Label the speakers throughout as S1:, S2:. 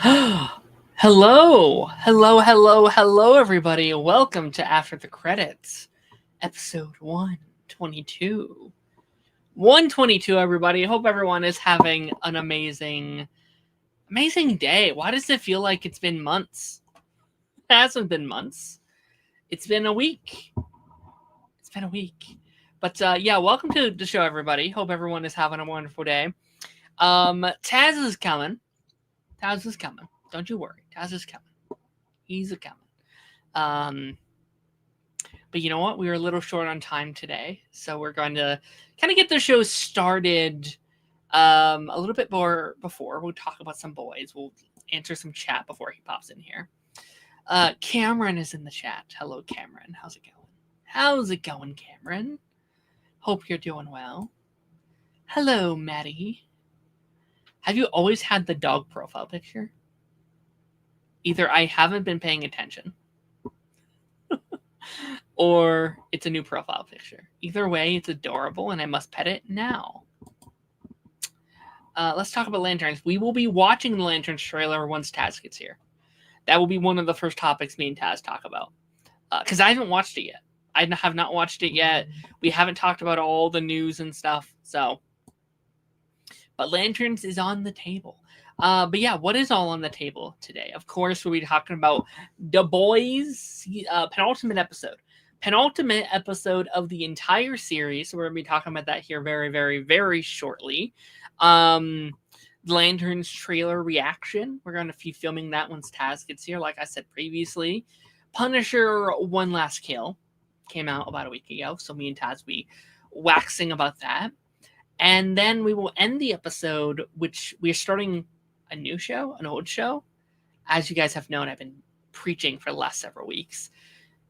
S1: Hello, everybody. Welcome to After the Credits, episode 122. 122, everybody. Hope everyone is having an amazing day. Why does it feel like it's been months? It hasn't been months. It's been a week. But yeah, welcome to the show, everybody. Hope everyone is having a wonderful day. Tazz is coming. Don't you worry. Tazz is coming. He's a coming. But you know what? We were a little short on time today, so we're going to kind of get the show started a little bit more before. We'll talk about some boys. We'll answer some chat before he pops in here. Cameron is in the chat. Hello, Cameron. How's it going, Cameron? Hope you're doing well. Hello, Maddie. Have you always had the dog profile picture? Either I haven't been paying attention, or it's a new profile picture. Either way, it's adorable, and I must pet it now. Let's talk about Lanterns. We will be watching the Lanterns trailer once Tazz gets here. That will be one of the first topics me and Tazz talk about. Because I haven't watched it yet. I have not watched it yet. We haven't talked about all the news and stuff. But Lanterns is on the table. But yeah, what is all on the table today? Of course, we'll be talking about The Boys penultimate episode of the entire series. So we're going to be talking about that here very, very, very shortly. Lanterns trailer reaction. We're going to be filming that once Tazz gets here, like I said previously. Punisher One Last Kill came out about a week ago, so me and Tazz will be waxing about that. And then we will end the episode, which we are starting a new show, an old show. As you guys have known, I've been preaching for the last several weeks.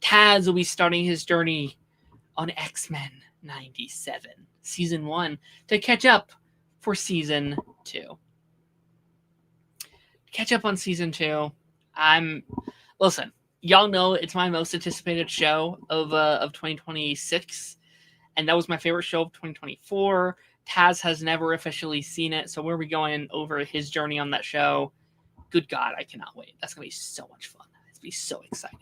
S1: Tazz will be starting his journey on X-Men 97, Season 1, to catch up for Season 2. Catch up on Season 2. Listen, y'all know it's my most anticipated show of 2026, and that was my favorite show of 2024. Tazz has never officially seen it, so we'll be going over his journey on that show. Good God, I cannot wait. That's going to be so much fun. It's going to be so exciting.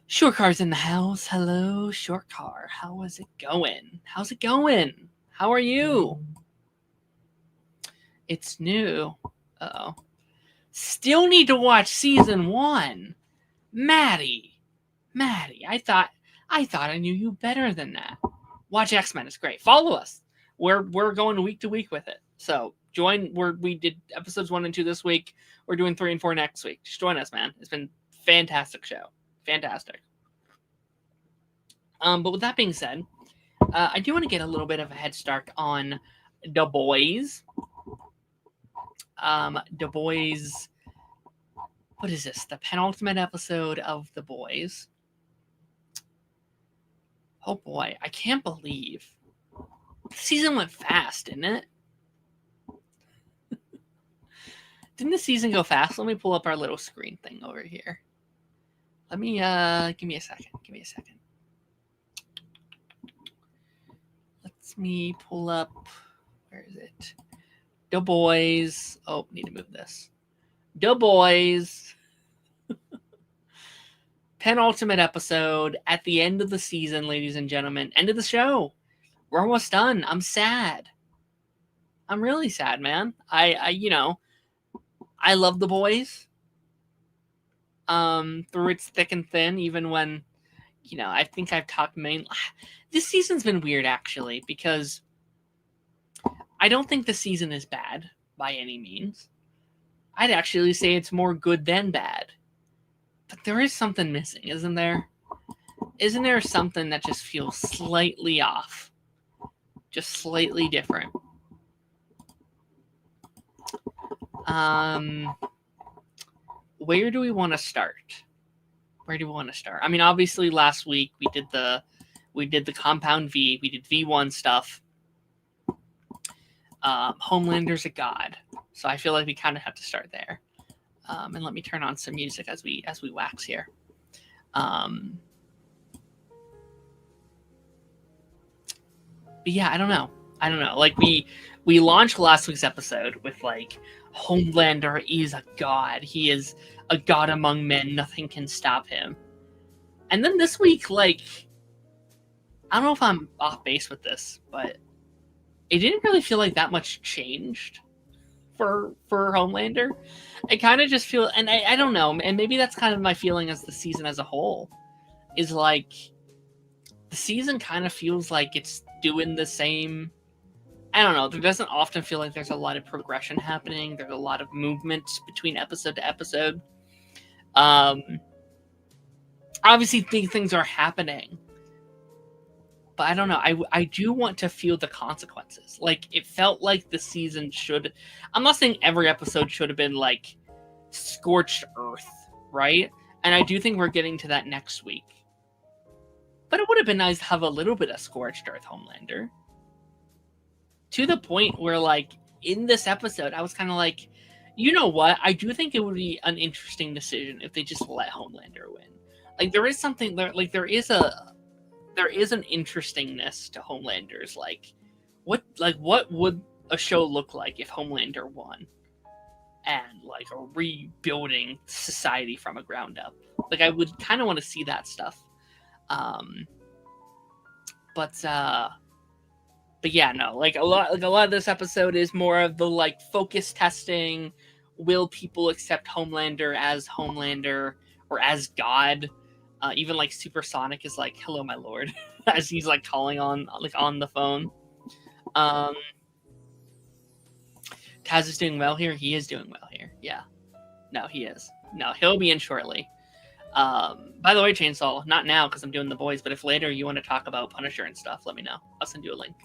S1: Short Car's in the house. Hello, Short Car. How is it going? How are you? It's new. Uh-oh. Still need to watch Season 1. Maddie, I thought I knew you better than that. Watch X-Men. It's great. Follow us. We're going week to week with it. So join. We did episodes 1 and 2 this week. We're doing 3 and 4 next week. Just join us, man. It's been a fantastic show. Fantastic. But with that being said, I do want to get a little bit of a head start on The Boys. The Boys. What is this? The penultimate episode of The Boys. Oh boy, I can't believe the season went fast, didn't it? Didn't the season go fast? Let me pull up our little screen thing over here. Let me, give me a second. Let me pull up, where is it? The Boys. Oh, need to move this. The Boys. Penultimate episode at the end of the season, ladies and gentlemen. End of the show. We're almost done. I'm sad. I'm really sad, man. I love The Boys. Through its thick and thin, even when, I think I've talked this season's been weird, actually, because I don't think the season is bad by any means. I'd actually say it's more good than bad. But there is something missing, isn't there? Isn't there something that just feels slightly off? Just slightly different. Where do we want to start? I mean, obviously last week we did the Compound V. We did V1 stuff. Homelander's a god. So I feel like we kind of have to start there. And let me turn on some music as we wax here. But yeah, I don't know. I don't know. Like we launched last week's episode with like Homelander is a god. He is a god among men. Nothing can stop him. And then this week, like, I don't know if I'm off base with this, but it didn't really feel like that much changed for Homelander. I kind of just feel, and I don't know, and maybe that's kind of my feeling as the season as a whole, is like the season kind of feels like it's doing the same. I don't know. There doesn't often feel like there's a lot of progression happening. There's a lot of movement between episode to episode. Obviously, things are happening, but I don't know. I do want to feel the consequences. Like, it felt like the season should. I'm not saying every episode should have been like scorched earth, right? And I do think we're getting to that next week. But it would have been nice to have a little bit of scorched earth Homelander. To the point where, like, in this episode, I was kind of like, you know what? I do think it would be an interesting decision if they just let Homelander win. Like, there is something there. Like, there is an interestingness to Homelander's. Like, what would a show look like if Homelander won, and like a rebuilding society from a ground up? Like, I would kind of want to see that stuff. But yeah, no, like a lot of this episode is more of the like focus testing. Will people accept Homelander or as God? Even like Supersonic is like, "Hello, my lord," as he's like calling on the phone. Tazz is doing well here. He is doing well here. Yeah, no, he is. No, he'll be in shortly. By the way, Chainsaw, not now because I'm doing the boys, but if later you want to talk about Punisher and stuff, let me know. I'll send you a link.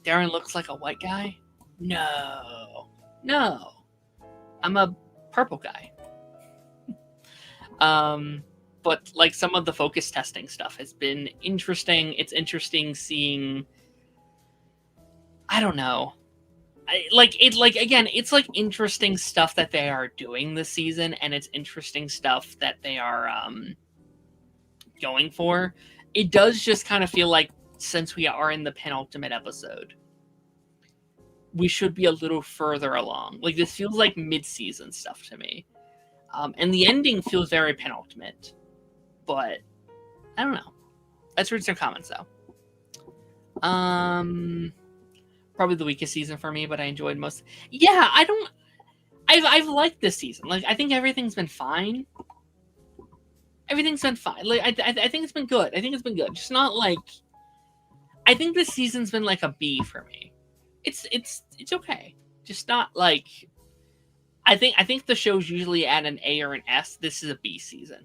S1: Darren looks like a white guy? No. I'm a purple guy. But like some of the focus testing stuff has been interesting. It's interesting seeing, I don't know. It's like interesting stuff that they are doing this season, and it's interesting stuff that they are going for. It does just kind of feel like, since we are in the penultimate episode, we should be a little further along. Like, this feels like mid-season stuff to me. And the ending feels very penultimate. But, I don't know. Let's read some comments, though. Probably the weakest season for me, but I enjoyed most. Yeah, I've liked this season. Like, I think everything's been fine. Everything's been fine. Like, I think it's been good. I think it's been good. Just not like... I think this season's been like a B for me. It's okay. Just not like... I think the show's usually at an A or an S. This is a B season.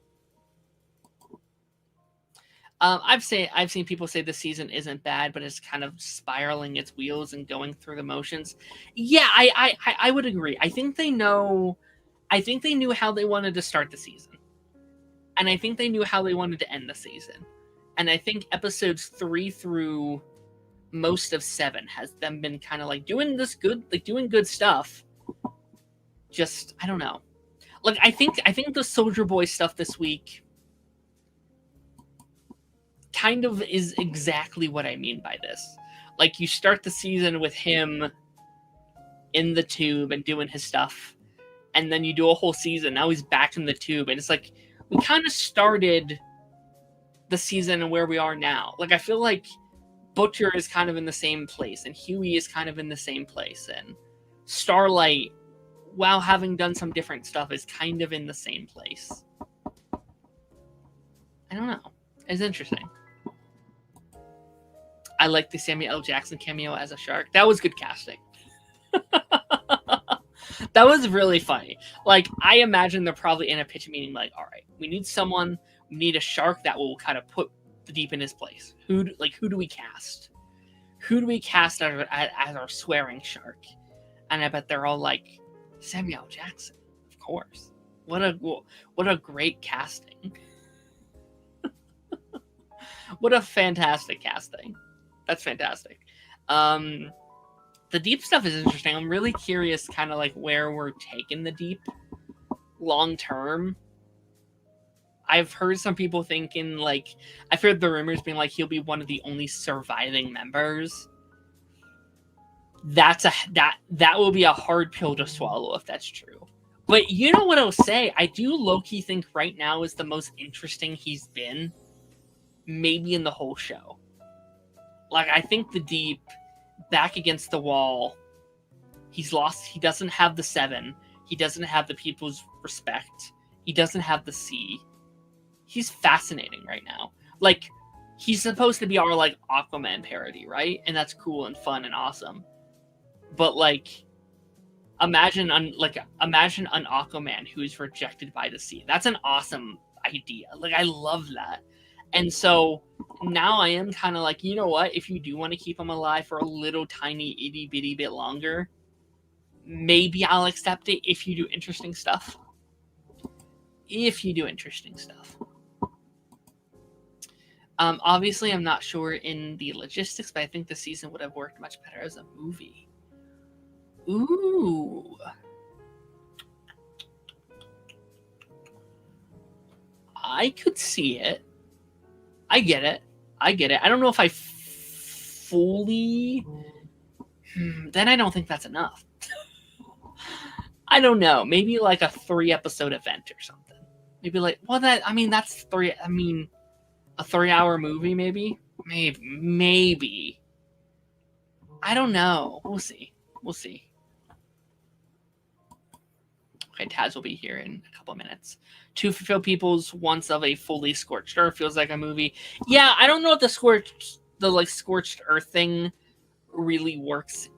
S1: I've seen people say the season isn't bad, but it's kind of spiraling its wheels and going through the motions. Yeah, I would agree. I think they knew how they wanted to start the season. And I think they knew how they wanted to end the season. And I think episodes 3 through most of 7 has them been kind of like doing good stuff. Just, I don't know. Like, I think the Soldier Boy stuff this week kind of is exactly what I mean by this. Like, you start the season with him in the tube and doing his stuff, and then you do a whole season. Now he's back in the tube, and it's like, we kind of started the season and where we are now. Like, I feel like Butcher is kind of in the same place, and Huey is kind of in the same place, and Starlight, while having done some different stuff, is kind of in the same place. I don't know. It's interesting. I like the Samuel L. Jackson cameo as a shark. That was good casting. That was really funny. Like, I imagine they're probably in a pitch meeting like, all right, we need a shark that will kind of put the Deep in his place. Who do we cast? Who do we cast as our swearing shark? And I bet they're all like, Samuel L. Jackson, of course. What a great casting. What a fantastic casting. That's fantastic. The Deep stuff is interesting. I'm really curious kind of like where we're taking the Deep long term. I've heard some people thinking like, I've heard the rumors being like he'll be one of the only surviving members. That will be a hard pill to swallow if that's true. But you know what I'll say? I do low-key think right now is the most interesting he's been, maybe in the whole show. Like, I think the Deep, back against the wall, he's lost. He doesn't have the Seven. He doesn't have the people's respect. He doesn't have the Sea. He's fascinating right now. Like, he's supposed to be our, like, Aquaman parody, right? And that's cool and fun and awesome. But, like, imagine an Aquaman who's rejected by the Sea. That's an awesome idea. Like, I love that. And so now I am kind of like, you know what? If you do want to keep him alive for a little tiny itty bitty bit longer, maybe I'll accept it if you do interesting stuff. Obviously, I'm not sure in the logistics, but I think the season would have worked much better as a movie. Ooh. I could see it. I get it. I don't know if I fully... Then I don't think that's enough. I don't know. Maybe like a 3-episode event or something. Maybe like... Well, that's 3... I mean, a 3-hour movie, maybe? Maybe. I don't know. We'll see. Okay, Tazz will be here in a couple of minutes. To fulfill people's wants of a fully scorched earth feels like a movie. Yeah, I don't know if the scorched earth thing really works.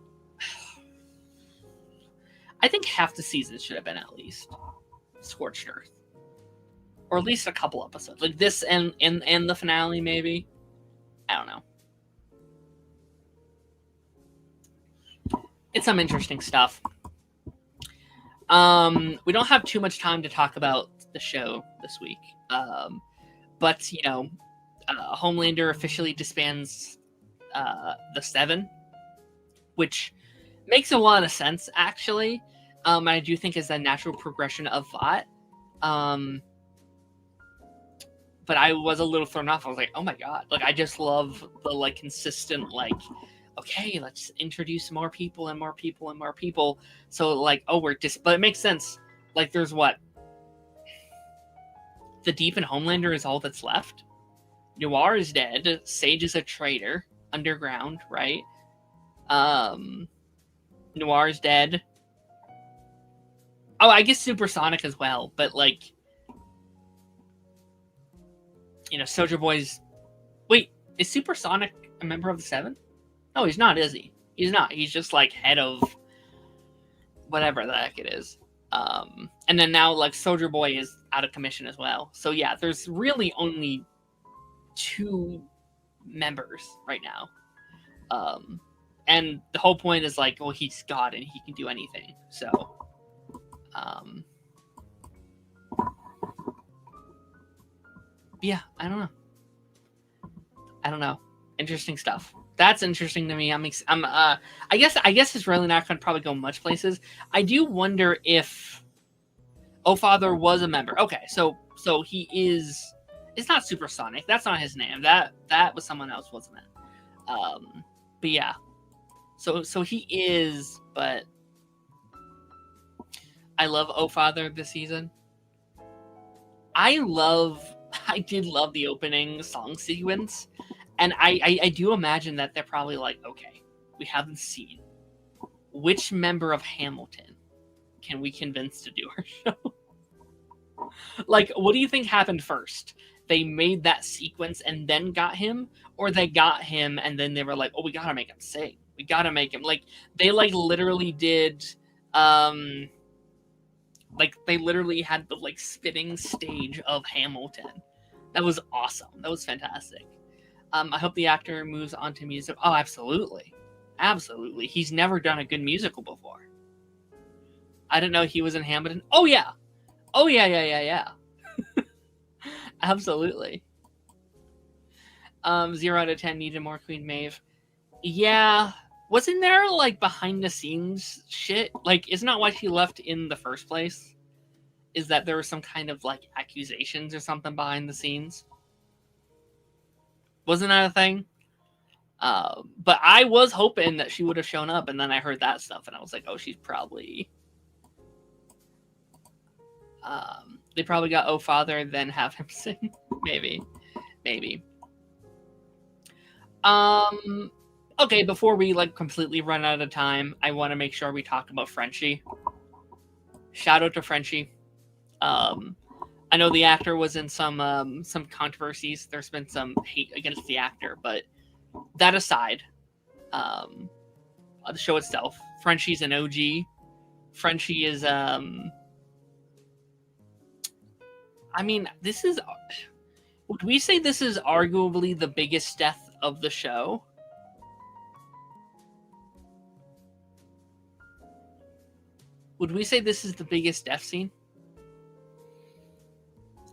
S1: I think half the season should have been at least scorched earth, or at least a couple episodes like this and the finale. Maybe, I don't know. It's some interesting stuff. We don't have too much time to talk about the show this week. But, you know, Homelander officially disbands the Seven, which makes a lot of sense, actually. I do think is a natural progression of Vought. But I was a little thrown off. I was like, oh my god. Like, I just love the, like, consistent, like, okay, let's introduce more people and more people and more people. So, like, oh, but it makes sense. Like, there's what? The Deep and Homelander is all that's left. Noir is dead. Sage is a traitor. Underground, right? Noir is dead. Oh, I guess Supersonic as well. But, like, you know, Soldier Boy's... Wait, is Supersonic a member of the Seven? No, he's not, is he? He's not. He's just, like, head of whatever the heck it is. And then now, like, Soldier Boy is out of commission as well. So, yeah, there's really only 2 members right now. And the whole point is, like, well, he's God and he can do anything. So, yeah, I don't know. Interesting stuff. That's interesting to me. I guess it's really not going to probably go much places. I do wonder if Father was a member. Okay, so he is. It's not Supersonic. That's not his name. That was someone else, wasn't it? But yeah. So he is. But I love Father this season. I did love the opening song sequence. And I do imagine that they're probably like, okay, we haven't seen which member of Hamilton can we convince to do our show? Like, what do you think happened first? They made that sequence and then got him, or they got him and then they were like, oh, we gotta make him sing. We gotta make him, like, they like literally did, like they literally had the like spinning stage of Hamilton. That was awesome. That was fantastic. I hope the actor moves on to music. Oh, absolutely. Absolutely. He's never done a good musical before. I didn't know he was in Hamilton. Oh, yeah. Oh, yeah. Absolutely. 0 out of 10 needed more Queen Maeve. Yeah. Wasn't there, like, behind-the-scenes shit? Like, isn't that why she left in the first place? is that there was some kind of like accusations or something behind the scenes. Wasn't that a thing? But I was hoping that she would have shown up, and then I heard that stuff, and I was like, oh, she's probably... they probably got Oh Father, then have him sing. Maybe. Okay, before we like completely run out of time, I want to make sure we talk about Frenchie. Shout out to Frenchie. I know the actor was in some controversies. There's been some hate against the actor, but that aside, the show itself, Frenchie's an OG. Frenchie is I mean, this is... Would we say this is arguably the biggest death of the show? Would we say this is the biggest death scene?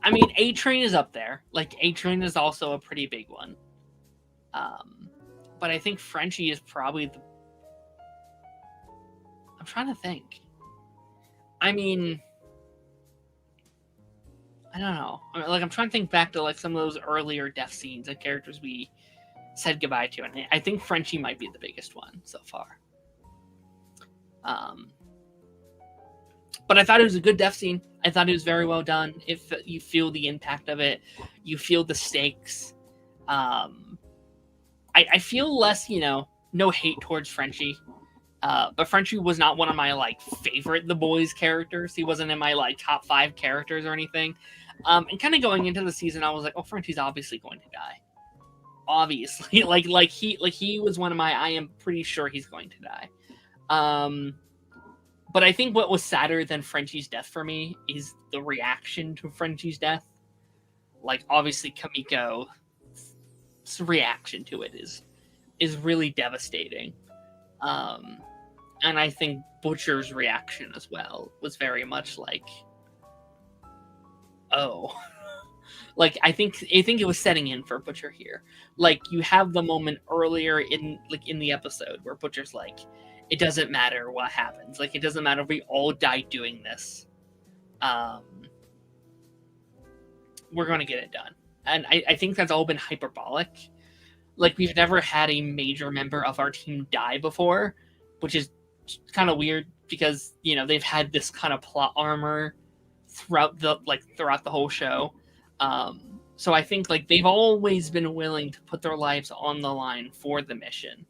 S1: I mean, A-Train is up there. Like, A-Train is also a pretty big one. But I think Frenchie is probably the... I'm trying to think. I mean... I don't know. Like, I'm trying to think back to like some of those earlier death scenes and characters we said goodbye to, and I think Frenchie might be the biggest one so far. But I thought it was a good death scene. I thought it was very well done. If you feel the impact of it, you feel the stakes. I feel less, no hate towards Frenchie. But Frenchie was not one of my like favorite The Boys characters. He wasn't in my like top 5 characters or anything. And kind of going into the season, I was like, oh, Frenchie's obviously going to die. Obviously, like he was one of my... I am pretty sure he's going to die. But I think what was sadder than Frenchie's death for me is the reaction to Frenchie's death. Like, obviously, Kamiko's reaction to it is really devastating. And I think Butcher's reaction as well was very much like, oh. Like, I think it was setting in for Butcher here. Like, you have the moment earlier in the episode where Butcher's like, it doesn't matter what happens. Like, it doesn't matter if we all die doing this. We're going to get it done. And I think that's all been hyperbolic. Like, we've never had a major member of our team die before, which is kind of weird because, they've had this kind of plot armor throughout the whole show. So I think, like, they've always been willing to put their lives on the line for the mission.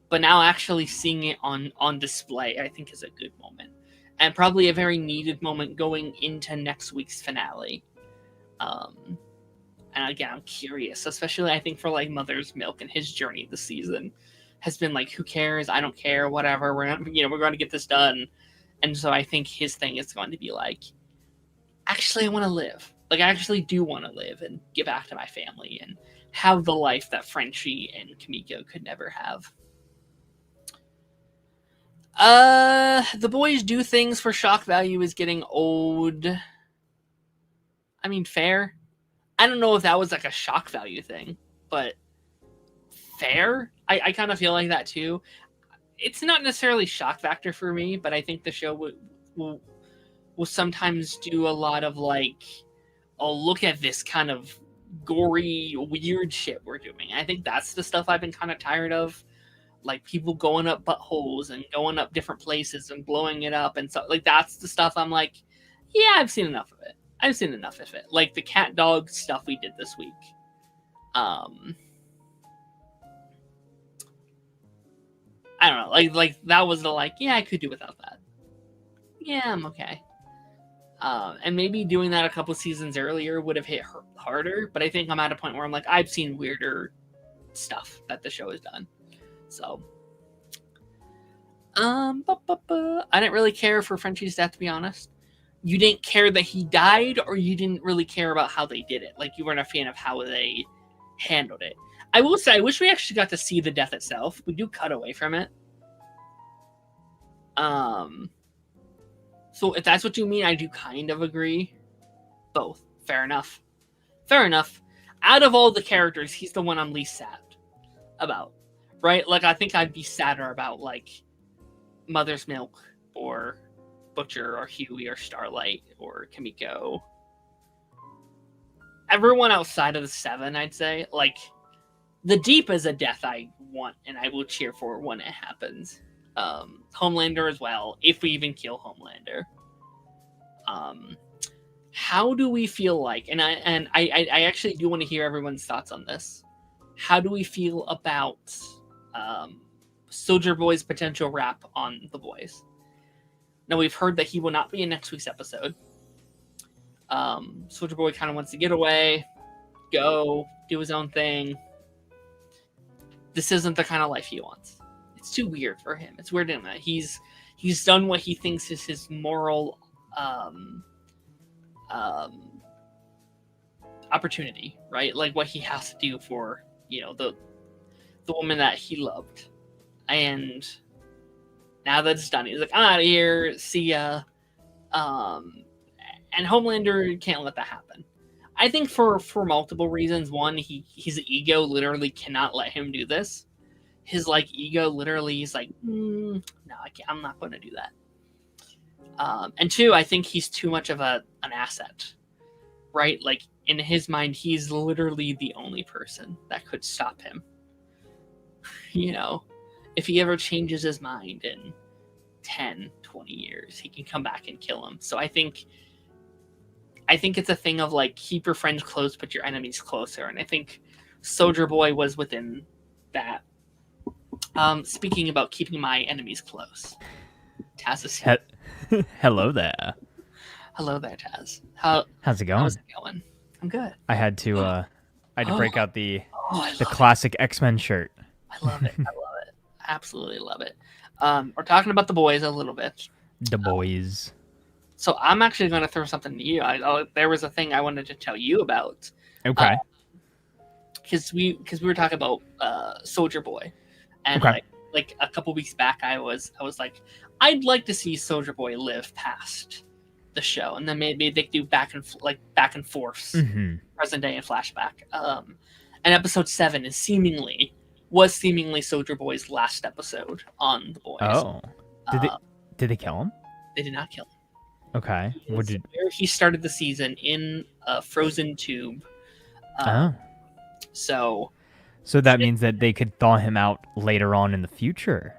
S1: But now actually seeing it on display, I think, is a good moment. And probably a very needed moment going into next week's finale. And again, I'm curious, especially I think for like Mother's Milk and his journey this season has been like, who cares? I don't care, whatever. We're not, we're going to get this done. And so I think his thing is going to be like, actually, I want to live. Like, I actually do want to live and get back to my family and have the life that Frenchie and Kamiko could never have. The Boys do things for shock value is getting old. I mean, fair. I don't know if that was like a shock value thing, but fair. I kind of feel like that too. It's not necessarily shock factor for me, but I think the show will sometimes do a lot of like, oh, look at this kind of gory, weird shit we're doing. I think that's the stuff I've been kind of tired of. Like people going up buttholes and going up different places and blowing it up and stuff. Like that's the stuff I'm like, yeah, I've seen enough of it. I've seen enough of it. Like the cat dog stuff we did this week. I don't know. Like that was the like, yeah, I could do without that. Yeah, I'm okay. And maybe doing that a couple seasons earlier would have hit harder. But I think I'm at a point where I'm like, I've seen weirder stuff that the show has done. So, I didn't really care for Frenchie's death, to be honest. You didn't care that he died, or you didn't really care about how they did it. Like, you weren't a fan of how they handled it. I will say, I wish we actually got to see the death itself. We do cut away from it. So if that's what you mean, I do kind of agree. Both. Fair enough. Fair enough. Out of all the characters, he's the one I'm least sad about. Right? Like, I think I'd be sadder about, like, Mother's Milk or Butcher or Huey or Starlight or Kimiko. Everyone outside of the 7, I'd say. Like, the Deep is a death I want and I will cheer for when it happens. Homelander as well, if we even kill Homelander. How do we feel like, and I actually do want to hear everyone's thoughts on this. How do we feel about Soldier Boy's potential rap on The Boys? Now, we've heard that he will not be in next week's episode. Soldier Boy kind of wants to get away, go, do his own thing. This isn't the kind of life he wants. It's too weird for him. It's weird in that he's done what he thinks is his moral opportunity, right? Like what he has to do for, the woman that he loved. And now that it's done, he's like, I'm out of here, see ya. And Homelander can't let that happen. I think for multiple reasons. One, his ego literally cannot let him do this. His ego literally is like, no, I can't, I'm not going to do that. And two, I think he's too much of an asset, right? Like in his mind, he's literally the only person that could stop him. If he ever changes his mind in 10, 20 years, he can come back and kill him. So I think it's a thing of keep your friends close, but your enemies closer. And I think Soldier Boy was within that. Speaking about keeping my enemies close, Tazz is here.
S2: Hello there.
S1: Hello there, Tazz.
S2: How's it going?
S1: How's it going? I'm good.
S2: I had to break out the classic X-Men shirt.
S1: I love it. I love it. Absolutely love it. We're talking about The Boys a little bit.
S2: The Boys.
S1: So I'm actually going to throw something to you. There was a thing I wanted to tell you about.
S2: Okay.
S1: Because we were talking about Soldier Boy, and
S2: okay.
S1: like a couple weeks back, I was like, I'd like to see Soldier Boy live past the show, and then maybe they do back and forth, present day and flashback. And episode 7 was seemingly Soldier Boy's last episode on The Boys.
S2: Oh, did they kill him?
S1: They did not kill him.
S2: Okay.
S1: He started the season in a frozen tube. So
S2: that means that they could thaw him out later on in the future.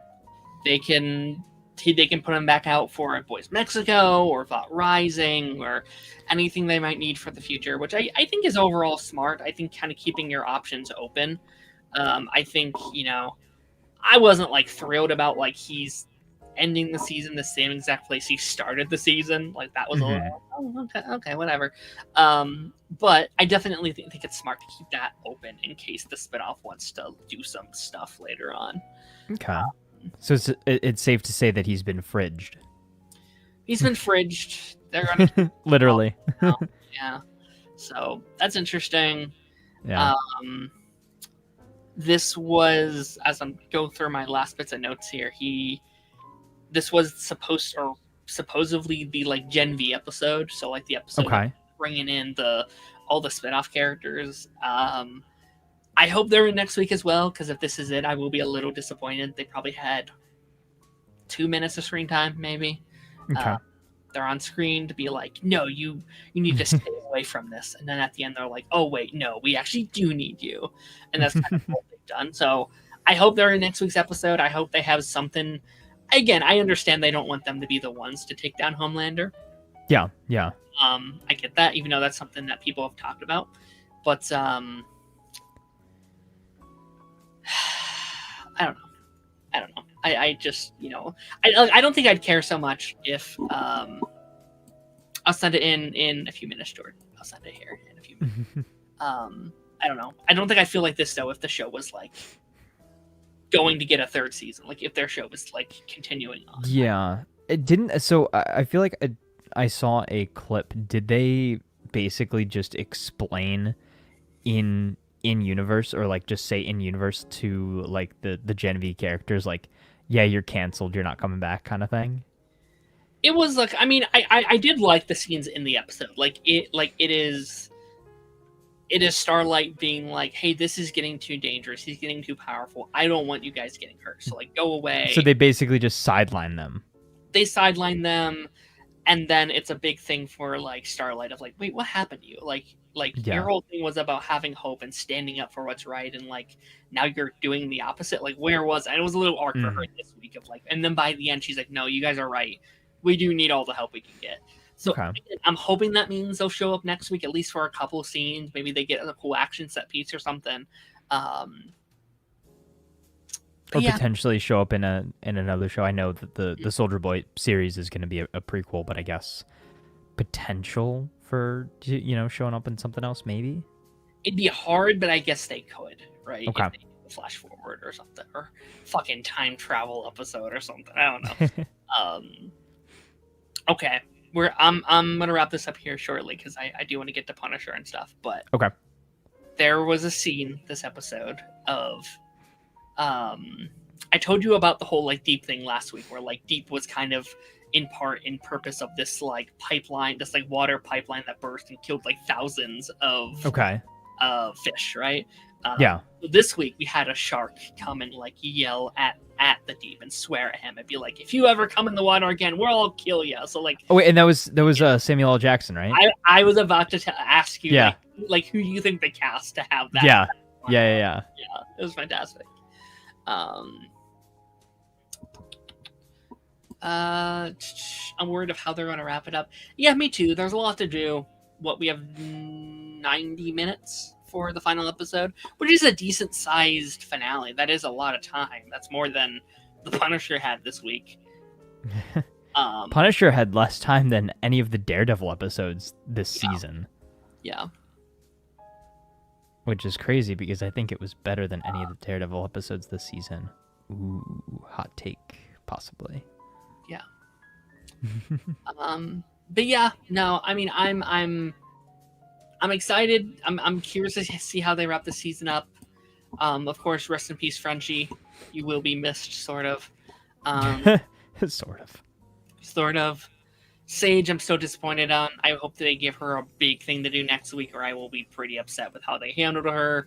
S1: They can put him back out for Boys Mexico or Vought Rising or anything they might need for the future, which I think is overall smart. I think kind of keeping your options open. I think, I wasn't thrilled about he's ending the season the same exact place he started the season. That was a little, okay, whatever. But I definitely think it's smart to keep that open in case the spinoff wants to do some stuff later on.
S2: Okay. So it's safe to say that he's been fridged.
S1: He's been fridged. They're gonna
S2: literally.
S1: Yeah. So that's interesting.
S2: Yeah.
S1: This was, as I'm going through my last bits of notes here, this was supposedly the Gen V episode. So the episode bringing in all the spinoff characters. I hope they're in next week as well, because if this is it, I will be a little disappointed. They probably had 2 minutes of screen time, maybe.
S2: Okay.
S1: They're on screen to be like, no, you need to stay away from this. And then at the end, they're like, oh, wait, no, we actually do need you. And that's kind of what they've done. So I hope they're in next week's episode. I hope they have something. Again, I understand they don't want them to be the ones to take down Homelander.
S2: Yeah.
S1: I get that, even though that's something that people have talked about. But I don't know. I just, I don't think I'd care so much if I'll send it in a few minutes, Jordan. I'll send it here in a few minutes. I don't know. I don't think I feel like this though if the show was going to get a third season, if their show was continuing on.
S2: Yeah, it didn't. So I feel like I saw a clip. Did they basically just explain in universe, or just say in universe to the Gen V characters, yeah, you're canceled, you're not coming back, kind of thing?
S1: It was I did like the scenes in the episode. It is Starlight being hey, this is getting too dangerous. He's getting too powerful. I don't want you guys getting hurt. So go away.
S2: So they basically just sideline them.
S1: they sideline them, and then it's a big thing for like Starlight of like, wait, what happened to you? Like your whole thing was about having hope and standing up for what's right, and like now you're doing the opposite. Like, where was it? And it was a little arc for her this week of like, and then by the end she's like, no, you guys are right. We do need all the help we can get. So I'm hoping that means they'll show up next week, at least for a couple scenes. Maybe they get a cool action set piece or something. Or
S2: potentially show up in another show. I know that the Soldier Boy series is going to be a prequel, but I guess potential for showing up in something else, maybe.
S1: It'd be hard, but I guess they could, right?
S2: Okay.
S1: If they flash forward or something, or fucking time travel episode or something. I don't know. Okay. I'm gonna wrap this up here shortly because I do want to get to Punisher and stuff. But
S2: okay,
S1: there was a scene this episode of I told you about the whole like Deep thing last week, where like Deep was kind of in part in purpose of this like pipeline, this like water pipeline that burst and killed like thousands of fish, right?
S2: Yeah.
S1: So this week we had a shark come and like yell at the Deep and swear at him and be like, if you ever come in the water again, we'll all kill you. So like,
S2: oh wait, and that was Samuel L. Jackson, right?
S1: I was about to ask you, like who do you think they cast to have that?
S2: Yeah.
S1: It was fantastic. I'm worried of how they're going to wrap it up. Yeah, me too. There's a lot to do. What, we have 90 minutes for the final episode, which is a decent sized finale. That is a lot of time. That's more than the Punisher had this week.
S2: Punisher had less time than any of the Daredevil episodes this season.
S1: Yeah.
S2: Which is crazy because I think it was better than any of the Daredevil episodes this season. Ooh, hot take, possibly.
S1: Yeah. But yeah, no, I mean, I'm excited. I'm curious to see how they wrap the season up. Of course, rest in peace, Frenchie. You will be missed, sort of. Sort of. Sage, I'm still disappointed on. I hope that they give her a big thing to do next week, or I will be pretty upset with how they handled her.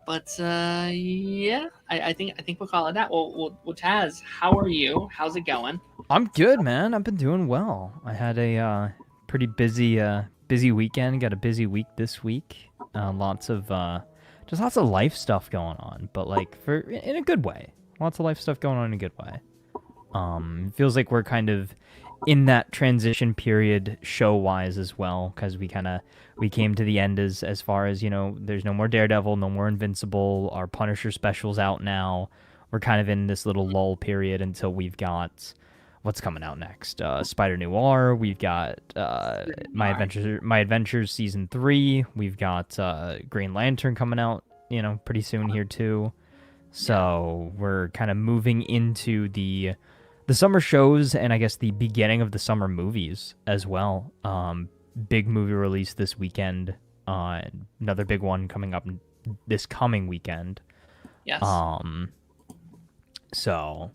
S1: But yeah, I think we'll call it that. Well, Tazz, how are you? How's it going?
S2: I'm good, man. I've been doing well. I had a pretty busy weekend. Got a busy week this week. Lots of life stuff going on, but like in a good way. Lots of life stuff going on in a good way. It feels like we're kind of in that transition period show-wise as well, because we came to the end as far as, there's no more Daredevil, no more Invincible, our Punisher special's out now. We're kind of in this little lull period until we've got what's coming out next. Spider Noir, we've got My Adventures Season 3, we've got Green Lantern coming out, pretty soon here too. So we're kind of moving into the summer shows, and I guess the beginning of the summer movies as well. Big movie release this weekend. Another big one coming up this coming weekend.
S1: Yes.
S2: So,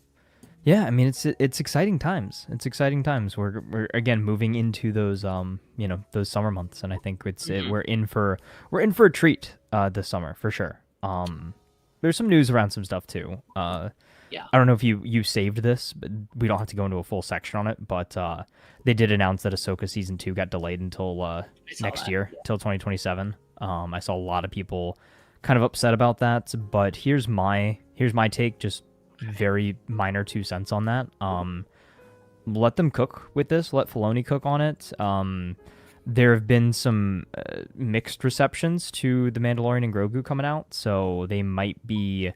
S2: yeah, I mean it's exciting times. It's exciting times. We're again moving into those those summer months, and I think we're in for a treat this summer for sure. There's some news around some stuff too. Yeah. I don't know if you saved this, but we don't have to go into a full section on it. But they did announce that Ahsoka season 2 got delayed until next year, till 2027. I saw a lot of people kind of upset about that, but here's my take, just very minor 2 cents on that. Let them cook with this. Let Filoni cook on it. There have been some mixed receptions to The Mandalorian and Grogu coming out, so they might be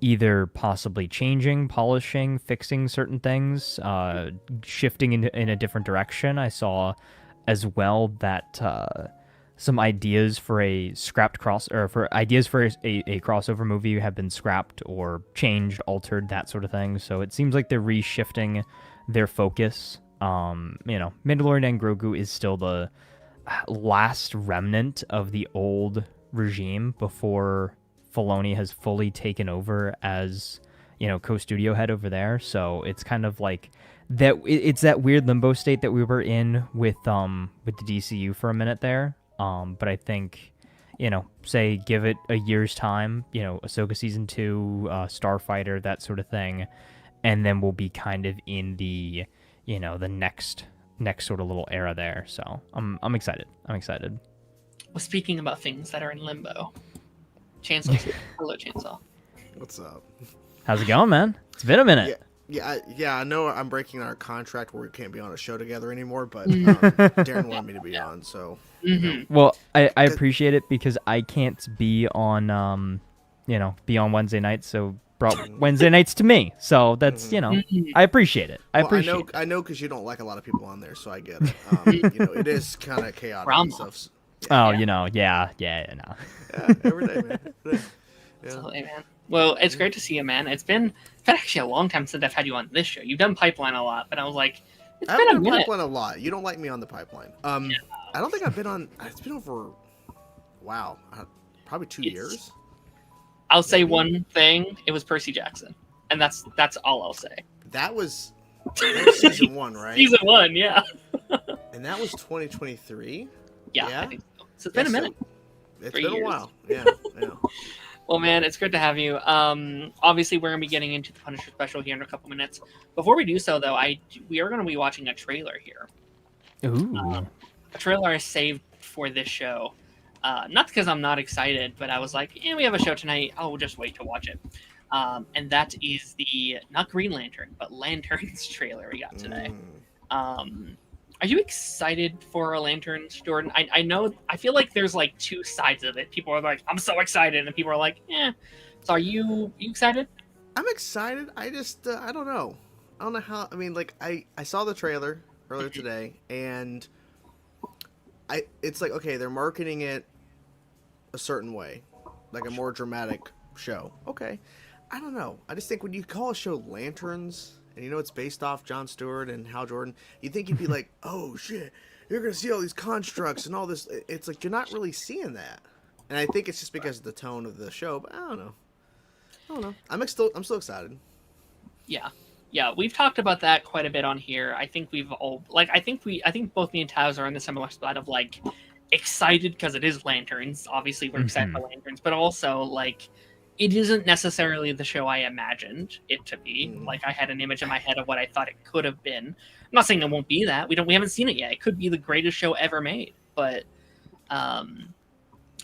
S2: either possibly changing, polishing, fixing certain things, shifting in a different direction. I saw as well that some ideas for a crossover movie have been scrapped or changed, altered, that sort of thing. So it seems like they're reshifting their focus. Mandalorian and Grogu is still the last remnant of the old regime before Filoni has fully taken over as, co-studio head over there. So it's kind of like that. It's that weird limbo state that we were in with the DCU for a minute there. But I think, say give it a year's time, Ahsoka season 2, Starfighter, that sort of thing, and then we'll be kind of in the, the next sort of little era there. So I'm excited. I'm excited.
S1: Well, speaking about things that are in limbo, Chancellor, hello, Chancellor.
S3: What's up?
S2: How's it going, man? It's been a minute.
S3: Yeah. I know I'm breaking our contract where we can't be on a show together anymore, but Darren wanted me to be on, so.
S2: Well, I appreciate it because I can't be on, be on Wednesday nights, so brought Wednesday nights to me. So that's, I apprate it. I appreciate it.
S3: I know because you don't like a lot of people on there, so I get it. It is kind of chaotic and stuff.
S2: Yeah.
S3: Yeah, every day, man. Yeah.
S1: Absolutely, man. Well, it's great to see you, man. It's been actually a long time since I've had you on this show. You've done Pipeline a lot, but I was like, it's been a minute.
S3: Pipeline a lot. You don't like me on the Pipeline. I don't think I've been on. It's been over. Wow, probably 2 years.
S1: I'll say one thing. It was Percy Jackson, and that's all I'll say.
S3: That was season 1, right?
S1: Season 1, yeah.
S3: And that was 2023.
S1: Yeah. I think so. So it's been a minute.
S3: It's been a while. Yeah.
S1: Well, man, it's good to have you. Obviously, we're going to be getting into the Punisher special here in a couple minutes. Before we do so, though, we are going to be watching a trailer here.
S2: Ooh.
S1: A trailer I saved for this show. Not because I'm not excited, but I was like, we have a show tonight. I'll just wait to watch it. And that is the, not Green Lantern, but Lanterns trailer we got today. Are you excited for Lanterns, Jordan? I know, I feel like there's like two sides of it. People are like, I'm so excited, and people are like, So are you excited?
S3: I'm excited. I just, I don't know. I don't know how, I saw the trailer earlier today, and it's like, okay, they're marketing it a certain way, like a more dramatic show. Okay. I don't know. I just think when you call a show Lanterns, and it's based off Jon Stewart and Hal Jordan, you think you'd be like, oh shit, you're going to see all these constructs and all this. It's like, you're not really seeing that. And I think it's just because of the tone of the show, but I don't know. I'm still excited.
S1: Yeah. We've talked about that quite a bit on here. I think we've all, I think both me and Tazz are on the similar spot of excited because it is Lanterns. Obviously we're excited for Lanterns, but also it isn't necessarily the show I imagined it to be. I had an image in my head of what I thought it could have been. I'm not saying it won't be that. We haven't seen it yet. It could be the greatest show ever made. But, and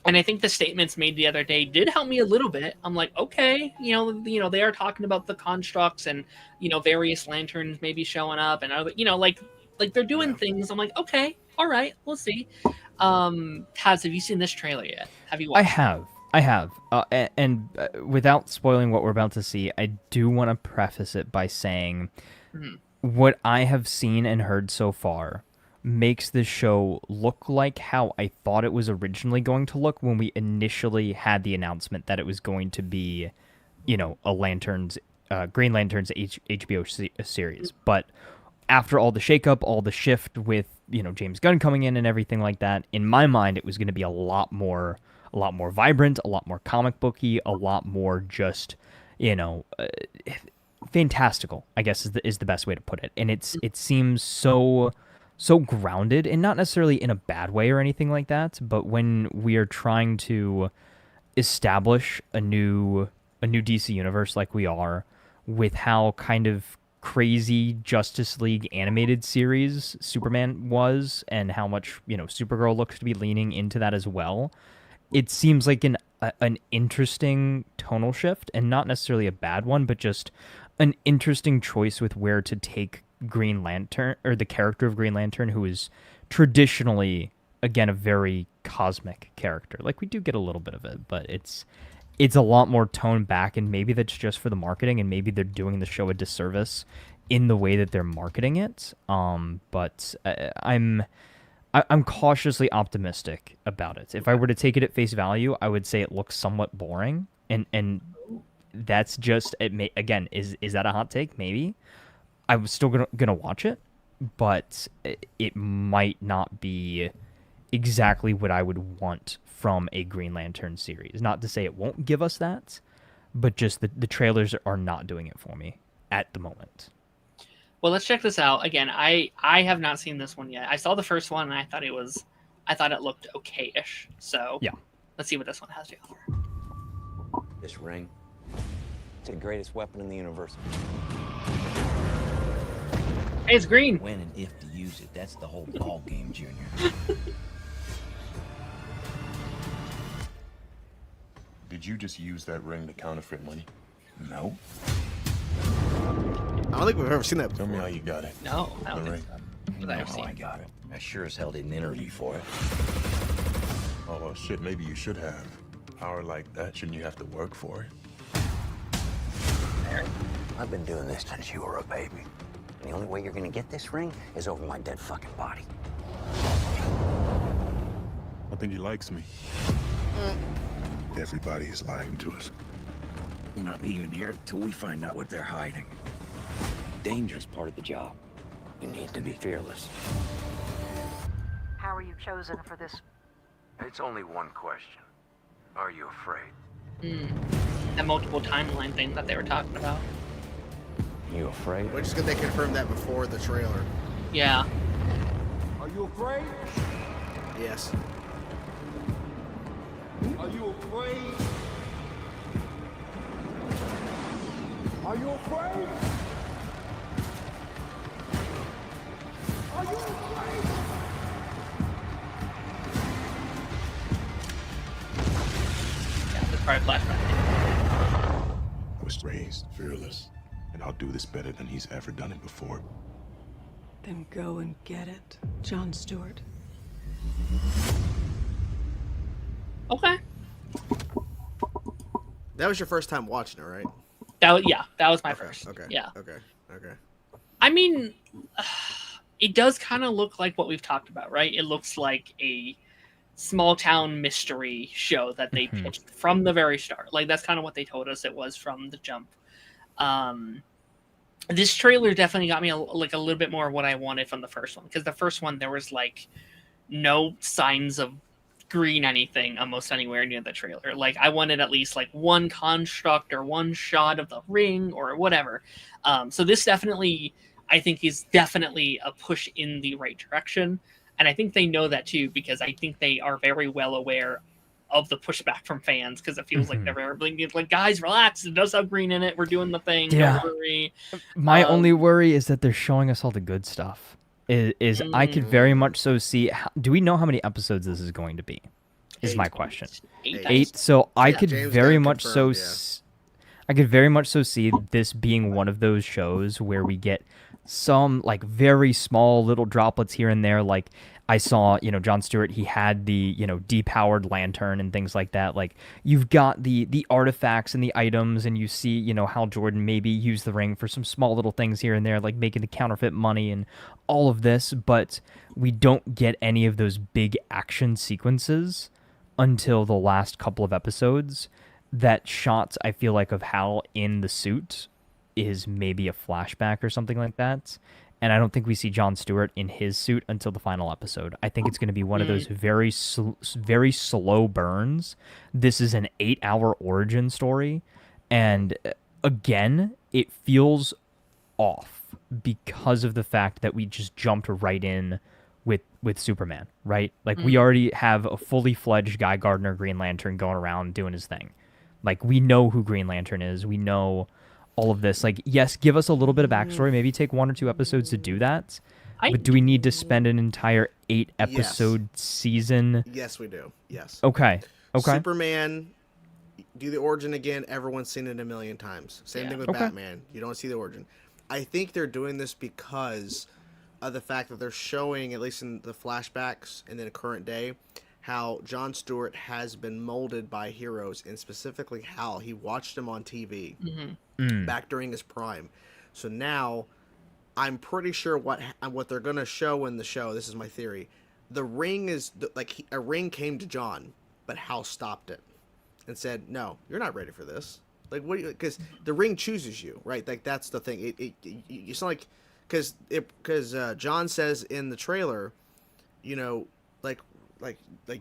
S1: I think the statements made the other day did help me a little bit. I'm like, okay, they are talking about the constructs and, various lanterns maybe showing up and other, they're doing things. I'm like, okay, all right, we'll see. Tazz, have you seen this trailer yet? Have you watched
S2: I have. And without spoiling what we're about to see, I do want to preface it by saying what I have seen and heard so far makes this show look like how I thought it was originally going to look when we initially had the announcement that it was going to be, a Green Lanterns HBO series. But after all the shakeup, all the shift with, James Gunn coming in and everything like that, in my mind, it was going to be a lot more vibrant, a lot more comic booky, a lot more just, fantastical, I guess is the best way to put it. And it seems so grounded, and not necessarily in a bad way or anything like that, but when we are trying to establish a new DC universe like we are, with how kind of crazy Justice League animated series Superman was, and how much, Supergirl looks to be leaning into that as well. It seems like an interesting tonal shift, and not necessarily a bad one, but just an interesting choice with where to take Green Lantern, or the character of Green Lantern, who is traditionally, again, a very cosmic character. We do get a little bit of it, but it's a lot more toned back, and maybe that's just for the marketing, and maybe they're doing the show a disservice in the way that they're marketing it. But I'm cautiously optimistic about it. If I were to take it at face value, I would say it looks somewhat boring, and that's just it. Again, is that a hot take? Maybe. I was still gonna watch it, but it might not be exactly what I would want from a Green Lantern series. Not to say it won't give us that, but just the trailers are not doing it for me at the moment.
S1: Well, let's check this out. Again, I have not seen this one yet. I saw the first one, and I thought it looked okay-ish. So
S2: yeah,
S1: let's see what this one has to offer.
S4: This ring, it's the greatest weapon in the universe.
S1: Hey, it's green.
S4: When and if to use it, that's the whole ball game, Junior.
S5: Did you just use that ring to counterfeit money?
S4: No.
S3: I don't think we've ever seen that
S5: Tell
S3: before.
S5: me how you got it.
S1: No, I don't
S5: The
S1: think
S5: ring.
S1: so.
S4: You
S1: That
S4: know
S1: I've
S4: how
S1: seen.
S4: I got it. I sure as hell didn't interview for it.
S5: Oh, well, shit, maybe you should have. Power like that, shouldn't you have to work for it?
S4: I've been doing this since you were a baby. And the only way you're gonna get this ring is over my dead fucking body.
S5: I think he likes me. Everybody is lying to us.
S4: We're not leaving here till we find out what they're hiding. Danger's part of the job. You need to be fearless.
S6: How are you chosen for this?
S4: It's only one question. Are you afraid?
S1: That multiple timeline thing that they were talking about.
S4: You afraid?
S3: Which is good they confirmed that before the trailer.
S1: Yeah.
S7: Are you afraid?
S3: Yes.
S7: Are you afraid? Are you afraid? Are you afraid?
S1: Yeah, this part of flashback.
S5: I was raised fearless, and I'll do this better than he's ever done it before.
S8: Then go and get it, Jon Stewart.
S1: Okay.
S3: That was your first time watching it, right?
S1: That was my
S3: Okay,
S1: first.
S3: Okay.
S1: Yeah.
S3: Okay. Okay.
S1: I mean, it does kind of look like what we've talked about, right? It looks like a small town mystery show that they pitched from the very start. Like that's kind of what they told us it was from the jump. This trailer definitely got me a little bit more of what I wanted from the first one, because the first one there was like no signs of green anything almost anywhere near the trailer. Like I wanted at least like one construct or one shot of the ring or whatever. So this definitely, I think, is definitely a push in the right direction. And I think they know that too, because I think they are very well aware of the pushback from fans, because it feels like they're very like, guys, relax, it does have green in it, we're doing the thing,
S2: Yeah.
S1: don't worry.
S2: My only worry is that they're showing us all the good stuff. I could very much so see. Do we know how many episodes this is going to be? Is my question. 8. So I could
S3: James
S2: very
S3: got
S2: much so.
S3: confirmed,
S2: I could very much so see this being one of those shows where we get some like very small little droplets here and there. Like I saw, Jon Stewart, he had the, depowered lantern and things like that. Like you've got the artifacts and the items, and you see, Hal Jordan maybe use the ring for some small little things here and there, like making the counterfeit money and all of this, but we don't get any of those big action sequences until the last couple of episodes. That shots, I feel like, of Hal in the suit is maybe a flashback or something like that. And I don't think we see Jon Stewart in his suit until the final episode. I think it's going to be one of those very slow burns. This is an 8-hour origin story. And again, it feels off because of the fact that we just jumped right in with Superman, right? Like we already have a fully fledged Guy Gardner Green Lantern going around doing his thing. Like we know who Green Lantern is. We know all of this. Like, yes, give us a little bit of backstory. Maybe take 1 or 2 episodes to do that. But do we need to spend an entire 8-episode season?
S3: Yes, we do. Yes.
S2: Okay.
S3: Superman, do the origin again. Everyone's seen it a million times. Same thing with Batman. You don't see the origin. I think they're doing this because of the fact that they're showing, at least in the flashbacks and then current day, how Jon Stewart has been molded by heroes, and specifically Hal. He watched him on TV back during his prime. So now, I'm pretty sure what they're going to show in the show, this is my theory, the ring is, like, a ring came to Jon, but Hal stopped it and said, no, you're not ready for this. Like, what? Because the ring chooses you, right? Like, that's the thing. It's not like, because Jon says in the trailer, like,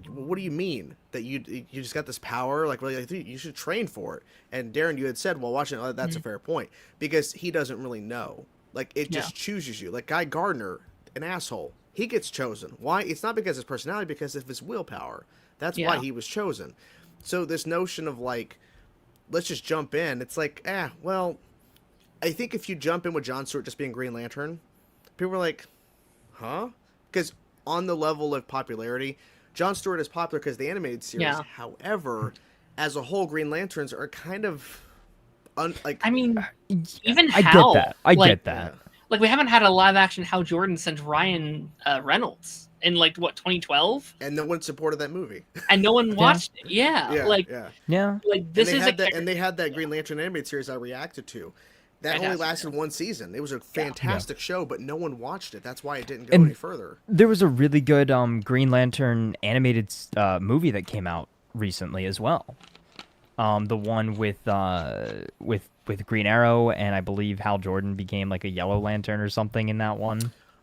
S3: what do you mean that you just got this power? Like, well, I think you should train for it. And Darren, you had said, well, watching it, that's a fair point, because he doesn't really know. Like, it just chooses you. Like Guy Gardner, an asshole, he gets chosen. Why? It's not because of his personality, because of his willpower. That's why he was chosen. So this notion of like, let's just jump in. It's like, well, I think if you jump in with Jon Stewart just being Green Lantern, people were like, huh? Because on the level of popularity, Jon Stewart is popular because the animated series.
S1: Yeah.
S3: However, as a whole, Green Lanterns are kind of
S1: I mean, even
S2: I
S1: Hal,
S2: get that. I
S1: like,
S2: get that.
S1: Like, we haven't had a live action Hal Jordan since Ryan Reynolds in, like, what, 2012?
S3: and no one supported that movie.
S1: And no one watched it. Yeah.
S3: Yeah,
S1: Like,
S3: yeah.
S2: Yeah.
S1: like this is
S3: And they had that Green Lantern animated series I reacted to. That only
S1: Fantastic,
S3: lasted one season. It was a fantastic show, but no one watched it. That's why it didn't go
S2: And
S3: any further.
S2: There was a really good Green Lantern animated movie that came out recently as well. The one with Green Arrow, and I believe Hal Jordan became like a Yellow Lantern or something in that one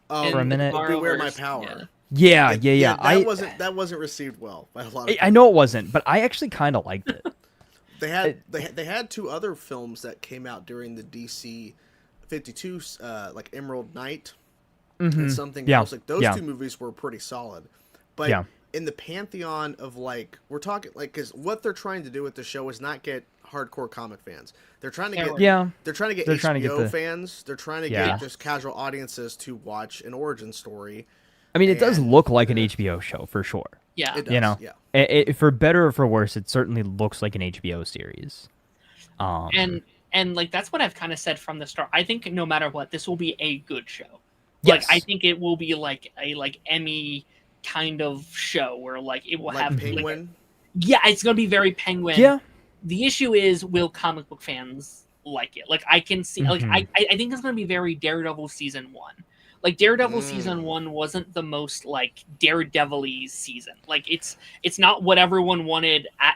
S2: for a minute.
S3: Beware My Power.
S2: Yeah.
S3: That wasn't received well by a lot of people.
S2: I know it wasn't, but I actually kind of liked it.
S3: They had two other films that came out during the DC 52, like Emerald Knight and something else. Like those two movies were pretty solid, but in the pantheon of like we're talking like because what they're trying to do with the show is not get hardcore comic fans. They're trying to get they're trying to get HBO fans. They're trying to get just casual audiences to watch an origin story.
S2: I mean, it does look like an HBO show for sure.
S1: Yeah,
S3: it does,
S2: It, for better or for worse, it certainly looks like an HBO series.
S1: And like that's what I've kind of said from the start. I think no matter what, this will be a good show. Like I think it will be like a Emmy kind of show where like it will have
S3: Penguin.
S1: It's gonna be very Penguin.
S2: Yeah.
S1: The issue is, will comic book fans like it? Like I can see, like I think it's gonna be very Daredevil season 1. Like Daredevil season 1 wasn't the most like Daredevil-y season. Like it's not what everyone wanted at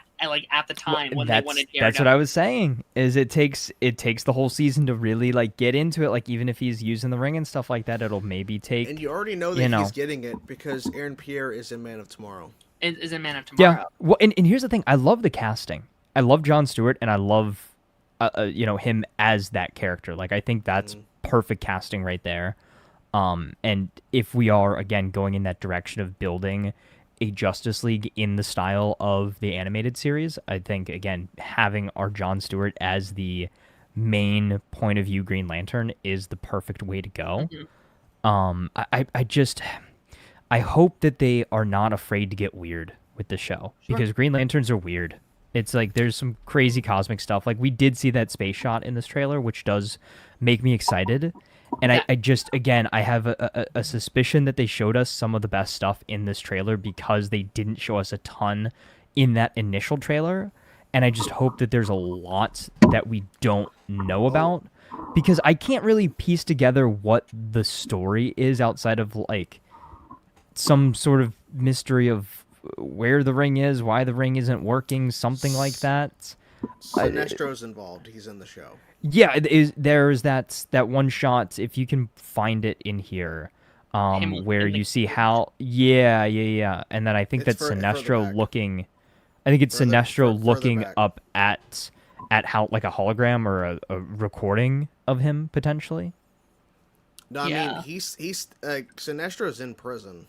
S1: the time when they wanted Daredevil.
S2: That's what I was saying. Is it takes the whole season to really like get into it. Like even if he's using the ring and stuff like that, it'll maybe take.
S3: And you already know that he's getting it because Aaron Pierre is in Man of Tomorrow.
S1: Is in Man of Tomorrow.
S2: Yeah. Well, and here's the thing. I love the casting. I love Jon Stewart, and I love him as that character. Like I think that's perfect casting right there. And if we are, again, going in that direction of building a Justice League in the style of the animated series, I think, again, having our Jon Stewart as the main point of view Green Lantern is the perfect way to go. I hope that they are not afraid to get weird with the show, because Green Lanterns are weird. It's like there's some crazy cosmic stuff. Like we did see that space shot in this trailer, which does make me excited. And I just, again, I have a suspicion that they showed us some of the best stuff in this trailer because they didn't show us a ton in that initial trailer. And I just hope that there's a lot that we don't know about, because I can't really piece together what the story is outside of like some sort of mystery of where the ring is, why the ring isn't working, something like that.
S3: Sinestro's involved. He's in the show.
S2: Yeah, there's that one shot, if you can find it in here, where you see Hal. Yeah. And then I think that's Sinestro looking. I think it's Sinestro looking up at Hal, like a hologram or a recording of him potentially.
S3: No, I mean he's Sinestro's in prison.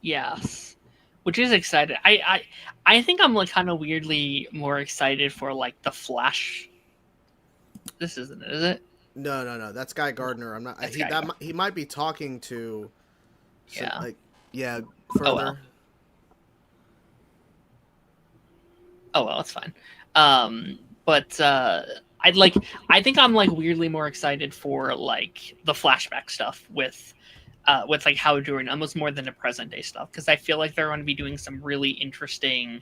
S1: Yes, which is exciting. I think I'm like kind of weirdly more excited for like the Flash. This isn't it, is it?
S3: No. That's Guy Gardner. I'm not. He might be talking to. Further.
S1: Oh well, it's fine. But I think I'm like weirdly more excited for like the flashback stuff with like Hal Jordan, almost more than the present day stuff, because I feel like they're going to be doing some really interesting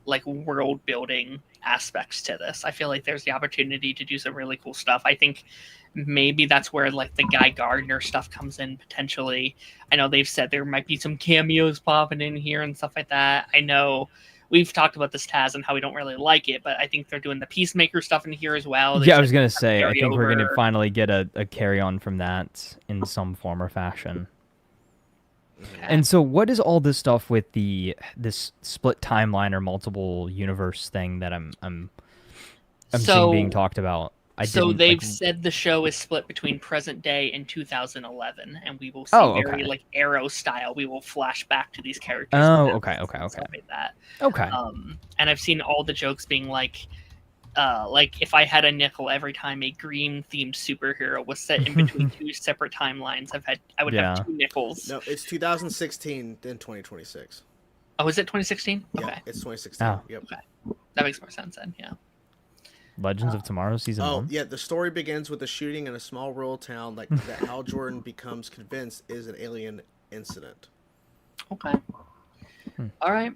S1: like world building aspects to this. I feel like there's the opportunity to do some really cool stuff. I think maybe that's where like the Guy Gardner stuff comes in potentially. I know they've said there might be some cameos popping in here and stuff like that. I know we've talked about this Tazz and how we don't really like it, but I think they're doing the Peacemaker stuff in here as well.
S2: Yeah, I was going to say, I think we're going to finally get a carry on from that in some form or fashion. And so what is all this stuff with this split timeline or multiple universe thing that I'm seeing being talked about?
S1: They've said the show is split between present day and 2011, and we will see very like Arrow style. We will flash back to these characters.
S2: Oh, okay.
S1: Like that.
S2: Okay.
S1: And I've seen all the jokes being like, like if I had a nickel every time a green themed superhero was set in between two separate timelines, I would have 2 nickels.
S3: No, it's 2016, then 2026.
S1: Oh, is it 2016?
S3: Yeah,
S1: Okay,
S3: it's 2016.
S2: Oh.
S3: Yep.
S1: that makes more sense then. Yeah.
S2: Legends of Tomorrow season
S3: Oh,
S2: 1.
S3: yeah, the story begins with a shooting in a small rural town that Hal Jordan becomes convinced is an alien incident.
S1: Okay. All right.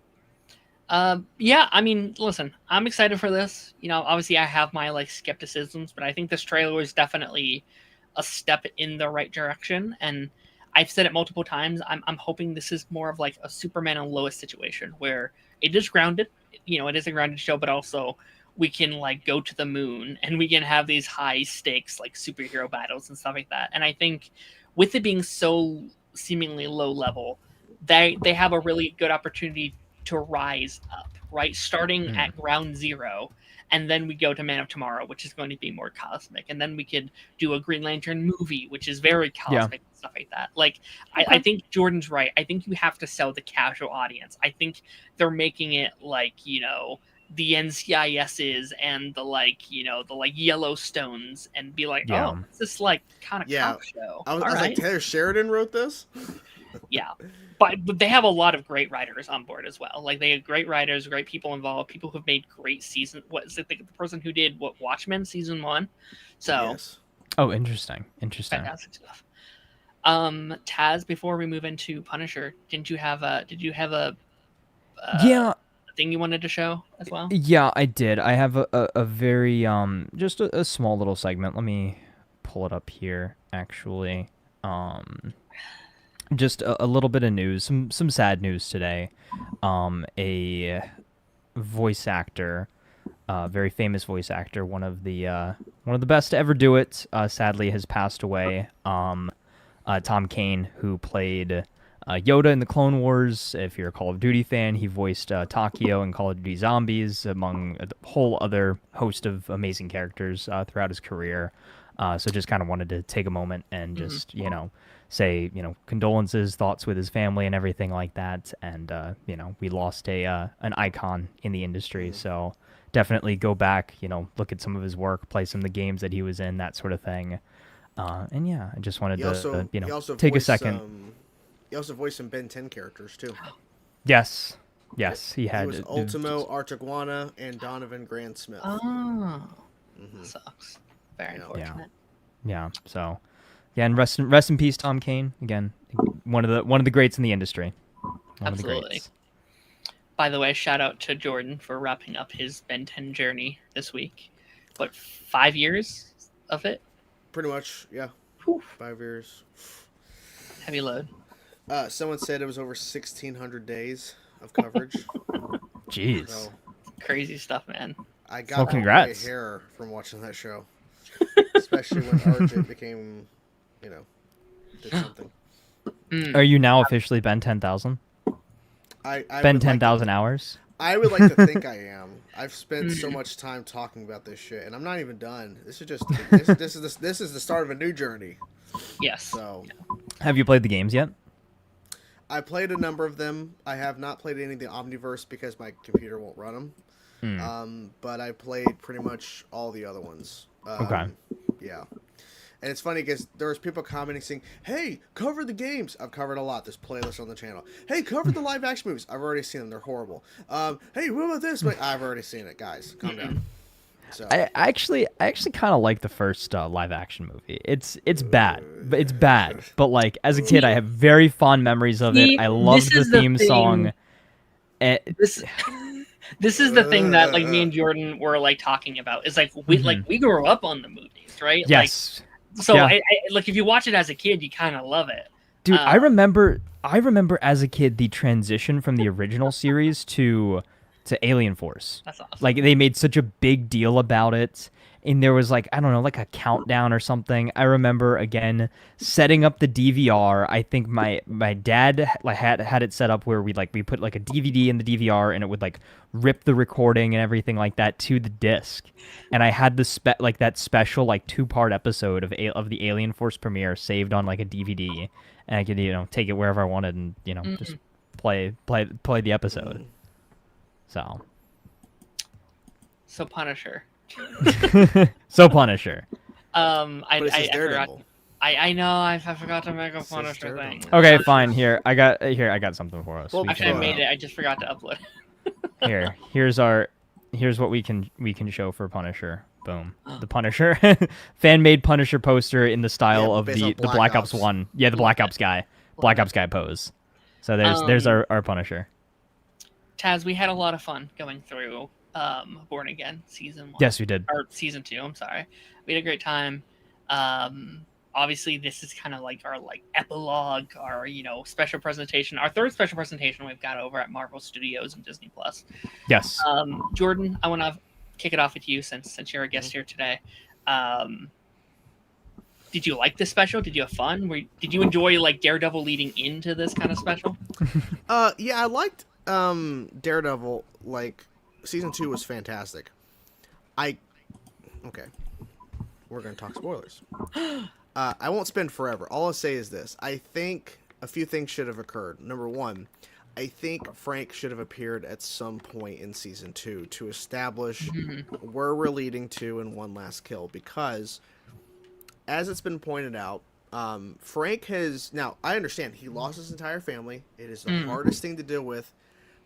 S1: Yeah, I mean, listen, I'm excited for this. You know, obviously I have my like skepticisms, but I think this trailer is definitely a step in the right direction. And I've said it multiple times. I'm hoping this is more of like a Superman and Lois situation where it is grounded. You know, it is a grounded show, but also we can like go to the moon and we can have these high stakes like superhero battles and stuff like that. And I think with it being so seemingly low level, they have a really good opportunity to rise up, right? Starting at ground zero, and then we go to Man of Tomorrow, which is going to be more cosmic, and then we could do a Green Lantern movie, which is very cosmic and stuff like that. Like, I think Jordan's right. I think you have to sell the casual audience. I think they're making it like, you know, the NCISs and the like, you know, the like Yellowstones, and be like, oh, it's this like kind of cop show.
S3: I was like, Taylor Sheridan wrote this?
S1: Yeah, but they have a lot of great writers on board as well. Like, they have great writers, great people involved, people who've made great season. What is it? The person who did Watchmen season 1. So,
S2: oh, interesting.
S1: Fantastic stuff. Taz, before we move into Punisher, did you have a thing you wanted to show as well?
S2: Yeah, I did. I have a very just a small little segment. Let me pull it up here. Actually, just a little bit of news, some sad news today. A voice actor, very famous voice actor, one of the best to ever do it, sadly has passed away. Tom Kane, who played Yoda in the Clone Wars. If you're a Call of Duty fan, he voiced Takio in Call of Duty Zombies, among a whole other host of amazing characters throughout his career. So just kind of wanted to take a moment and just, you know, say, you know, condolences, thoughts with his family and everything like that. And, you know, we lost an icon in the industry. So definitely go back, you know, look at some of his work, play some of the games that he was in, that sort of thing. And yeah, I just wanted to, you know, take a second.
S3: He also voiced some Ben 10 characters too.
S2: Yes, he had.
S3: He was Ultimo, Artaguana, and Donovan Grant Smith.
S1: Oh, sucks. Very unfortunate.
S2: Yeah. So, yeah, and rest in peace, Tom Kane. Again, one of the greats in the industry.
S1: Absolutely. By the way, shout out to Jordan for wrapping up his Ben 10 journey this week. What, 5 years of it?
S3: Pretty much, yeah.
S1: Whew.
S3: 5 years.
S1: Heavy load.
S3: Someone said it was over 1,600 days of coverage.
S2: Jeez.
S3: So,
S1: crazy stuff, man.
S3: I got
S2: congrats.
S3: my hair from watching that show. Especially when RJ became, you know, did something.
S2: Are you now officially Ben 10,000?
S3: I
S2: Ben 10,000 hours?
S3: I would like to think I am. I've spent so much time talking about this shit, and I'm not even done. This is just this is the start of a new journey.
S1: Yes.
S3: So,
S2: have you played the games yet?
S3: I played a number of them. I have not played any of the Omniverse because my computer won't run them. But I played pretty much all the other ones.
S2: Okay.
S3: Yeah. And it's funny because there was people commenting saying, hey, cover the games. I've covered a lot. There's playlists on the channel. Hey, cover the live action movies. I've already seen them. They're horrible. Hey, what about this? I've already seen it, guys. Calm down. So.
S2: I actually kind of like the first live action movie. It's bad, but like as a kid, I have very fond memories of it. I love the theme song.
S1: This is the thing that like me and Jordan were like talking about. Is like we grew up on the movies, right?
S2: Yes.
S1: Like, so I like if you watch it as a kid, you kind of love it.
S2: Dude, I remember as a kid the transition from the original series to Alien Force.
S1: That's awesome.
S2: Like they made such a big deal about it, and there was like, I don't know, like a countdown or something. I remember again setting up the DVR. I think my dad had it set up where we put like a DVD in the DVR, and it would like rip the recording and everything like that to the disc. And I had the that special like 2-part episode of the Alien Force premiere saved on like a DVD, and I could, you know, take it wherever I wanted and, you know, just play the episode. So
S1: Punisher.
S2: So Punisher.
S1: I
S3: But it says
S1: I forgot.
S3: Daredevil.
S1: I know I forgot to make a
S3: says
S1: Punisher thing.
S3: Daredevil.
S2: Okay, fine. Here I got something for us.
S3: Well,
S2: We
S1: Actually, I
S2: can,
S1: made it. I just forgot to upload.
S2: here's what we can show for Punisher. Boom. The Punisher fan-made Punisher poster in the style
S3: Yeah,
S2: of
S3: based
S2: the
S3: off
S2: the
S3: Black
S2: Black Ops
S3: Ops.
S2: 1. Yeah, the Black Ops guy. Black Ops guy pose. So there's our Punisher.
S1: Taz, we had a lot of fun going through Born Again season 1.
S2: Yes, we did.
S1: Or season 2. I'm sorry. We had a great time. Obviously, this is kind of like our epilogue, our special presentation, our third special presentation we've got over at Marvel Studios and Disney Plus.
S2: Yes.
S1: Jordan, I want to kick it off with you since you're a guest here today. Did you like this special? Did you have fun? Did you enjoy Daredevil leading into this kind of special?
S3: Yeah, I liked Daredevil. Season 2 was fantastic. Okay, we're gonna talk spoilers. I won't spend forever. All I'll say is this: I think a few things should have occurred. Number one, I think Frank should have appeared at some point in season 2 to establish where we're leading to in One Last Kill, because, as it's been pointed out, Frank has... Now, I understand, he lost his entire family. It is the hardest thing to deal with,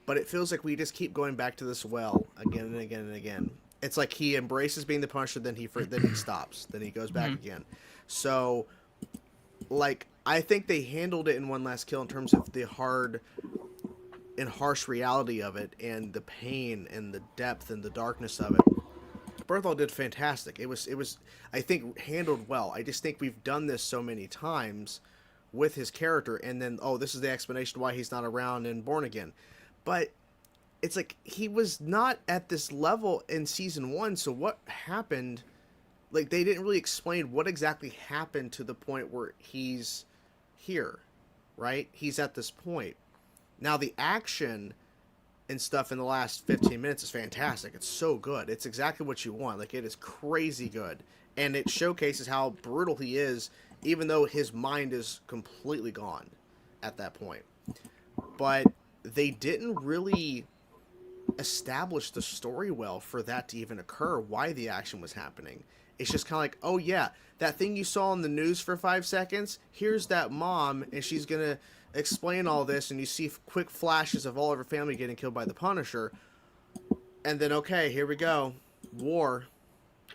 S3: but it feels like we just keep going back to this well again and again and again. It's like he embraces being the Punisher, then he stops, then he goes back again. So, I think they handled it in One Last Kill in terms of the hard and harsh reality of it, and the pain and the depth and the darkness of it. Berthol did fantastic. It was I think handled well. I just think we've done this so many times with his character, and then this is the explanation why he's not around in Born Again. But it's like he was not at this level in season 1, so what happened? They didn't really explain what exactly happened to the point where he's here, right? He's at this point. Now, the action and stuff in the last 15 minutes is fantastic. It's so good. It's exactly what you want. It is crazy good. And it showcases how brutal he is, even though his mind is completely gone at that point. But they didn't really establish the story well for that to even occur, why the action was happening. It's just kind of like, oh yeah, that thing you saw in the news for 5 seconds, here's that mom, and she's going to explain all this, and you see quick flashes of all of her family getting killed by the Punisher, and then okay, here we go, war.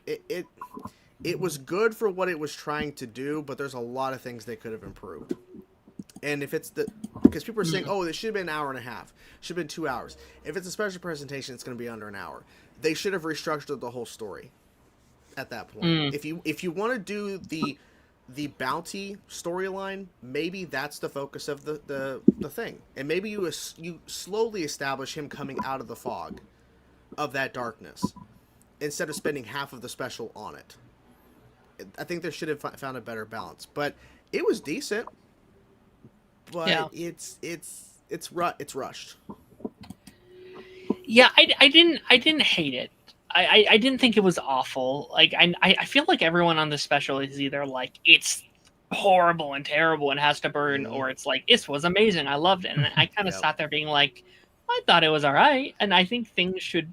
S3: It was good for what it was trying to do, but there's a lot of things they could have improved. And if it's because people are saying, oh, this should have been an hour and a half, should have been 2 hours. If it's a special presentation, it's going to be under an hour. They should have restructured the whole story at that point. If you want to do the bounty storyline, maybe that's the focus of the thing, and maybe you slowly establish him coming out of the fog of that darkness instead of spending half of the special on it. I think they should have found a better balance, but it was decent. But yeah. it's rushed.
S1: Yeah, I didn't hate it. I didn't think it was awful. I feel like everyone on this special is either it's horrible and terrible and has to burn, or it's this was amazing, I loved it. And I kind of sat there being I thought it was all right. And I think things should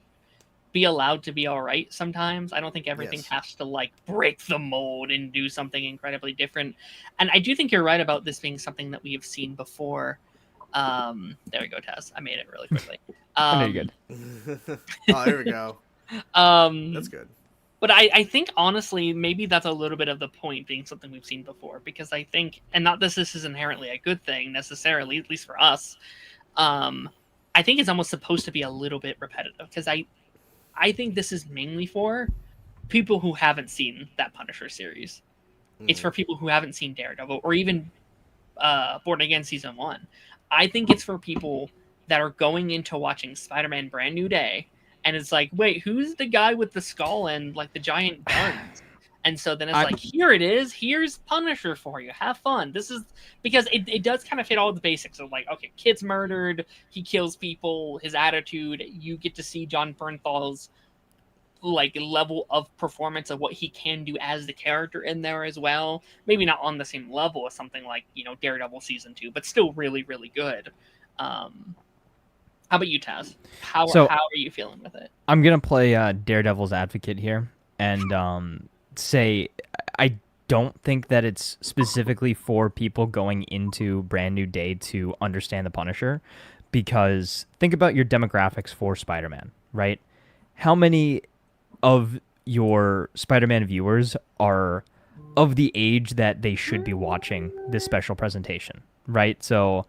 S1: be allowed to be all right sometimes. I don't think everything has to break the mold and do something incredibly different. And I do think you're right about this being something that we have seen before. There we go, Tazz. I made it really quickly.
S2: I know you're good.
S3: Oh, there we go. That's good.
S1: But I think honestly, maybe that's a little bit of the point, being something we've seen before, because I think, and not this is inherently a good thing necessarily, at least for us. I think it's almost supposed to be a little bit repetitive, because I think this is mainly for people who haven't seen that Punisher series. It's for people who haven't seen Daredevil or even Born Again Season 1. I think it's for people that are going into watching Spider-Man Brand New Day, and it's wait, who's the guy with the skull and the giant guns? And so then it's here it is. Here's Punisher for you. Have fun. This is because it does kind of fit all the basics of okay, kid's murdered, he kills people, his attitude. You get to see Jon Bernthal's level of performance of what he can do as the character in there as well. Maybe not on the same level as something Daredevil Season 2, but still really, really good. How about you, Taz? How
S2: So-
S1: are you feeling with it?
S2: I'm gonna play Daredevil's advocate here and say I don't think that it's specifically for people going into Brand New Day to understand the Punisher, because think about your demographics for Spider-Man, right? How many of your Spider-Man viewers are of the age that they should be watching this special presentation, right? So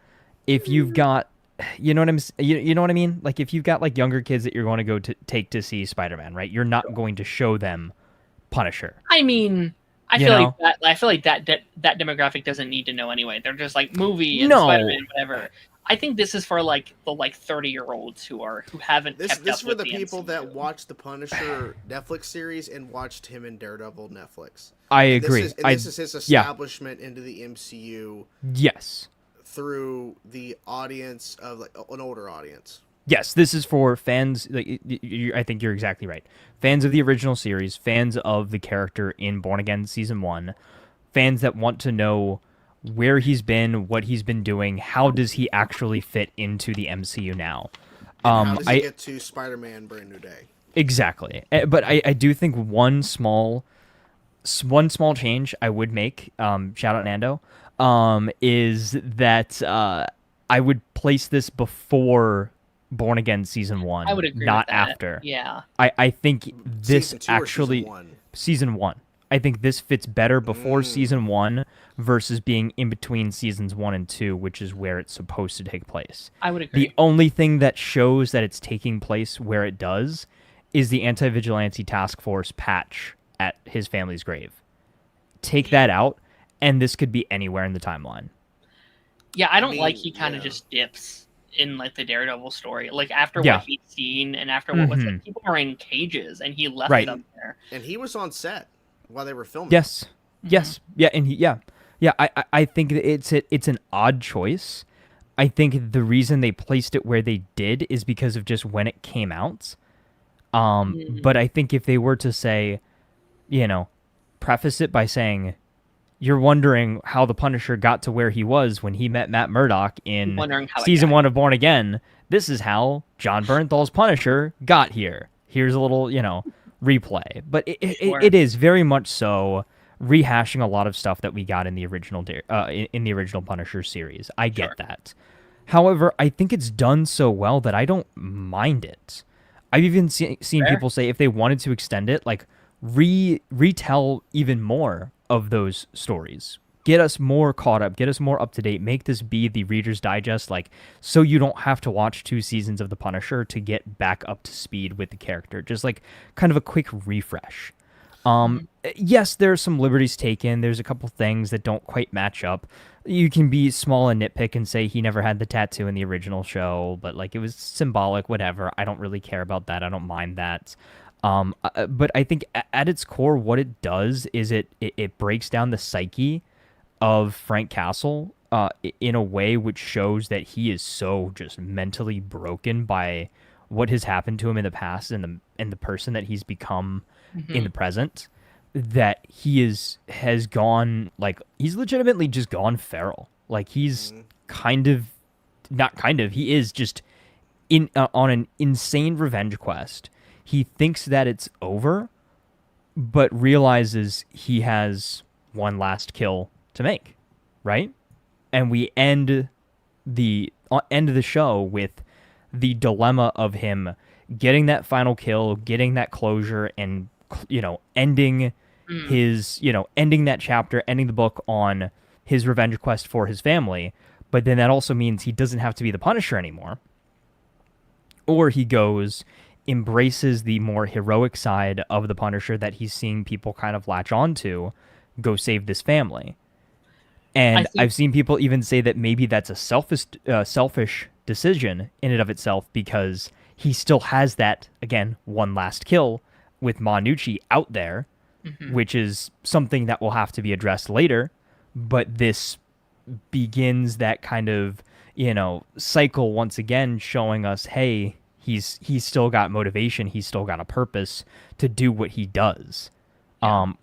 S2: if you've got, you know what you know what I mean? Like if you've got like younger kids that you're going to go to take to see Spider-Man, right? You're not going to show them Punisher.
S1: I mean, I
S2: You
S1: feel
S2: know?
S1: like that demographic doesn't need to know anyway. They're just like movie and
S2: No.
S1: Spider-Man, whatever. I think this is for like the 30-year-olds who haven't
S3: This
S1: kept
S3: this
S1: up
S3: for
S1: with
S3: the
S1: the
S3: people
S1: MCU.
S3: that watched the Punisher Netflix series and watched him in Daredevil Netflix.
S2: I
S3: And
S2: agree.
S3: This is his
S2: yeah.
S3: establishment into the MCU
S2: Yes.
S3: through the audience of like an older audience.
S2: Yes, this is for fans. Like, I think you're exactly right. Fans of the original series, fans of the character in Born Again Season 1, fans that want to know where he's been, what he's been doing, how does he actually fit into the MCU now.
S3: And how does he get to Spider-Man Brand New Day?
S2: Exactly. But I do think one small change I would make, shout out Nando, is that I would place this before Born Again Season 1,
S1: I would agree
S2: not
S1: with that.
S2: after.
S1: Yeah.
S2: I think this
S3: Season 2 or
S2: actually
S3: Season 1?
S2: Season 1. I think this fits better before Season 1 versus being in between Seasons 1 and 2, which is where it's supposed to take place.
S1: I would agree.
S2: The only thing that shows that it's taking place where it does is the Anti-Vigilante Task Force patch at his family's grave. Take that out, and this could be anywhere in the timeline.
S1: Yeah, I don't
S3: mean,
S1: like he kind of
S3: yeah.
S1: just dips in like the Daredevil story. Like after
S2: Yeah.
S1: what he'd seen and after what was
S2: Mhm.
S1: like, people are in cages and he left
S2: Right.
S1: them there.
S3: And he was on set while they were filming.
S2: Yes. Yes. Yeah. And yeah. I think that it's an odd choice. I think the reason they placed it where they did is because of just when it came out. But I think if they were to say, preface it by saying, you're wondering how the Punisher got to where he was when he met Matt Murdock in
S1: Wondering how it
S2: season
S1: got
S2: 1 of Born Again. This is how John Bernthal's Punisher got here. Here's a little, replay. But
S1: Sure.
S2: it is very much so rehashing a lot of stuff that we got in the original in the original Punisher series. I get
S1: Sure.
S2: that. However, I think it's done so well that I don't mind it. I've even seen
S1: Fair.
S2: people say if they wanted to extend it, like retell even more of those stories. Get us more caught up, get us more up to date, make this be the Reader's Digest, like, so you don't have to watch 2 seasons of The Punisher to get back up to speed with the character. Just like kind of a quick refresh. Yes, there are some liberties taken. There's a couple things that don't quite match up. You can be small and nitpick and say he never had the tattoo in the original show, but like it was symbolic, whatever. I don't really care about that. I don't mind that. But I think at its core, what it does is it breaks down the psyche of Frank Castle in a way which shows that he is so just mentally broken by what has happened to him in the past and the person that he's become in the present, that he's legitimately just gone feral. Like he's he is just on an insane revenge quest. He thinks that it's over, but realizes he has one last kill to make, right? And we end the show with the dilemma of him getting that final kill, getting that closure, and ending ending that chapter, ending the book on his revenge quest for his family. But then that also means he doesn't have to be the Punisher anymore, or he goes, embraces the more heroic side of the Punisher that he's seeing people kind of latch on to, go save this family. And I've seen people even say that maybe that's a selfish decision in and of itself, because he still has that, again, one last kill with Manucci out there, which is something that will have to be addressed later. But this begins that kind of, cycle once again, showing us, hey, he's still got motivation, he's still got a purpose to do what he does.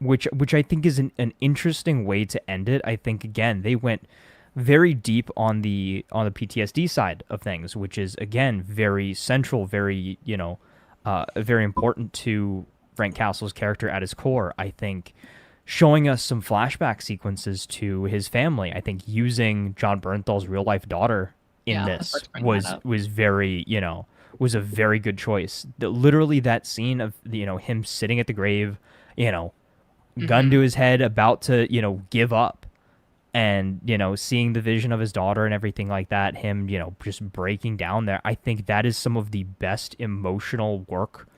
S2: Which I think is an interesting way to end it. I think, again, they went very deep on the PTSD side of things, which is again very central, very very important to Frank Castle's character at his core. I think showing us some flashback sequences to his family. I think using John Bernthal's real life daughter in this was very was a very good choice. Literally that scene of him sitting at the grave, gun to his head, about to give up, and seeing the vision of his daughter and everything like that, him just breaking down there. I think that is some of the best emotional work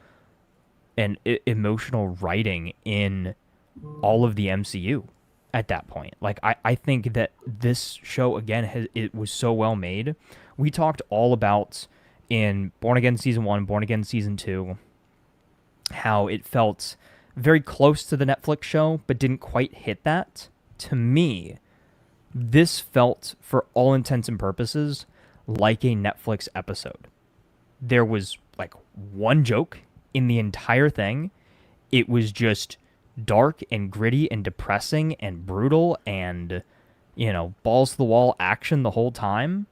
S2: and emotional writing in all of the MCU at that point. Like I think that this show again it was so well made. We talked all about in Born Again Season 1, Born Again Season 2, how it felt very close to the Netflix show, but didn't quite hit that. To me, this felt, for all intents and purposes, like a Netflix episode. There was like one joke in the entire thing. It was just dark and gritty and depressing and brutal and, balls to the wall action the whole time.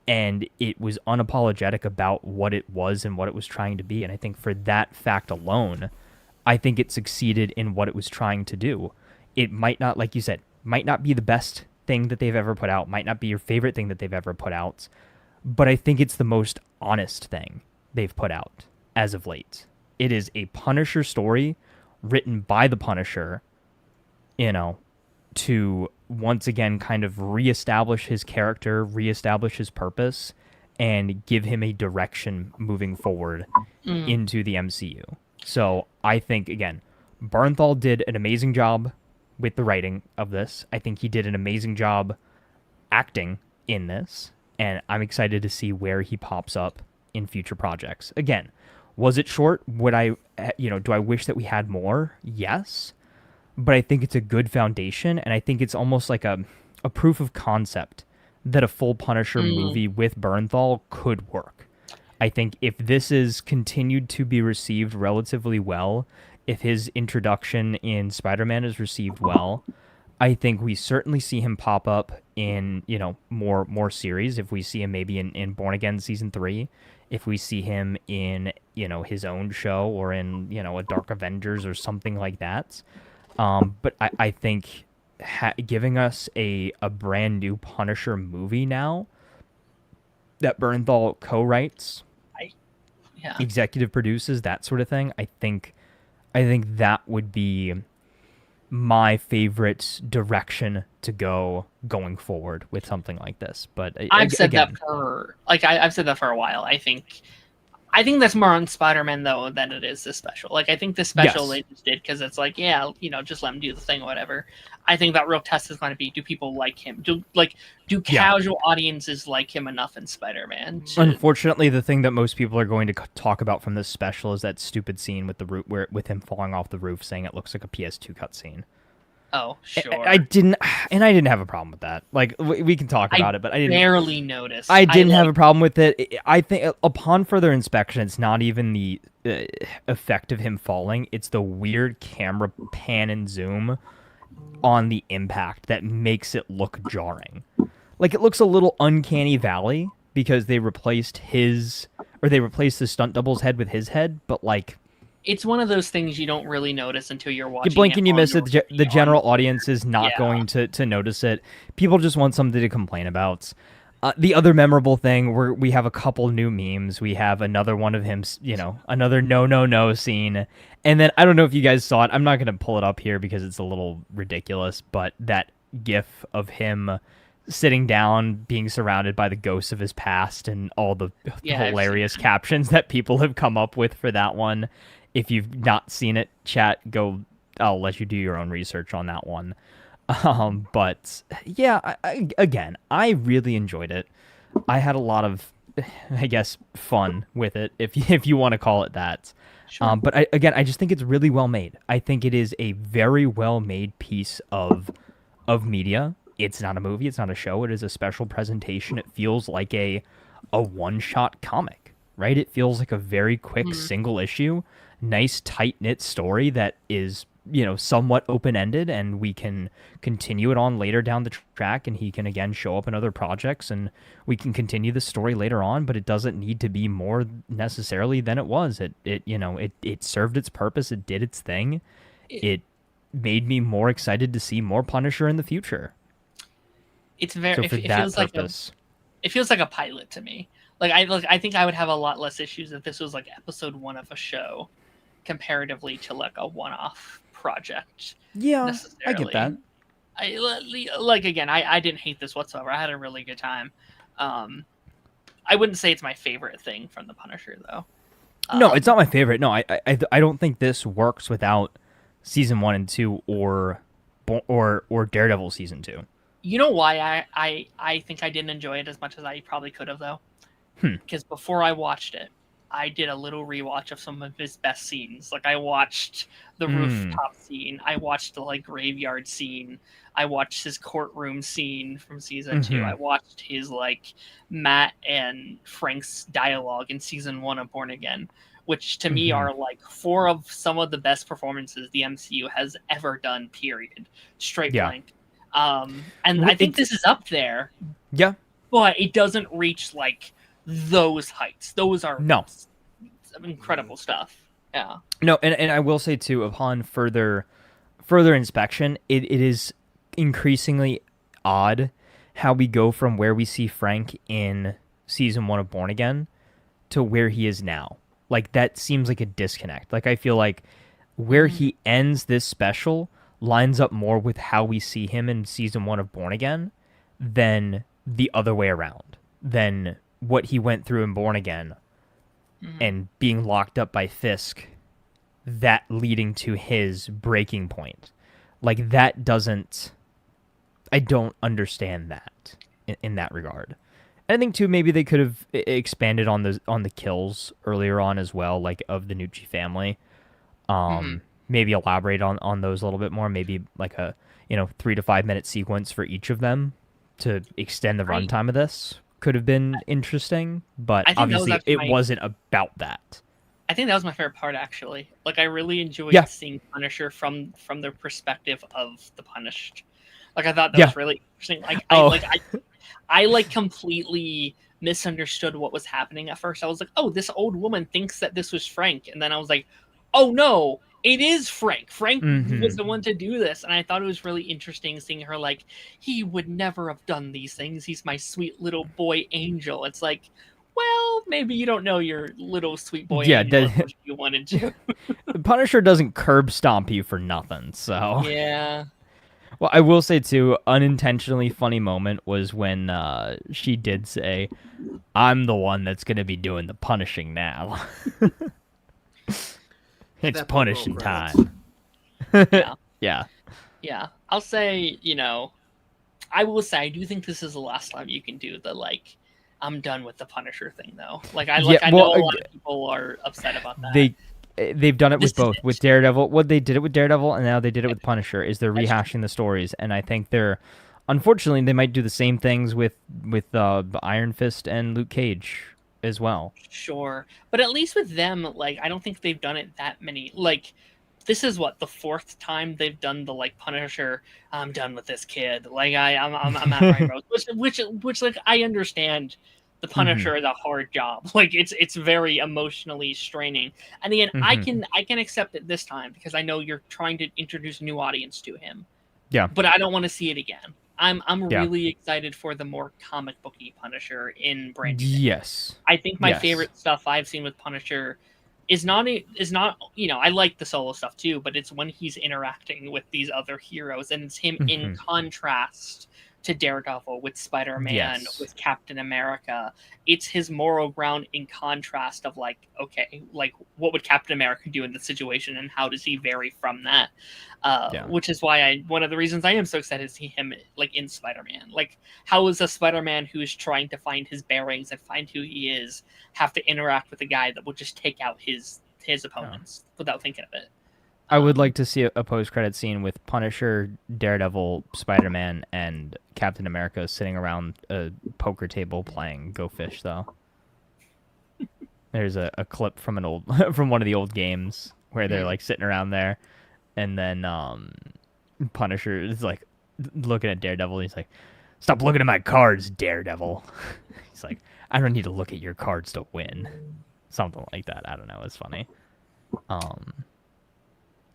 S2: And it was unapologetic about what it was and what it was trying to be. And I think for that fact alone, I think it succeeded in what it was trying to do. It might not, like you said, might not be the best thing that they've ever put out, might not be your favorite thing that they've ever put out, but I think it's the most honest thing they've put out as of late. It is a Punisher story written by the Punisher, to once again kind of reestablish his character, reestablish his purpose, and give him a direction moving forward into the MCU. So I think, again, Bernthal did an amazing job with the writing of this. I think he did an amazing job acting in this, and I'm excited to see where he pops up in future projects. Again, was it short? Would I, do I wish that we had more? Yes. But I think it's a good foundation, and I think it's almost like a proof of concept that a full Punisher movie with Bernthal could work. I think if this is continued to be received relatively well, if his introduction in Spider-Man is received well, I think we certainly see him pop up in, more series. If we see him maybe in Born Again Season 3, if we see him in, his own show or in, a Dark Avengers or something like that. But I think giving us a brand new Punisher movie now that Bernthal co-writes, executive produces, that sort of thing, I think that would be my favorite direction to go going forward with something like this. But
S1: I've said that for a while. I think that's more on Spider-Man though than it is this special. Like I think this special they just did because it's like, just let him do the thing or whatever. I think that real test is going to be, do people like him? Do casual audiences like him enough in Spider-Man?
S2: Unfortunately, the thing that most people are going to talk about from this special is that stupid scene with with him falling off the roof, saying it looks like a PS2 cutscene.
S1: Oh, sure.
S2: I didn't have a problem with that. Like we can talk about it, but I didn't
S1: barely notice.
S2: I didn't have a problem with it. I think upon further inspection, it's not even the effect of him falling. It's the weird camera pan and zoom on the impact that makes it look jarring. Like it looks a little uncanny valley because they replaced the stunt double's head with his head, but like,
S1: it's one of those things you don't really notice until you're watching.
S2: You blink and you miss it. The general audience is not going to notice it. People just want something to complain about. The other memorable thing, we have a couple new memes. We have another one of him, another no scene. And then, I don't know if you guys saw it. I'm not going to pull it up here because it's a little ridiculous, but that gif of him sitting down, being surrounded by the ghosts of his past and all the hilarious captions that people have come up with for that one. If you've not seen it, chat, I'll let you do your own research on that one. But yeah, I really enjoyed it. I had a lot of, I guess, fun with it, if you want to call it that. Sure. But I just think it's really well made. I think it is a very well made piece of media. It's not a movie. It's not a show. It is a special presentation. It feels like a one-shot comic, right? It feels like a very quick single issue, nice tight-knit story that is, somewhat open-ended, and we can continue it on later down the track, and he can again show up in other projects, and we can continue the story later on, but it doesn't need to be more necessarily than it was. It served its purpose, it did its thing. It made me more excited to see more Punisher in the future.
S1: It's very
S2: So for
S1: it
S2: that
S1: feels
S2: purpose,
S1: it feels like a pilot to me. I think I would have a lot less issues if this was like episode 1 of a show comparatively to like a one-off project.
S2: yeah, I get that.
S1: I didn't hate this whatsoever. I had a really good time. I wouldn't say it's my favorite thing from the Punisher though.
S2: No, it's not my favorite. No, I don't think this works without season 1 and 2 or Daredevil season 2.
S1: You know why I think I didn't enjoy it as much as I probably could have though? Because before I watched it, I did a little rewatch of some of his best scenes. Like I watched the rooftop scene, I watched the like graveyard scene, I watched his courtroom scene from season 2. I watched his like Matt and Frank's dialogue in season 1 of Born Again, which to me are like 4 of some of the best performances the MCU has ever done. Period. Straight blank. And I think this is up there.
S2: Yeah,
S1: but it doesn't reach like those heights. Those are incredible stuff. Yeah.
S2: No, and I will say too, upon further inspection, it is increasingly odd how we go from where we see Frank in season 1 of Born Again to where he is now. Like that seems like a disconnect. Like I feel like where he ends this special lines up more with how we see him in season 1 of Born Again than the other way around. Than what he went through in Born Again and being locked up by Fisk, that leading to his breaking point. Like that doesn't, I don't understand that in that regard. And I think too, maybe they could have expanded on the kills earlier on as well, like of the Nucci family. Maybe elaborate on those a little bit more. Maybe like a 3 to 5 minute sequence for each of them to extend the runtime of this could have been interesting, but obviously it wasn't about that.
S1: I think that was my favorite part, actually. Like, I really enjoyed seeing Punisher from the perspective of the punished. Like, I thought that was really interesting. Like, I completely misunderstood what was happening at first. I was like, oh, this old woman thinks that this was Frank, and then I was like, oh no, it is Frank. Frank was the one to do this. And I thought it was really interesting seeing her like, he would never have done these things. He's my sweet little boy angel. It's like, well, maybe you don't know your little sweet boy angel as much as you wanted to.
S2: The Punisher doesn't curb stomp you for nothing, so.
S1: Yeah.
S2: Well, I will say, too, unintentionally funny moment was when she did say, I'm the one that's going to be doing the punishing now. It's punishing time.
S1: Yeah. I'll say, I will say I do think this is the last time you can do the like, I'm done with the Punisher thing though. Like I know a lot of people are upset about that.
S2: They've done it with both. With Daredevil, they did it with Daredevil, and now they did it with Punisher. Is they're rehashing the stories, and I think unfortunately, they might do the same things with Iron Fist and Luke Cage as well.
S1: Sure, but at least with them, like I don't think they've done it that many. Like this is the 4th time they've done the like Punisher. I'm done with this kid. Like I'm at Ryan Rose, which like I understand. The Punisher is a hard job. Like it's very emotionally straining. And again, I can accept it this time because I know you're trying to introduce a new audience to him. Yeah. But I don't want to see it again. I'm really excited for the more comic booky Punisher in Brand New Day.
S2: Yes.
S1: I think my favorite stuff I've seen with Punisher is not I like the solo stuff too, but it's when he's interacting with these other heroes and it's him in contrast to Daredevil, with Spider-Man, with Captain America. It's his moral ground in contrast of like, okay, like what would Captain America do in this situation and how does he vary from that? Which is why one of the reasons I am so excited to see him like in Spider-Man. Like how is a Spider-Man who's trying to find his bearings and find who he is have to interact with a guy that will just take out his opponents without thinking of it?
S2: I would like to see a post-credit scene with Punisher, Daredevil, Spider-Man, and Captain America sitting around a poker table playing Go Fish, though. There's a clip from from one of the old games where they're like sitting around there. And then Punisher is like looking at Daredevil. And he's like, "Stop looking at my cards, Daredevil." He's like, "I don't need to look at your cards to win." Something like that. I don't know. It's funny.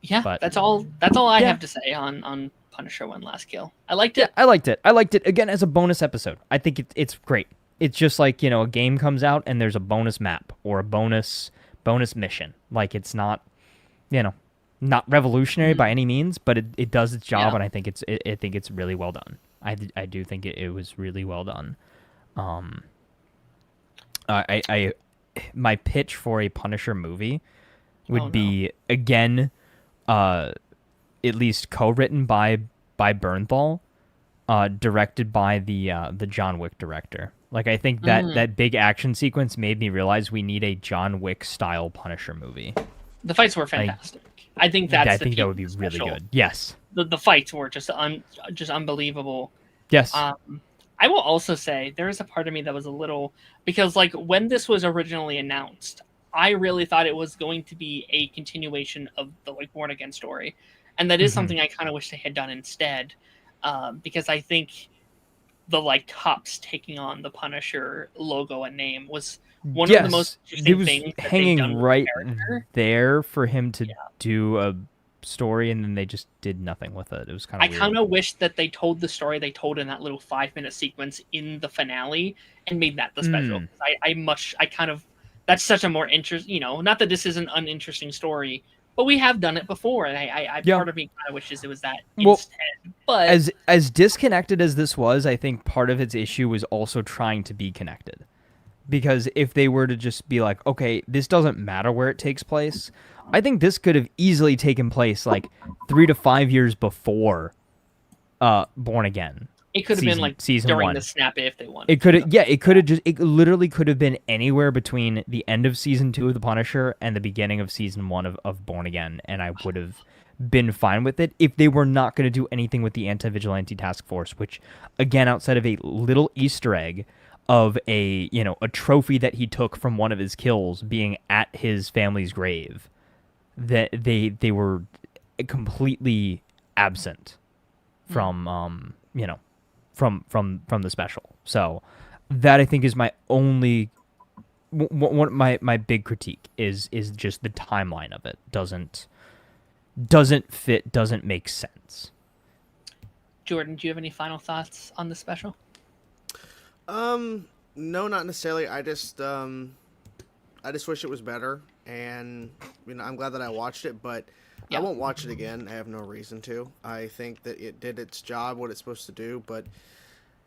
S1: Yeah,
S2: But-
S1: that's all. That's all I
S2: Yeah.
S1: have to say on Punisher One Last Kill. I liked it.
S2: I liked it. I liked it again as a bonus episode. I think it's great. It's just like, you know, a game comes out and there's a bonus map or a bonus mission. Like, it's not, you know, not revolutionary by any means, but it does its job,
S1: Yeah.
S2: and I think it's really well done. I do think it was really well done. I my pitch for a Punisher movie would be again, at least co-written by Bernthal, directed by the John Wick director. Like, I think that big action sequence made me realize we need a John Wick style Punisher movie.
S1: The fights were fantastic. I think that's
S2: I
S1: the
S2: think
S1: peak
S2: that would be
S1: of the
S2: really
S1: special.
S2: good. Yes.
S1: The fights were just unbelievable.
S2: Yes.
S1: I will also say there is a part of me that was a little, because like when this was originally announced, I really thought it was going to be a continuation of the like Born Again story, and that is something I kind of wish they had done instead, because I think the like cops taking on the Punisher logo and name was one of the most
S2: it
S1: interesting
S2: was
S1: things that they've done
S2: hanging
S1: with the
S2: right
S1: character.
S2: there for him to do a story, and then they just did nothing with it. It was kind
S1: I
S2: of weird.
S1: kind of wish that they told the story they told in that little 5-minute sequence in the finale and made that the special. That's such a more interest. You know, not that this is an uninteresting story, but we have done it before, and I part of me kind of wishes it was that instead. But
S2: as disconnected as this was, I think part of its issue was also trying to be connected. Because if they were to just be like, okay, this doesn't matter where it takes place, I think this could have easily taken place like 3 to 5 years before Born Again.
S1: it could have been like
S2: season
S1: during
S2: 1.
S1: the snap if they wanted.
S2: It could have, it literally could have been anywhere between the end of season 2 of The Punisher and the beginning of season 1 of Born Again, and I would have been fine with it if they were not going to do anything with the Anti-Vigilante Task Force, which, again, outside of a little Easter egg of a trophy that he took from one of his kills being at his family's grave, that they were completely absent from from the special. So that, I think, is my only my big critique is just the timeline of it doesn't fit, doesn't make sense.
S1: Jordan, do you have any final thoughts on the special?
S3: No, not necessarily. I just wish it was better, and I'm glad that I watched it, but I won't watch it again. I have no reason to. I think that it did its job, what it's supposed to do, but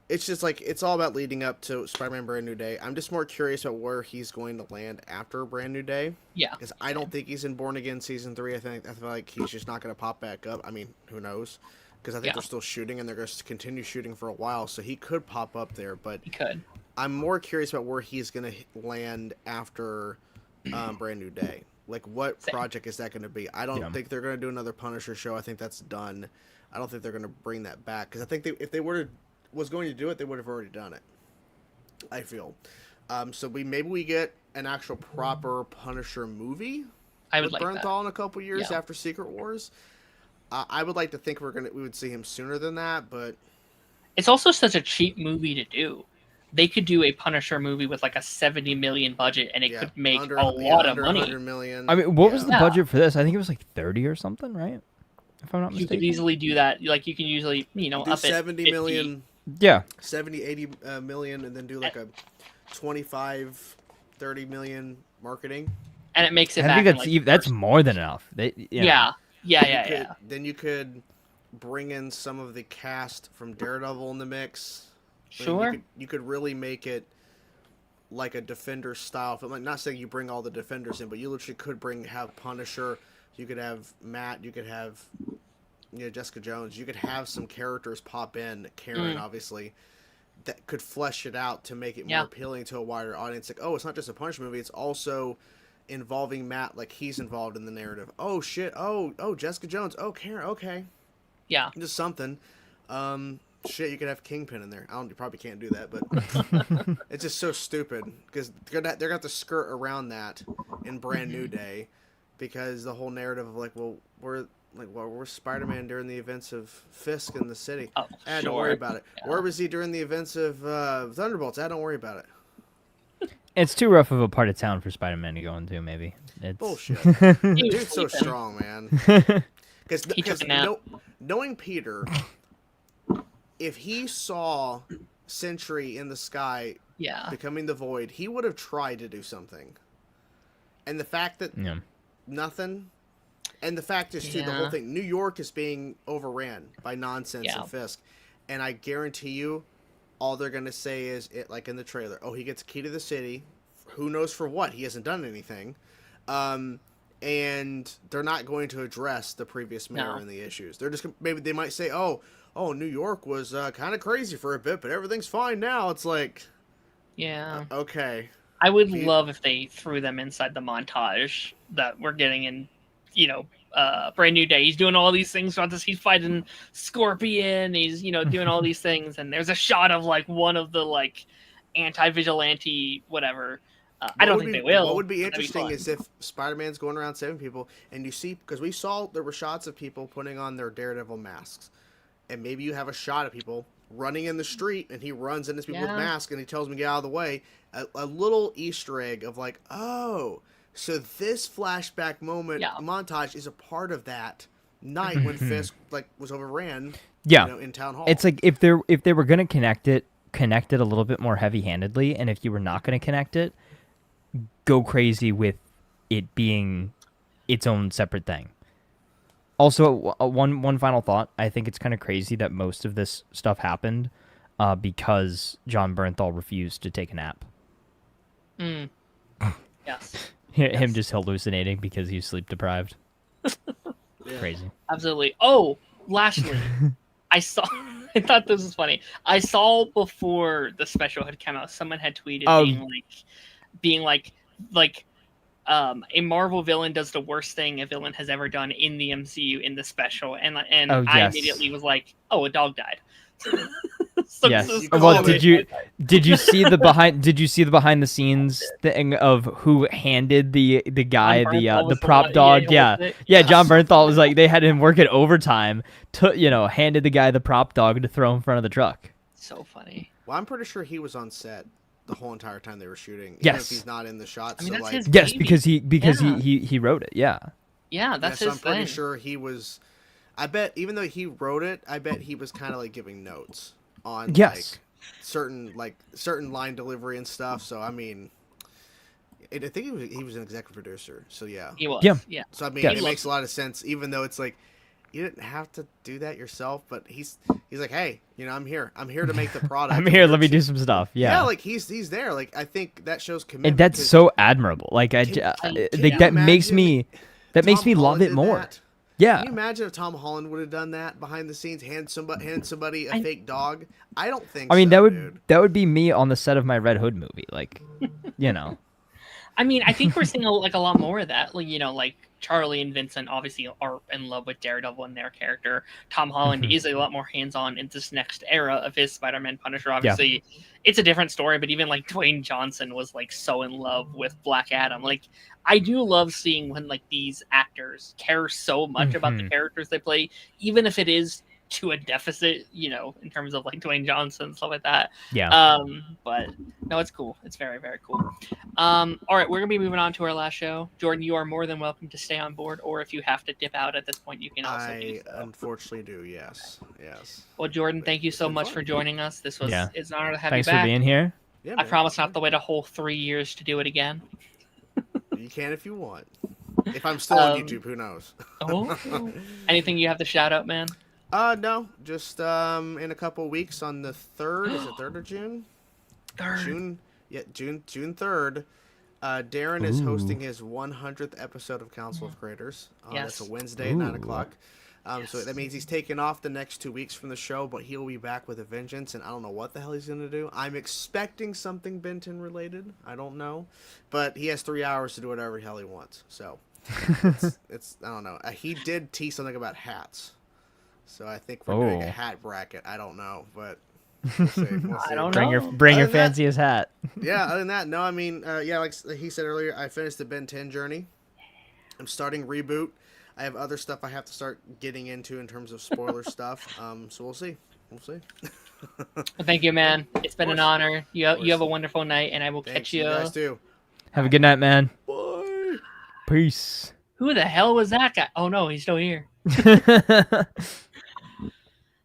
S3: it's just like, it's all about leading up to Spider-Man Brand New Day. I'm just more curious about where he's going to land after Brand New Day.
S1: Yeah.
S3: Because I don't think he's in Born Again Season 3. I feel like he's just not going to pop back up. I mean, who knows? Because I think they're still shooting, and they're going to continue shooting for a while, so he could pop up there, but
S1: He could.
S3: I'm more curious about where he's going to land after Brand New Day. Like, what project is that going to be? I don't think they're going to do another Punisher show. I think that's done. I don't think they're going to bring that back, because I think if they was going to do it, they would have already done it, I feel. So maybe we get an actual proper Punisher movie.
S1: I would
S3: with
S1: like that.
S3: Bernthal in a couple years after Secret Wars. I would like to think we would see him sooner than that, but
S1: It's also such a cheap movie to do. They could do a Punisher movie with like a $70 million budget, and it could make a lot of money.
S3: 100 million.
S2: I mean, what was the budget for this? I think it was like 30 or something, right? If I'm not
S1: You
S2: mistaken.
S1: could easily do that. Like, you can usually,
S3: do
S1: up it
S3: 70 million.
S2: Yeah.
S3: 70, 80 million, and then do like a 25, 30 million marketing.
S1: and it makes it
S2: I
S1: back.
S2: think
S1: in,
S2: that's
S1: like,
S2: that's more than enough.
S1: Yeah.
S3: Then you could bring in some of the cast from Daredevil in the mix. I mean,
S1: Sure.
S3: you could really make it like a Defender style film. Like, not saying you bring all the Defenders in, but you literally could have Punisher. You could have Matt. You could have Jessica Jones. You could have some characters pop in. Karen, obviously, that could flesh it out to make it more appealing to a wider audience. Like, oh, it's not just a Punisher movie. It's also involving Matt, like he's involved in the narrative. Oh shit. Oh, Jessica Jones. Oh, Karen. Okay.
S1: Yeah.
S3: Just something. Shit, you could have Kingpin in there. You probably can't do that, but it's just so stupid because they're gonna have to skirt around that in Brand New Day, because the whole narrative of like, well, Like, well, where's Spider-Man during the events of Fisk in the city?
S1: Oh,
S3: Don't worry
S1: sure.
S3: about it.
S1: Yeah.
S3: Where was he during the events of Thunderbolts? Don't worry about it.
S2: It's too rough of a part of town for Spider-Man to go into. Maybe it's
S3: Bullshit.
S1: He was
S3: Dude's so
S1: sleeping.
S3: strong, man.
S1: He took a nap.
S3: Knowing Peter, if he saw Sentry in the sky
S1: Yeah.
S3: becoming the Void, he would have tried to do something. And the fact that
S2: Yeah.
S3: nothing, and the fact is too, the whole
S1: Yeah.
S3: thing, New York is being overran by nonsense
S1: Yeah.
S3: and Fisk, and I guarantee you, all they're gonna say is it, like in the trailer. Oh, he gets a key to the city. Who knows for what? He hasn't done anything. And they're not going to address the previous mayor
S1: No.
S3: and the issues. They're just maybe they might say, oh, New York was kind of crazy for a bit, but everything's fine now. It's like,
S1: Yeah.
S3: okay,
S1: I would
S3: He-
S1: love if they threw them inside the montage that we're getting in, Brand New Day. He's doing all these things. He's fighting Scorpion. He's, doing all these things. And there's a shot of, like, one of the, like, anti-vigilante whatever. I don't think they will.
S3: What would be
S1: but that'd
S3: interesting
S1: fun.
S3: is if Spider-Man's going around saving people, and you see, because we saw there were shots of people putting on their Daredevil masks, and maybe you have a shot of people running in the street, and he runs into people with
S1: Yeah.
S3: masks, and he tells them to get out of the way. A little Easter egg of like, oh, so this flashback moment
S1: Yeah.
S3: montage is a part of that night when Fisk was overran.
S2: Yeah.
S3: In town hall.
S2: It's like if they were gonna connect it a little bit more heavy-handedly, and if you were not gonna connect it, go crazy with it being its own separate thing. Also, one final thought. I think it's kind of crazy that most of this stuff happened because John Bernthal refused to take a nap.
S1: Mm. Yes.
S2: Him just hallucinating because he's sleep deprived. Crazy.
S1: Absolutely. Oh, lastly, I saw. I thought this was funny. I saw before the special had come out, someone had tweeted being like, a Marvel villain does the worst thing a villain has ever done in the MCU in the special, and
S2: Oh,
S1: I
S2: yes.
S1: immediately was like, oh, a dog died.
S2: Yes.
S1: so
S2: Well,
S1: cool.
S2: did you see the behind the scenes thing of who handed the guy
S1: John
S2: the
S1: Bernthal was
S2: prop
S1: one-
S2: dog?
S1: he
S2: Yeah.
S1: holds it.
S2: Yeah, John Bernthal was like they had him work it overtime to handed the guy the prop dog to throw in front of the truck.
S1: So funny.
S3: Well, I'm pretty sure he was on set the whole entire time they were shooting. Even
S2: Yes.
S3: if he's not in the shot.
S1: I mean,
S3: so
S1: that's
S3: like,
S1: his
S2: Yes,
S1: baby.
S2: because
S1: Yeah.
S2: he wrote it. Yeah.
S1: Yeah, that's
S3: so I'm
S1: his
S3: pretty
S1: thing.
S3: sure he was. I bet even though he wrote it, I bet he was kind of like giving notes on
S2: Yes.
S3: certain line delivery and stuff. So I mean, I think he was an executive producer. So yeah.
S1: He was.
S2: Yeah.
S1: Yeah.
S3: So I mean,
S2: Yes.
S3: it makes a lot of sense, even though it's like you didn't have to do that yourself. But he's like, hey, I'm here. I'm here to make the product.
S2: I'm here. Let me do some stuff.
S3: Yeah,
S2: Yeah.
S3: like he's there. Like I think that shows commitment.
S2: And that's
S3: 'cause
S2: so admirable. Like
S3: can
S2: like,
S3: you
S2: that makes
S3: imagine
S2: me
S3: Tom
S2: love
S3: Holland
S2: it
S3: did
S2: more.
S3: that?
S2: Yeah.
S3: Can you imagine if Tom Holland would have done that behind the scenes, hand somebody a fake dog? I don't think.
S2: I mean,
S3: so,
S2: that
S3: dude.
S2: would be me on the set of my Red Hood movie. Like,
S1: I mean, I think we're seeing a lot more of that. Like Charlie and Vincent obviously are in love with Daredevil and their character. Tom Holland
S2: Mhm.
S1: is a lot more hands-on in this next era of his Spider-Man Punisher. Obviously, it's a different story, but even like Dwayne Johnson was like so in love with Black Adam. Like, I do love seeing when like these actors care so much about the
S2: Mhm.
S1: characters they play, even if it is to a deficit, in terms of like Dwayne Johnson and stuff like that.
S2: Yeah.
S1: But no, it's cool. It's very, very cool. All right, we're gonna be moving on to our last show. Jordan, you are more than welcome to stay on board, or if you have to dip out at this point, you can also do
S3: I
S1: so.
S3: unfortunately do. Yes.
S1: Well, Jordan, thank you so
S3: been
S1: much
S3: fun.
S1: for joining us. It's an honor to have
S2: Thanks
S1: you
S2: for
S1: back.
S2: being here.
S3: Yeah,
S1: I
S3: man.
S1: promise not to wait a whole 3 years to do it again.
S3: You can if you want. If I'm still on
S1: Um,
S3: YouTube, who knows?
S1: Oh, anything you have to shout out, man?
S3: No, just in a couple weeks on the 3rd. Is it 3rd of June? June 3rd. Darren is
S2: Ooh.
S3: hosting his 100th episode of Council of Creators. That's a
S1: Yes.
S3: Wednesday at 9
S2: Ooh.
S3: o'clock. So that means he's taking off the next 2 weeks from the show, but he'll be back with a vengeance, and I don't know what the hell he's going to do. I'm expecting something Benton related. I don't know. But he has 3 hours to do whatever the hell he wants. So it's I don't know. He did tease something about hats. So I think we're doing a
S2: Oh.
S3: hat bracket. I don't know, but we'll see. We'll see.
S1: I don't
S2: Bring
S1: know.
S2: your
S3: Other than that-
S2: fanciest hat.
S3: Yeah, other than that, no, I mean, like he said earlier, I finished the Ben 10 journey. I'm starting Reboot. I have other stuff I have to start getting into in terms of spoiler stuff. So we'll see. We'll see.
S1: Well, thank you, man. It's been an
S3: course.
S1: honor. You have a wonderful night, and I will
S3: Thanks,
S1: catch
S3: you
S1: you.
S3: guys too.
S2: Have a good night, man.
S3: Bye.
S2: Peace.
S1: Who the hell was that guy? Oh no, he's still here.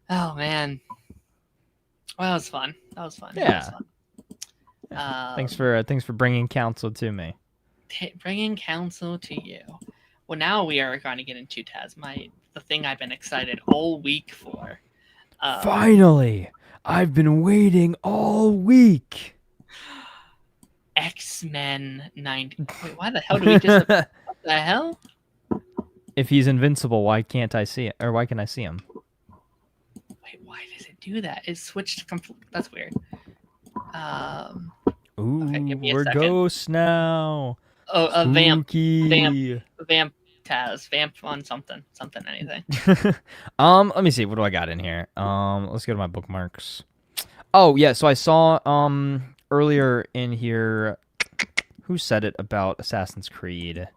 S1: Oh man. Well, that was fun. That was fun.
S2: Yeah.
S1: That was fun.
S2: Thanks for bringing counsel to me.
S1: Bringing counsel to you. Well, now we are going to get into Tazz, the thing I've been excited all week for.
S2: Finally, I've been waiting all week.
S1: X-Men 90. Wait, why the hell do we just? What the hell?
S2: If he's invincible, why can't I see it? Or why can I see him?
S1: Wait, why does it do that? It switched. That's weird.
S2: Ooh,
S1: Okay, give me a
S2: we're
S1: second.
S2: ghosts now.
S1: Oh, a vamp
S2: Spooky.
S1: Tazz, vamp on something, anything.
S2: Let me see. What do I got in here? Let's go to my bookmarks. Oh yeah, so I saw earlier in here. Who said it about Assassin's Creed?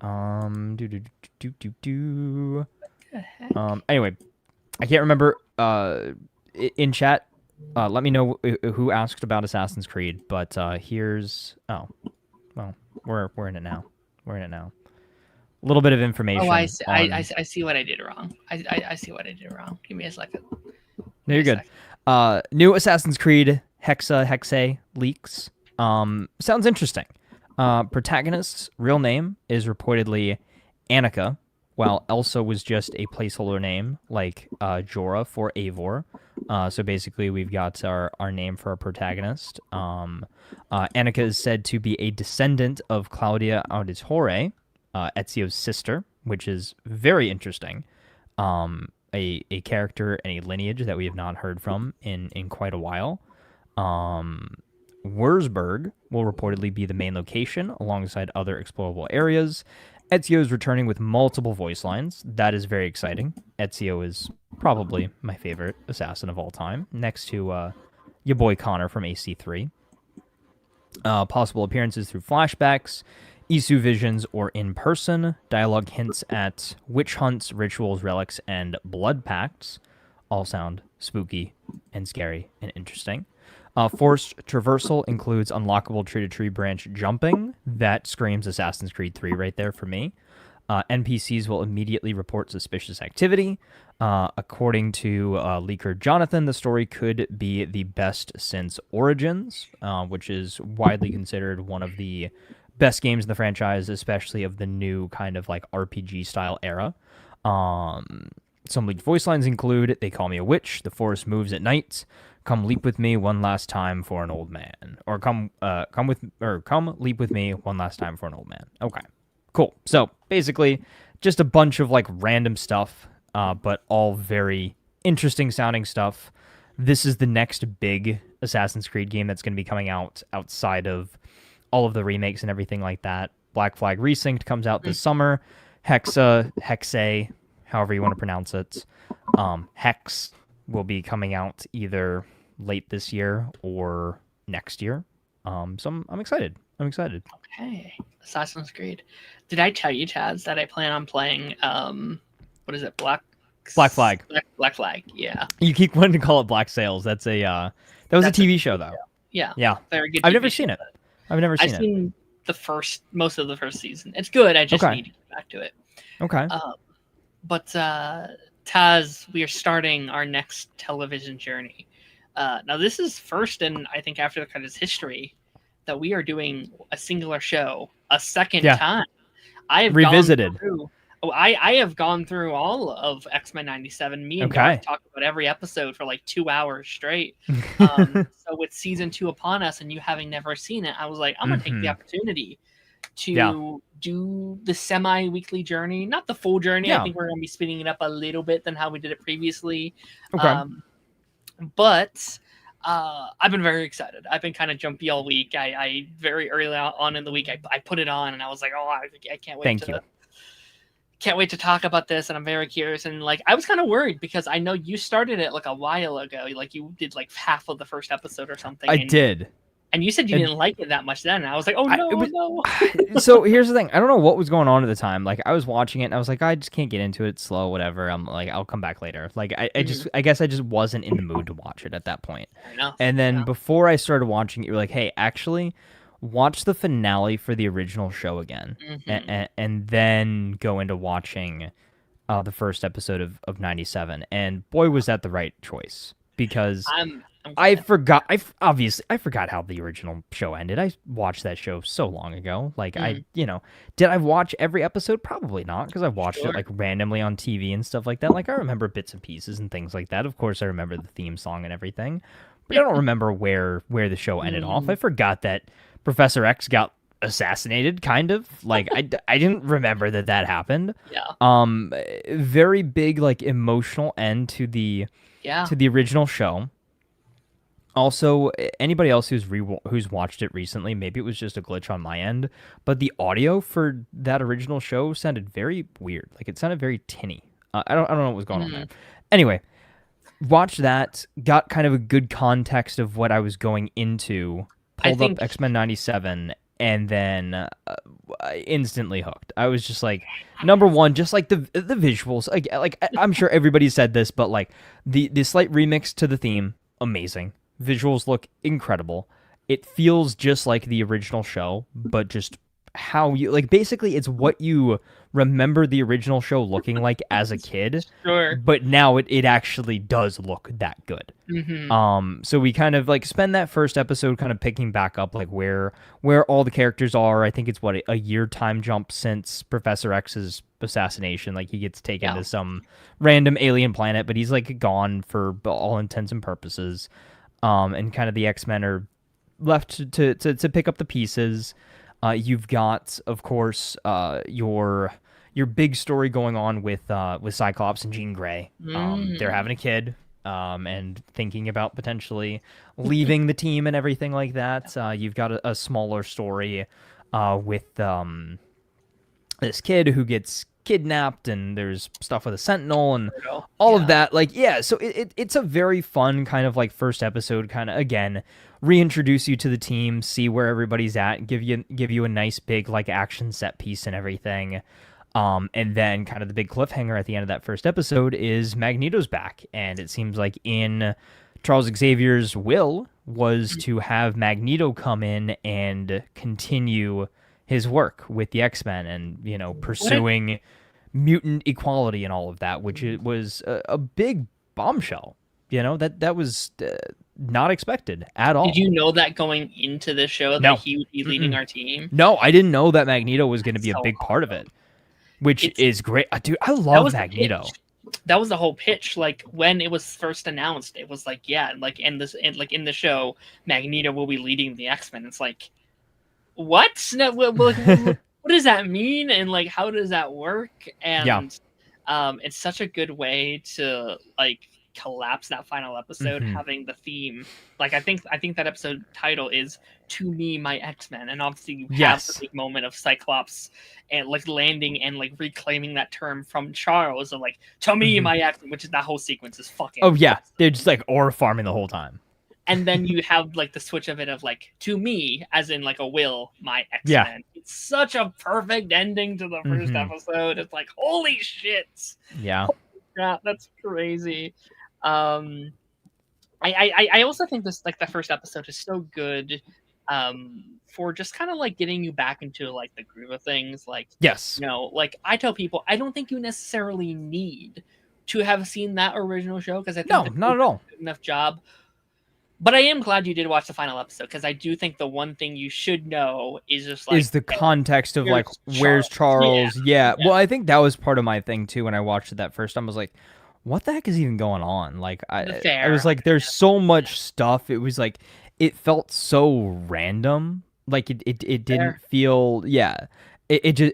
S2: Anyway, I can't remember. In chat, let me know who asked about Assassin's Creed. But here's well, we're in it now. We're in it now. A little bit of information.
S1: Oh, I see.
S2: on-
S1: I see what I did wrong. I see what I did wrong. Give me a second.
S2: No, you're good. New Assassin's Creed Hexe leaks. Sounds interesting. Protagonist's real name is reportedly Annika, while Elsa was just a placeholder name like Jorah for Eivor. So basically, we've got our name for our protagonist. Annika is said to be a descendant of Claudia Auditore, Ezio's sister, which is very interesting. A character and a lineage that we have not heard from in quite a while. Wurzburg will reportedly be the main location alongside other explorable areas. Ezio is returning with multiple voice lines. That is very exciting. Ezio is probably my favorite assassin of all time, next to your boy Connor from AC3. Possible appearances through flashbacks, Isu visions, or in person. Dialogue hints at witch hunts, rituals, relics, and blood pacts. All sound spooky and scary and interesting. Forced traversal includes unlockable tree-to-tree branch jumping. That screams Assassin's Creed 3 right there for me. NPCs will immediately report suspicious activity. According to leaker Jonathan, the story could be the best since Origins, which is widely considered one of the best games in the franchise, especially of the new kind of like RPG-style era. Some leaked voice lines include, "They call me a witch, the forest moves at night. Come leap with me one last time for an old man." Or come leap with me one last time for an old man. Okay, cool. So basically, just a bunch of like random stuff, but all very interesting sounding stuff. This is the next big Assassin's Creed game that's going to be coming out outside of all of the remakes and everything like that. Black Flag Resynced comes out this summer. Hexe, however you want to pronounce it. Hex will be coming out either late this year or next year. So I'm excited.
S1: Okay, Assassin's Creed. Did I tell you, Tazz, that I plan on playing what is it, Black
S2: Flag.
S1: Black Flag? Yeah.
S2: You keep wanting to call it Black Sails. That's a that was
S1: That's
S2: a TV show though.
S1: Yeah.
S2: Yeah.
S1: Very good.
S2: I've
S1: TV
S2: never
S1: show.
S2: seen it. I've
S1: seen most of the first season. It's good. I just
S2: Okay.
S1: need to get back to it.
S2: Okay.
S1: But Tazz, we are starting our next television journey. Now, this is first, and I think after the credits history, that we are doing a singular show a second time. I have
S2: revisited.
S1: I have gone through all of X-Men 97. Me and Garth talked about every episode for like 2 hours straight. So with season 2 upon us and you having never seen it, I was like, I'm going to take the opportunity to do the semi-weekly journey. Not the full journey. I think we're going to be speeding it up a little bit than how we did it previously.
S2: Okay.
S1: But I've been very excited. I've been kind of jumpy all week. I very early on in the week, I put it on and I was like, oh, I can't wait. Can't wait to talk about this, and I'm very curious. And like, I was kind of worried because I know you started it like a while ago. Like you did like half of the first episode or something.
S2: I did.
S1: And you said you
S2: And-
S1: didn't like it that much then. And I was like, oh,
S2: I-
S1: no,
S2: it was-
S1: no.
S2: So here's the thing. I don't know what was going on at the time. Like I was watching it and I was like, I just can't get into it. It's slow, whatever. I'm like, I'll come back later. Like I guess I just wasn't in the mood to watch it at that point.
S1: Fair enough.
S2: And then
S1: Yeah.
S2: before I started watching it, you were like, hey, actually watch the finale for the original show again. And then go into watching the first episode of 97. And boy, was that the right choice. Because
S1: I'm
S2: I
S1: glad.
S2: forgot. I forgot how the original show ended. I watched that show so long ago. Like did I watch every episode? Probably not, because I watched
S1: Sure.
S2: it like randomly on TV and stuff like that. Like I remember bits and pieces and things like that. Of course, I remember the theme song and everything, but I don't remember where the show ended off. I forgot that Professor X got assassinated. Kind of like I didn't remember that happened.
S1: Yeah.
S2: Very big like emotional end to the
S1: Yeah.
S2: original show. Also, anybody else who's watched it recently, maybe it was just a glitch on my end, but the audio for that original show sounded very weird. Like it sounded very tinny. I don't know what was going on there. Anyway, watched that, got kind of a good context of what I was going into, pulled up X-Men 97, and then instantly hooked. I was just like, number one, just like the visuals. Like I'm sure everybody said this, but like the slight remix to the theme, amazing. Visuals look incredible. It feels just like the original show, but just how you like. Basically, it's what you remember the original show looking like as a kid.
S1: Sure.
S2: But now it actually does look that good. So we kind of like spend that first episode kind of picking back up like where all the characters are. I think it's a year time jump since Professor X's assassination. Like he gets taken to some random alien planet, but he's like gone for all intents and purposes. And kind of the X-Men are left to pick up the pieces. You've got, of course, your big story going on with Cyclops and Jean Grey. They're having a kid, and thinking about potentially leaving the team and everything like that. You've got a smaller story with this kid who gets kidnapped, and there's stuff with a Sentinel and all of that. Like, yeah, so it's a very fun kind of like first episode, kind of again reintroduce you to the team, see where everybody's at, give you a nice big like action set piece and everything. And then kind of the big cliffhanger at the end of that first episode is Magneto's back, and it seems like in Charles Xavier's will was to have Magneto come in and continue his work with the X-Men and, pursuing mutant equality and all of that, which was a big bombshell. That was not expected at all.
S1: Did you know that going into the show that he would be leading our team?
S2: No, I didn't know that Magneto was going to be a big part of it, which is great. Dude, I love Magneto.
S1: That was the whole pitch. Like when it was first announced, it was like, in the show, Magneto will be leading the X-Men. It's like, what? No, what does that mean? And like, how does that work? And it's such a good way to like collapse that final episode, having the theme. Like I think that episode title is "To Me, My X-Men," and obviously you have the big moment of Cyclops and like landing and like reclaiming that term from Charles of like "To me, my X-Men," which is that whole sequence is fucking.
S2: Oh yeah, they're just like aura farming the whole time.
S1: And then you have like the switch of it of like "To me," as in like a will, my X-Men.
S2: Yeah. It's
S1: such a perfect ending to the first episode. It's like, holy shit.
S2: Yeah.
S1: Holy crap, that's crazy. I also think this like the first episode is so good for just kind of like getting you back into like the groove of things. Like, like I tell people, I don't think you necessarily need to have seen that original show because I think
S2: not at all.
S1: Good enough job. But I am glad you did watch the final episode because I do think the one thing you should know is just like
S2: the context of like where's Charles? Yeah. Well, I think that was part of my thing too when I watched it that first time. I was like, what the heck is even going on? Like I was like, there's so much stuff. It was like it felt so random. Like it didn't feel It just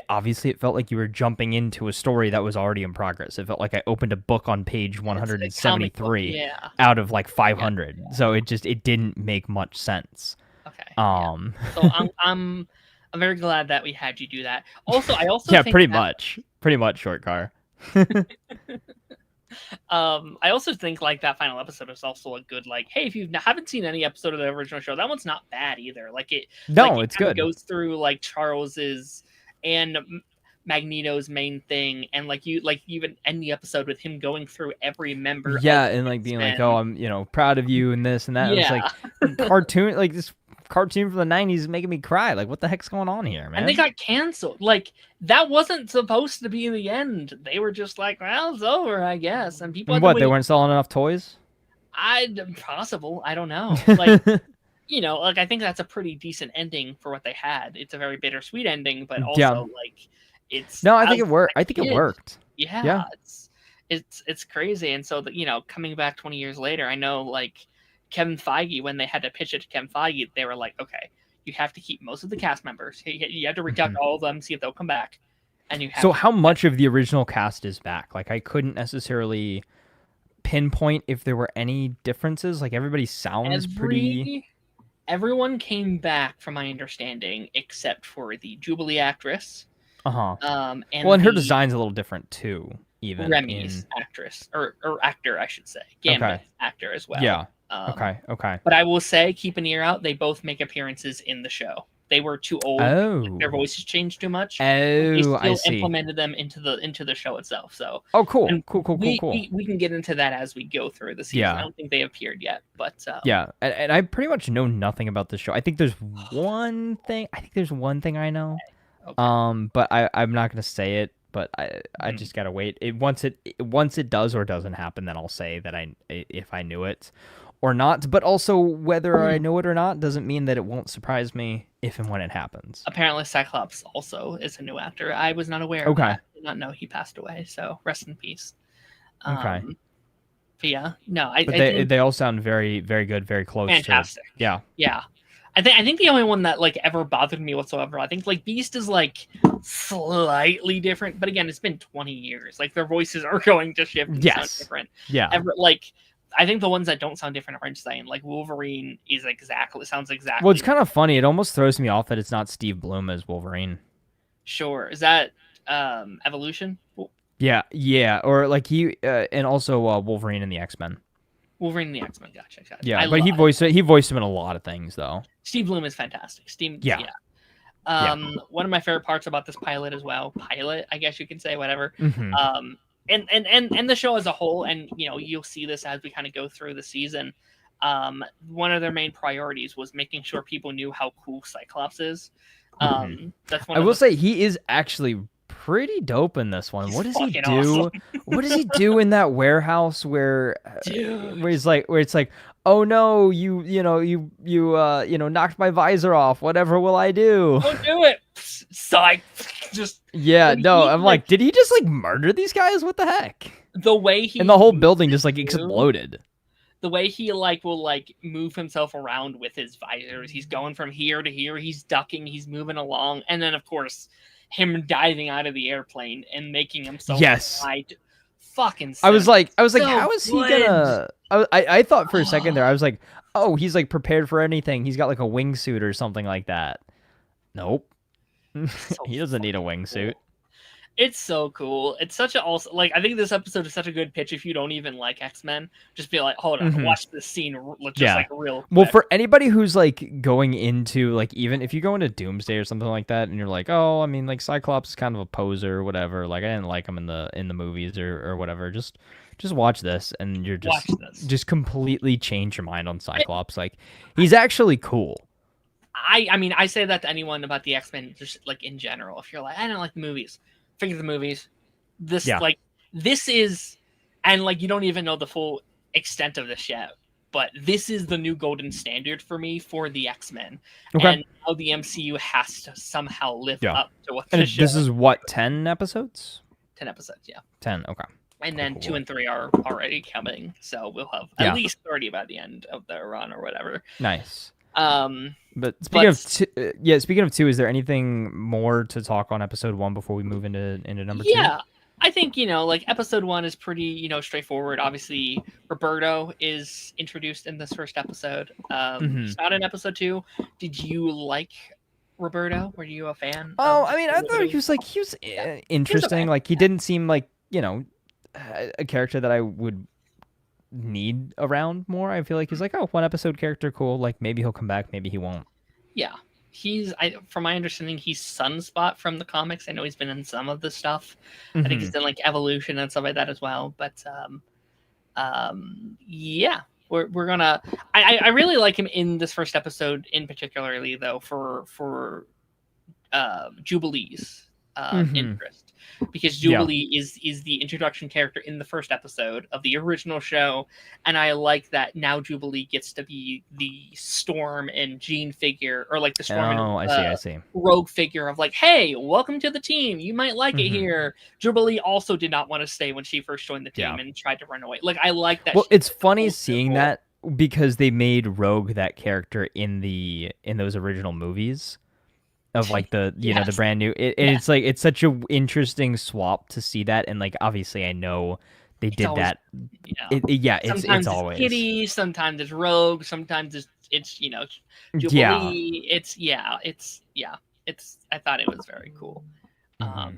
S2: obviously it felt like you were jumping into a story that was already in progress. It felt like I opened a book on page 173 out of like 500. So it didn't make much sense.
S1: Okay. So I'm very glad that we had you do that. Also, I also think
S2: pretty much short car.
S1: I also think like that final episode is also a good like, hey, if you haven't seen any episode of the original show, that one's not bad either. Like it,
S2: No,
S1: it
S2: it's
S1: kinda
S2: good.
S1: goes through like Charles's and Magneto's main thing, and like you even end the episode with him going through every member.
S2: Yeah,
S1: of
S2: and like being like,
S1: X-Men.
S2: oh, I'm proud of you and this and that. It was
S1: Yeah.
S2: like cartoon, like this cartoon from the '90s is making me cry. Like, what the heck's going on here, man?
S1: And they got canceled. Like that wasn't supposed to be the end. They were just like, well, it's over, I guess. And people
S2: And
S1: had to
S2: what? They
S1: wait.
S2: weren't selling enough toys.
S1: Possible. I don't know. Like like I think that's a pretty decent ending for what they had. It's a very bittersweet ending, but also
S2: Yeah.
S1: like it's
S2: No, I think
S1: as
S2: it worked.
S1: a
S2: I think it
S1: kid,
S2: worked.
S1: Yeah, it's crazy. And so coming back 20 years later, I know like Kevin Feige, when they had to pitch it to Kevin Feige, they were like, okay, you have to keep most of the cast members. You have to reach out to all of them, see if they'll come back. And you have
S2: So
S1: to
S2: how much of the original cast is back? Like, I couldn't necessarily pinpoint if there were any differences. Like, everybody sounds pretty.
S1: Everyone came back, from my understanding, except for the Jubilee actress.
S2: And
S1: And
S2: well, and her
S1: the
S2: design's a little different too. Even
S1: Remy's actress or actor, I should say, Gambit's actor as well.
S2: Yeah.
S1: Okay.
S2: Okay.
S1: But I will say, keep an ear out. They both make appearances in the show. They were too old.
S2: Oh.
S1: Their voices changed too much. They
S2: Oh,
S1: still
S2: I see.
S1: implemented them into the show itself. So.
S2: Oh, cool.
S1: And
S2: Cool.
S1: We can get into that as we go through the season.
S2: Yeah.
S1: I don't think they appeared yet, but
S2: Yeah, and I pretty much know nothing about the show. I think there's one thing. I know.
S1: Okay.
S2: But I'm not gonna say it. But I just gotta wait. Once it does or doesn't happen, then I'll say that if I knew it or not. But also whether I know it or not doesn't mean that it won't surprise me if and when it happens.
S1: Apparently, Cyclops also is a new actor. I was not aware.
S2: Okay.
S1: Of that. I did not know he passed away. So rest in peace.
S2: Okay.
S1: But yeah, no,
S2: But
S1: I
S2: they
S1: think
S2: they all sound very, very good, very close.
S1: fantastic.
S2: Yeah.
S1: Yeah. I think the only one that like ever bothered me whatsoever, I think like Beast is like slightly different, but again, it's been 20 years. Like their voices are going to shift and sound
S2: Yes.
S1: different.
S2: Yeah.
S1: Like I think the ones that don't sound different are insane. Like Wolverine sounds exactly.
S2: Well, it's kind of funny. It almost throws me off that it's not Steve Bloom as Wolverine.
S1: Sure. Is that Evolution?
S2: Yeah, or like he and also Wolverine in the X-Men.
S1: Wolverine and the X-Men. Gotcha.
S2: Yeah, but he voiced him in a lot of things though.
S1: Steve Bloom is fantastic.
S2: Yeah.
S1: One of my favorite parts about this pilot as well. Pilot, I guess you can say, whatever.
S2: Mhm.
S1: And the show as a whole, and you'll see this as we kind of go through the season. One of their main priorities was making sure people knew how cool Cyclops is. That's one.
S2: I will say he is actually pretty dope in this one.
S1: He's
S2: What does he do?
S1: fucking awesome.
S2: What does he do in that warehouse where
S1: Dude.
S2: where it's like, oh no, you knocked my visor off. Whatever will I do?
S1: Don't do it. Psych. Just
S2: Yeah,
S1: When
S2: no,
S1: he,
S2: I'm like, did he just like murder these guys? What the heck?
S1: the way he
S2: And the whole
S1: moves
S2: building just like
S1: too,
S2: exploded.
S1: The way he like will like move himself around with his visors. He's going from here to here. He's ducking. He's moving along, and then of course him diving out of the airplane and making himself
S2: Yes.
S1: fly. Fucking.
S2: I was like,
S1: so
S2: how is he
S1: good.
S2: gonna? I thought for a second there, I was like, oh, he's like prepared for anything. He's got like a wingsuit or something like that. Nope. He doesn't need a wingsuit.
S1: It's so cool. It's such a also like I think this episode is such a good pitch if you don't even like X-Men. Just be like, hold on,
S2: Mhm.
S1: watch this scene just
S2: Yeah.
S1: like real quick.
S2: Well, for anybody who's like going into like even if you go into Doomsday or something like that, and you're like, oh, I mean, like Cyclops is kind of a poser or whatever. Like I didn't like him in the movies or whatever. Just watch this, and you're just completely change your mind on Cyclops. Like he's actually cool.
S1: I mean, I say that to anyone about the X-Men, just like in general. If you're like, I don't like the movies, forget the movies. This is, and like you don't even know the full extent of this yet, but this is the new golden standard for me for the X-Men, and how the MCU has to somehow live up to what
S2: And
S1: the show.
S2: this is what 10 episodes.
S1: 10 episodes, yeah.
S2: 10. Okay.
S1: And then 2 and 3 are already coming, so we'll have at least 30 by the end of the run or whatever.
S2: Nice.
S1: But
S2: speaking of 2, is there anything more to talk on episode 1 before we move into number 2?
S1: Yeah, I think like episode 1 is pretty straightforward. Obviously, Roberto is introduced in this first episode. It's not in episode 2. Did you like Roberto? Were you a fan?
S2: Oh, I mean, I thought he was interesting. Like he didn't seem like a character that I would need around more. I feel like he's like, oh, one episode character, cool. Like maybe he'll come back, maybe he won't.
S1: Yeah. From my understanding, he's Sunspot from the comics. I know he's been in some of the stuff. I think he's in like Evolution and stuff like that as well. But yeah, we're gonna. I really like him in this first episode, in particularly though for Jubilee's interest, because Jubilee is the introduction character in the first episode of the original show, and I like that now Jubilee gets to be the Storm and Jean figure, or like the Storm and
S2: I see.
S1: Rogue figure of like, hey, welcome to the team, you might like it here. Jubilee also did not want to stay when she first joined the team and tried to run away. Like, I like that.
S2: Well, it's funny seeing that because they made Rogue that character in those original movies. Of like the know the brand new it's like it's such a interesting swap to see that, and like obviously I know they did
S1: always,
S2: that.
S1: Sometimes
S2: it's always
S1: Kitty, sometimes it's Rogue, sometimes it's Jubilee. It's I thought it was very cool. But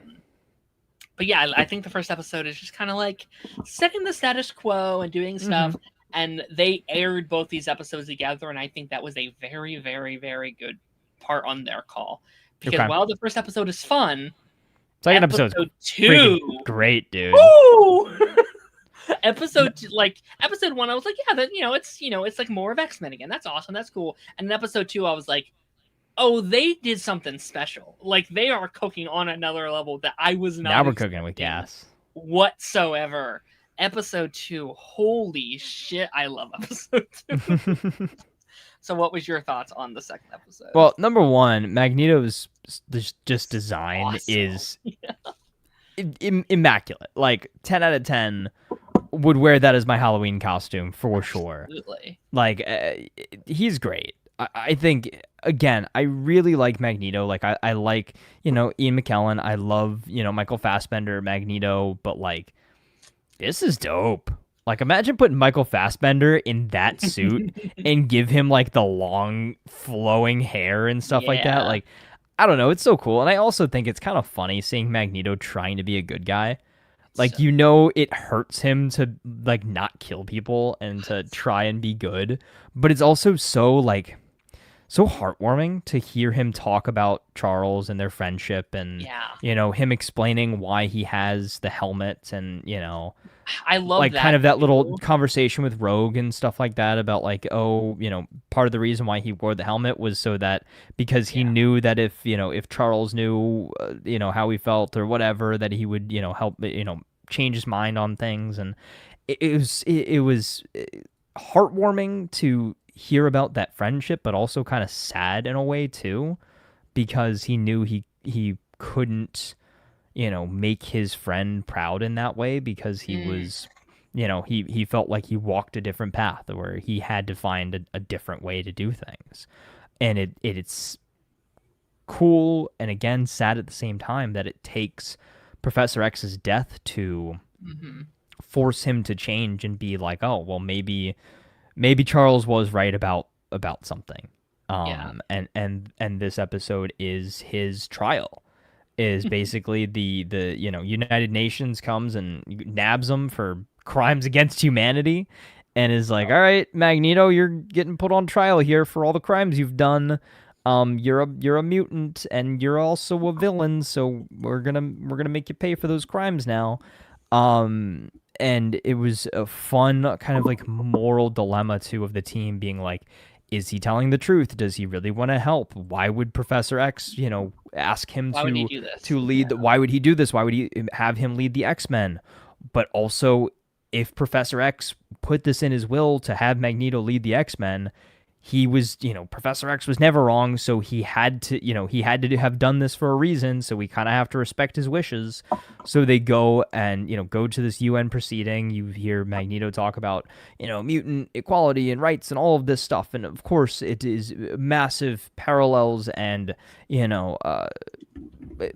S1: yeah, I think the first episode is just kind of like setting the status quo and doing stuff. And they aired both these episodes together, and I think that was a very, very, very good part on their call, because while the first episode is fun,
S2: second episode
S1: 2
S2: great, dude.
S1: episode 1 I was like, yeah, that it's like more of X-Men again, that's awesome, that's cool. And in episode 2 I was like, oh, they did something special, like they are cooking on another level that I was not
S2: now we're cooking with gas
S1: whatsoever. Episode 2, holy shit, I love episode 2. So what was your thoughts on the second episode?
S2: Well, number one, Magneto's just design
S1: awesome.
S2: Is immaculate. Like 10 out of 10 would wear that as my Halloween costume for sure.
S1: Absolutely.
S2: Like he's great. I think, again, I really like Magneto. Like I like, Ian McKellen. I love, Michael Fassbender, Magneto, but like this is dope. Like, imagine putting Michael Fassbender in that suit and give him, like, the long, flowing hair and stuff like that. Like, I don't know. It's so cool. And I also think it's kind of funny seeing Magneto trying to be a good guy. Like, it hurts him to, like, not kill people and to try and be good. But it's also so, like, so heartwarming to hear him talk about Charles and their friendship and, him explaining why he has the helmet and,
S1: I love
S2: like
S1: that
S2: kind of that little conversation with Rogue and stuff like that about like, oh, part of the reason why he wore the helmet was so that because he knew that if Charles knew, how he felt or whatever, that he would, help, change his mind on things. And it was heartwarming to hear about that friendship, but also kind of sad in a way too, because he knew he couldn't, make his friend proud in that way because he was, he felt like he walked a different path where he had to find a different way to do things. And it's cool and again sad at the same time that it takes Professor X's death to force him to change and be like, oh, well, maybe Charles was right about something. And this episode is his trial. Is basically the United Nations comes and nabs him for crimes against humanity, and is like, all right, Magneto, you're getting put on trial here for all the crimes you've done. You're a mutant and you're also a villain, so we're gonna make you pay for those crimes now. And it was a fun kind of like moral dilemma too of the team being like, is he telling the truth? Does he really want to help? Why would Professor X, ask him to lead? Why would he do this? Why would he have him lead the X-Men? But also, if Professor X put this in his will to have Magneto lead the X-Men, he was, Professor X was never wrong, so he had to have done this for a reason, so we kind of have to respect his wishes. So they go and, go to this UN proceeding. You hear Magneto talk about, mutant equality and rights and all of this stuff. And of course, it is massive parallels and,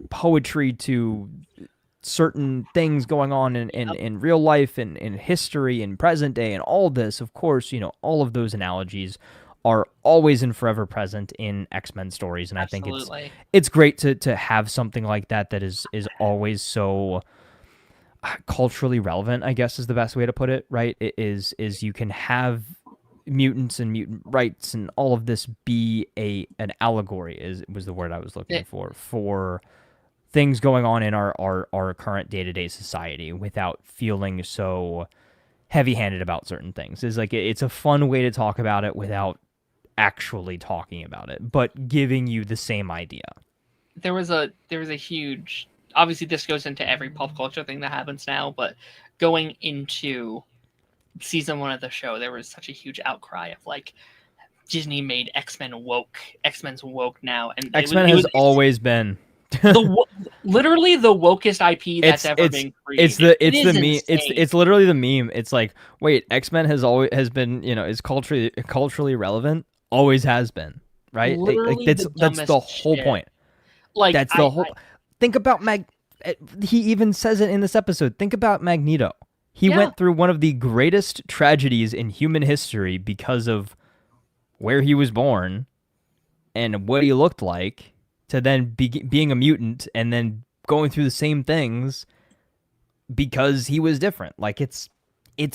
S2: poetry to certain things going on in real life and in history and present day and all this. Of course, all of those analogies are always and forever present in X-Men stories, and
S1: Absolutely.
S2: I think it's great to have something like that is always so culturally relevant, I guess is the best way to put it, right? It is you can have mutants and mutant rights and all of this be an allegory was the word I was looking for things going on in our current day-to-day society without feeling so heavy-handed about certain things. Is like it's a fun way to talk about it without actually talking about it, but giving you the same idea.
S1: There was a huge, obviously this goes into every pop culture thing that happens now, but going into season 1 of the show, there was such a huge outcry of like Disney made X-Men woke. X-Men's woke now, and
S2: X-Men has always been
S1: literally the wokest IP that's ever been created.
S2: It's literally the meme. It's like, wait, X-Men has been, is culturally relevant, always has been, right? That's the whole point.
S1: Like
S2: that's the whole. Think about he even says it in this episode. Think about Magneto. He went through one of the greatest tragedies in human history because of where he was born and what he looked like, to then being a mutant and then going through the same things because he was different. Like it's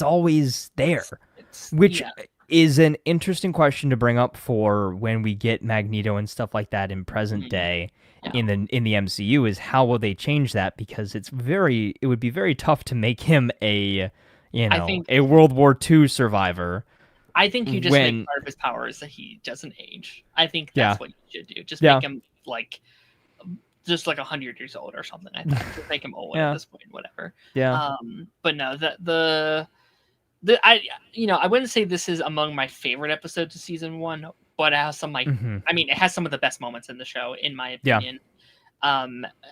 S2: always there, which is an interesting question to bring up for when we get Magneto and stuff like that in present day in the MCU, is how will they change that? Because it would be very tough to make him a World War II survivor.
S1: I think you just make part of his power is that he doesn't age. I think that's what you should do. Just make him like 100 years old or something. I think just make him old at this point, whatever.
S2: Yeah.
S1: But no, I wouldn't say this is among my favorite episodes of season 1, but it has some it has some of the best moments in the show, in my opinion.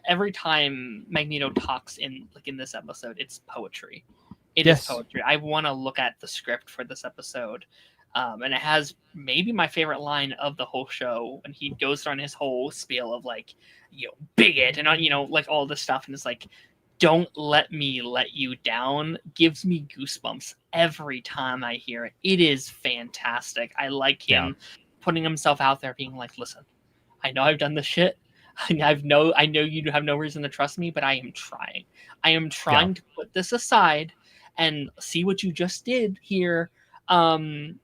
S1: Every time Magneto talks in this episode, it's poetry. It is poetry. I want to look at the script for this episode. And it has maybe my favorite line of the whole show when he goes on his whole spiel of bigot and all this stuff, and it's like, don't let me let you down. Gives me goosebumps every time I hear it. It is fantastic. I like him putting himself out there, being like, listen, I know I've done this shit. I know you have no reason to trust me, but I am trying. I am trying to put this aside and see what you just did here. I'm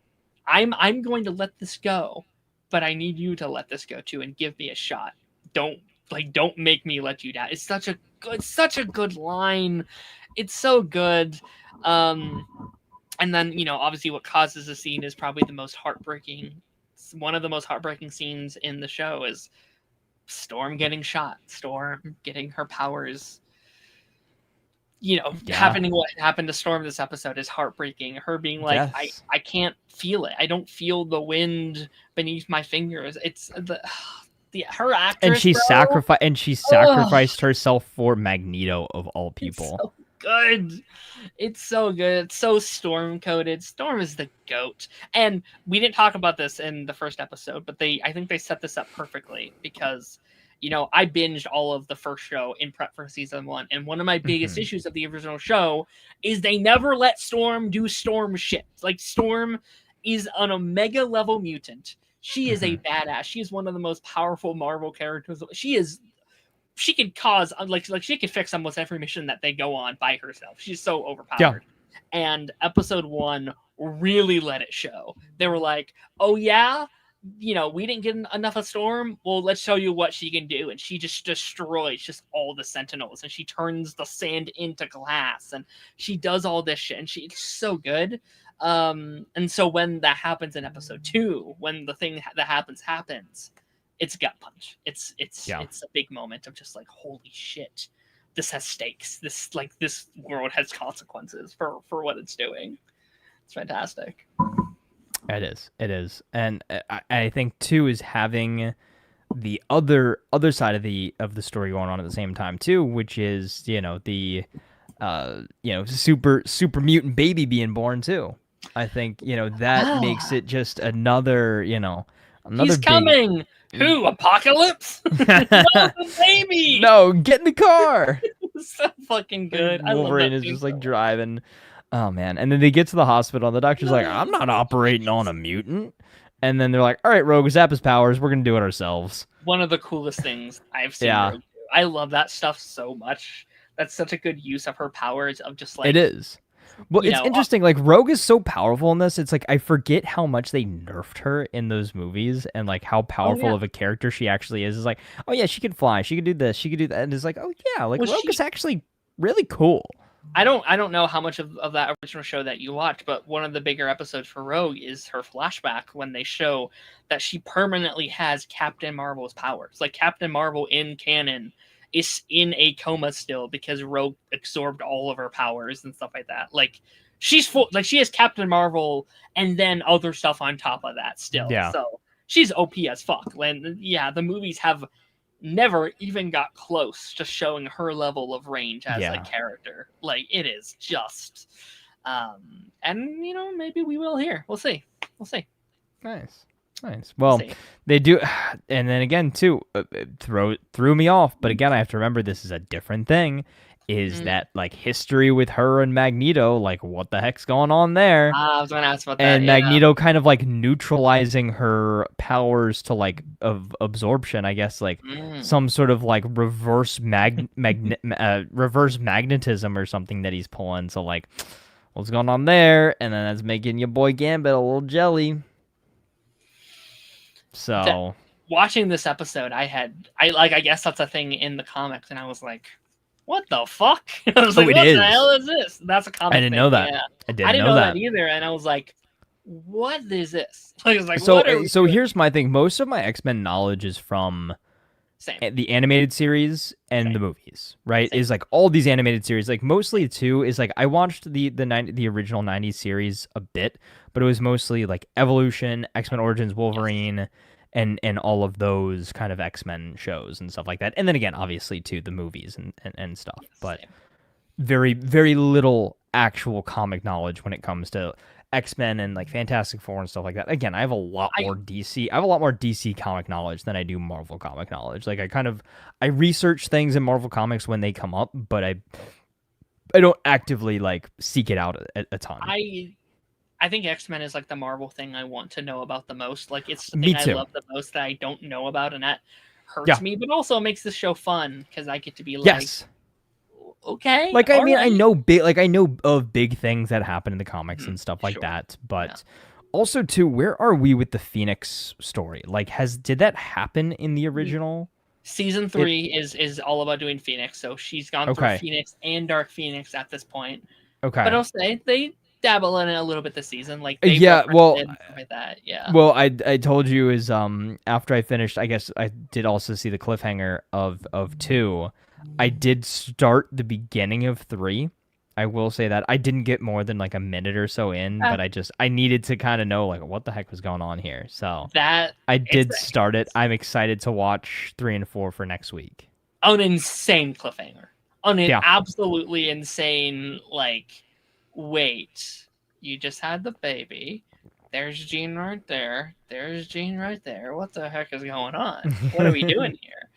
S1: going to let this go, but I need you to let this go too and give me a shot. Don't make me let you down. It's such a good line. It's so good. And then, obviously what causes the scene is probably one of the most heartbreaking scenes in the show is Storm getting shot. Storm getting her powers. Happening what happened to Storm this episode is heartbreaking. Her being like, I can't feel it. I don't feel the wind beneath my fingers. It's her actress,
S2: and she sacrificed herself for Magneto of all people.
S1: It's so good. It's so good. It's so Storm coded. Storm is the GOAT. And we didn't talk about this in the first episode, but I think they set this up perfectly because I binged all of the first show in prep for season 1, and one of my biggest issues of the original show is they never let Storm do Storm shit. Like, Storm is an Omega level mutant. She is a badass. She is one of the most powerful Marvel characters. She could cause she could fix almost every mission that they go on by herself. She's so overpowered. And episode 1 really let it show. They were like, oh yeah, we didn't get enough of Storm. Well, let's show you what she can do. And she just destroys all the Sentinels, and she turns the sand into glass, and she does all this shit, and she's so good. And so when that happens in episode 2, when the thing that happens, it's gut punch. It's a big moment of just like, holy shit, this has stakes. This world has consequences for what it's doing. It's fantastic.
S2: It is, and I think too is having the other side of the story going on at the same time too, which is the super mutant baby being born too. I think that makes it just another
S1: he's coming. Who? Apocalypse? No, the baby.
S2: No, get in the car.
S1: So fucking good.
S2: Wolverine is just like driving. Oh man! And then they get to the hospital, and the doctor's like, "I'm not operating on a mutant." And then they're like, "All right, Rogue, zap his powers. We're gonna do it ourselves."
S1: One of the coolest things I've seen. Rogue do. I love that stuff so much. that's such a good use of her powers of just like
S2: It is. Well,
S1: you
S2: it's
S1: know,
S2: interesting. Like Rogue is so powerful in this. It's like I forget how much they nerfed her in those movies, and like how powerful
S1: yeah.
S2: of a character she actually is. It's like, oh yeah, she could fly, she could do this, she could do that, and it's like, oh yeah, like
S1: Well,
S2: Rogue
S1: she-
S2: is actually really cool.
S1: I don't know how much of that original show that you watched, but one of the bigger episodes for Rogue is her flashback when they show that she permanently has Captain Marvel's powers. Like Captain Marvel in canon is in a coma still because Rogue absorbed all of her powers and stuff like that. Like she's full, like she has Captain Marvel and then other stuff on top of that still.
S2: Yeah.
S1: So she's OP as fuck. And yeah, the movies have never even got close to showing her level of range as a character. Like it is just and you know, maybe we will here. We'll see.
S2: Nice. Well,
S1: see.
S2: they do, and then again too, it threw me off. But again, I have to remember this is a different thing. Is that like history with her and Magneto? Like, what the heck's going on there?
S1: I was going to ask about that.
S2: And
S1: yeah.
S2: Magneto kind of like neutralizing her powers to like of absorption, I guess, like some sort of like reverse reverse magnetism or something that he's pulling. So like, what's going on there? And then that's making your boy Gambit a little jelly. So
S1: watching this episode, I guess that's a thing in the comics, and I was like, what the fuck? I was like, what the hell is this? That's a comic.
S2: I didn't know that.
S1: Yeah.
S2: I didn't know
S1: that either, and I was like, what is this? Like, I was like,
S2: so
S1: what are we doing?
S2: here's my thing. Most of my X-Men knowledge is from the animated series and the movies, right? Is like all these animated series, like mostly too, is like I watched the original 90s series a bit, but it was mostly like Evolution, X-Men Origins Wolverine, and all of those kind of X-Men shows and stuff like that. And then again, obviously too, the movies and stuff. But very, very little actual comic knowledge when it comes to X-Men and like Fantastic Four and stuff like that. Again, I have a lot more DC comic knowledge than I do Marvel comic knowledge. Like I research things in Marvel comics when they come up, but I don't actively like seek it out a ton.
S1: I think X-Men is like the Marvel thing I want to know about the most. Like it's the
S2: Me
S1: thing
S2: too.
S1: I love the most that I don't know about, and that hurts me, but also makes this show fun because I get to be like,
S2: yes.
S1: Okay.
S2: Like I mean,
S1: right.
S2: I know of big things that happen in the comics and stuff like that, but also too, where are we with the Phoenix story? Like, did that happen in the original?
S1: Season 3 is all about doing Phoenix, so she's gone through Phoenix and Dark Phoenix at this point.
S2: Okay.
S1: But I'll say they dabble in it a little bit this season, like
S2: well,
S1: like that. Yeah.
S2: Well, I told you is after I finished, I guess I did also see the cliffhanger of 2. I did start the beginning of 3. I will say that I didn't get more than like a minute or so in, but I needed to kind of know like what the heck was going on here. So
S1: that
S2: I did start it. I'm excited to watch 3 and 4 for next week.
S1: An insane cliffhanger. Absolutely insane. Like, wait, you just had the baby. There's Jean right there. There's Jean right there. What the heck is going on? What are we doing here?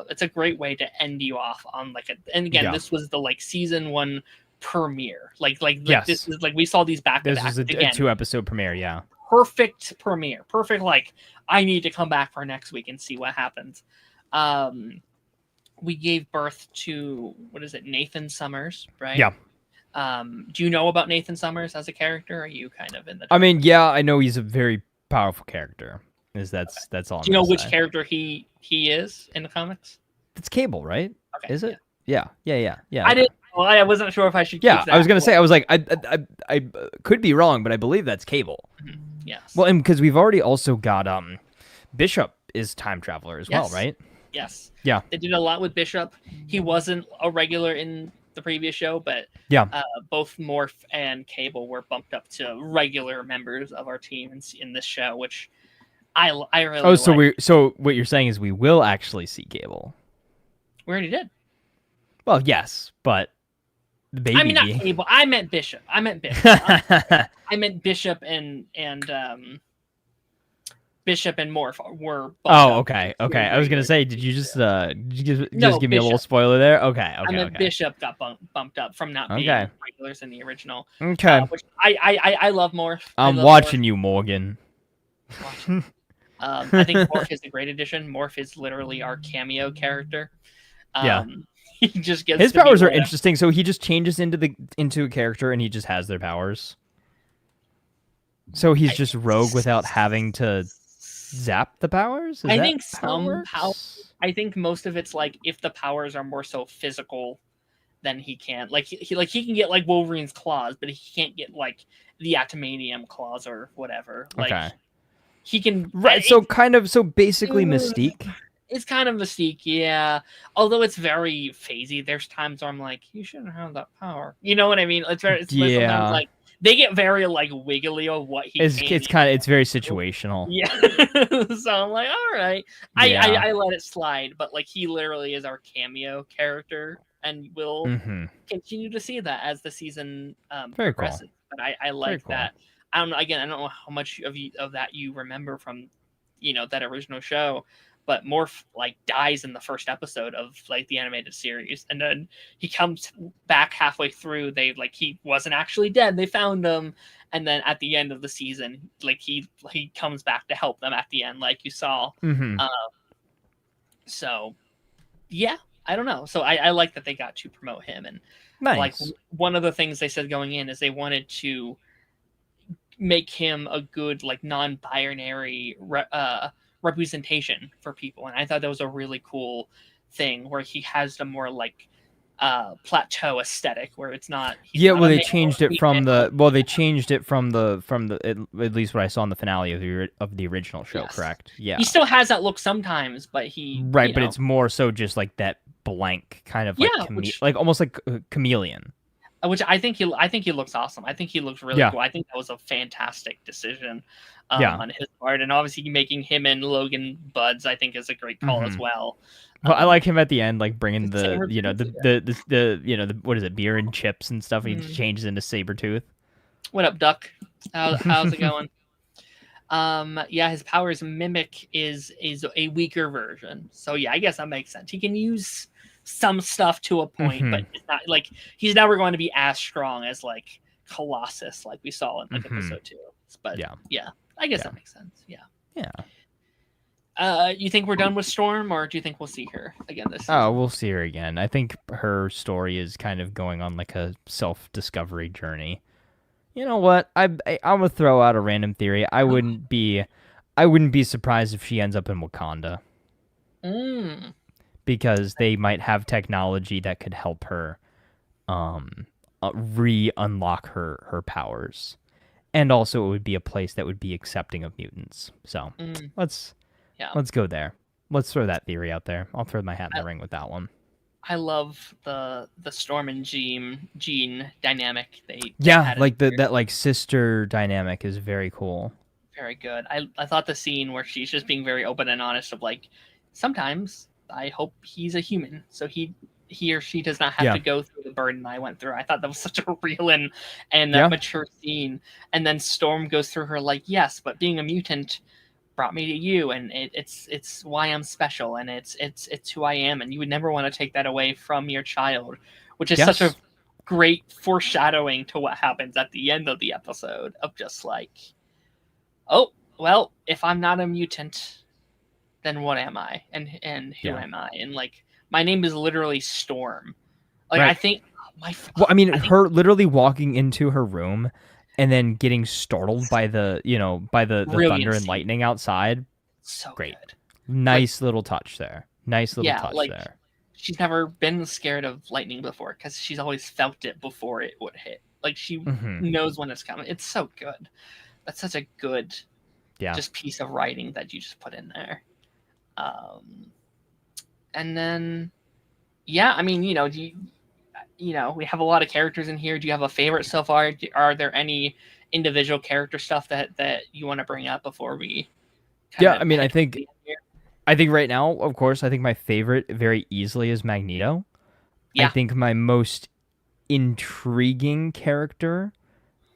S1: It's a great way to end you off on like and again, this was the like season 1 premiere. Like this is like we saw these back to back.
S2: This was a 2-episode premiere, yeah.
S1: Perfect premiere. Perfect. Like I need to come back for next week and see what happens. We gave birth to Nathan Summers, right?
S2: Yeah.
S1: Do you know about Nathan Summers as a character? Or are you kind of in the?
S2: I mean, yeah, I know he's a very powerful character. That's all.
S1: Do you know which character he is in the comics?
S2: It's Cable, right?
S1: Okay.
S2: Is it? Yeah.
S1: I didn't. Well, I wasn't sure if I should.
S2: Yeah,
S1: keep that
S2: I was gonna say. I was like, I could be wrong, but I believe that's Cable.
S1: Mm-hmm. Yes.
S2: Well, and because we've already also got Bishop is time traveler as well, right?
S1: Yes.
S2: Yeah.
S1: They did a lot with Bishop. He wasn't a regular in the previous show, but both Morph and Cable were bumped up to regular members of our team in this show, which I really.
S2: Oh, so what you're saying is we will actually see Cable.
S1: We already did.
S2: Well, yes, but the baby.
S1: I mean, not Cable. I meant Bishop. I meant Bishop and Bishop and Morph were.
S2: Okay. I was gonna say, did you just give me a little spoiler there? Okay.
S1: I meant Bishop got bumped up from not being regulars in the original.
S2: Okay.
S1: Which I love Morph.
S2: I'm watching you, Morgan.
S1: I think Morph is a great addition. Morph is literally our cameo character. he just gets
S2: His
S1: to be
S2: powers are
S1: whatever.
S2: interesting. So he just changes into a character and he just has their powers. So he's just rogue without having to zap the powers? Is
S1: I
S2: that
S1: think
S2: how it
S1: somehow.
S2: works?
S1: I think most of it's like if the powers are more so physical, then he can't. Like he can get like Wolverine's claws, but he can't get like the adamantium claws or whatever. Like
S2: Okay.
S1: he can.
S2: Right. So basically Mystique.
S1: It's kind of Mystique, yeah. Although it's very phasey. There's times where I'm like, you shouldn't have that power. You know what I mean? It's sometimes
S2: Yeah.
S1: like they get very like wiggly of what he.
S2: It's very situational.
S1: Yeah. So I'm like, all right.
S2: Yeah.
S1: I let it slide, but like he literally is our cameo character, and we'll continue to see that as the season
S2: Very cool.
S1: progresses. But I like
S2: cool.
S1: that. I don't know. Again, I don't know how much of that you remember from, that original show. But Morph like dies in the first episode of like the animated series, and then he comes back halfway through. He wasn't actually dead. They found him, and then at the end of the season, like he comes back to help them at the end, like you saw. So, yeah, I don't know. So I like that they got to promote him, and
S2: Nice.
S1: like one of the things they said going in is they wanted to make him a good like non-binary representation for people, and I thought that was a really cool thing where he has the more like plateau aesthetic where it's not
S2: they changed it from the at least what I saw in the finale of the original show.
S1: Yes.
S2: Correct? Yeah,
S1: he still has that look sometimes, but he
S2: right, but it's more so just like that blank kind of like like almost like a chameleon,
S1: which I think he looks awesome. I think he looks really cool. I think that was a fantastic decision on his part, and obviously making him and Logan buds, I think, is a great call as well.
S2: Well, I like him at the end, like bringing the what is it, beer and chips and stuff. And he changes into Sabretooth.
S1: What up, Duck? How's it going? Yeah, his powers Mimic is a weaker version. So yeah, I guess that makes sense. He can use some stuff to a point, but it's not like he's never going to be as strong as like Colossus, like we saw in like episode 2. But yeah, I guess that makes sense. Yeah. You think we're done with Storm, or do you think we'll see her again this season?
S2: Oh, we'll see her again. I think her story is kind of going on like a self-discovery journey. You know what? I'm gonna throw out a random theory. I wouldn't be surprised if she ends up in Wakanda. Because they might have technology that could help her unlock her powers. And also it would be a place that would be accepting of mutants. So let's go there. Let's throw that theory out there. I'll throw my hat in the ring with that one.
S1: I love the Storm and Jean dynamic.
S2: Like that like sister dynamic is very cool.
S1: Very good. I thought the scene where she's just being very open and honest of like, sometimes I hope he's a human, so he or she does not have to go through the burden I went through. I thought that was such a real and mature scene. And then Storm goes through her like, yes, but being a mutant brought me to you, and it's why I'm special, and it's who I am, and you would never want to take that away from your child, which is such a great foreshadowing to what happens at the end of the episode of just like, oh well, if I'm not a mutant, then what am I, and who am I, and like my name is literally Storm. Like I think
S2: her literally walking into her room and then getting startled by the thunder and lightning outside.
S1: So
S2: great.
S1: Good.
S2: Nice little touch there. There.
S1: She's never been scared of lightning before because she's always felt it before it would hit. Like she knows when it's coming. It's so good. That's such a good just piece of writing that you just put in there. And then I mean, we have a lot of characters in here. Do you have a favorite so far? Are there any individual character stuff that you want to bring up before we?
S2: I mean, I think right now, of course, I think my favorite very easily is Magneto. Yeah. I think my most intriguing character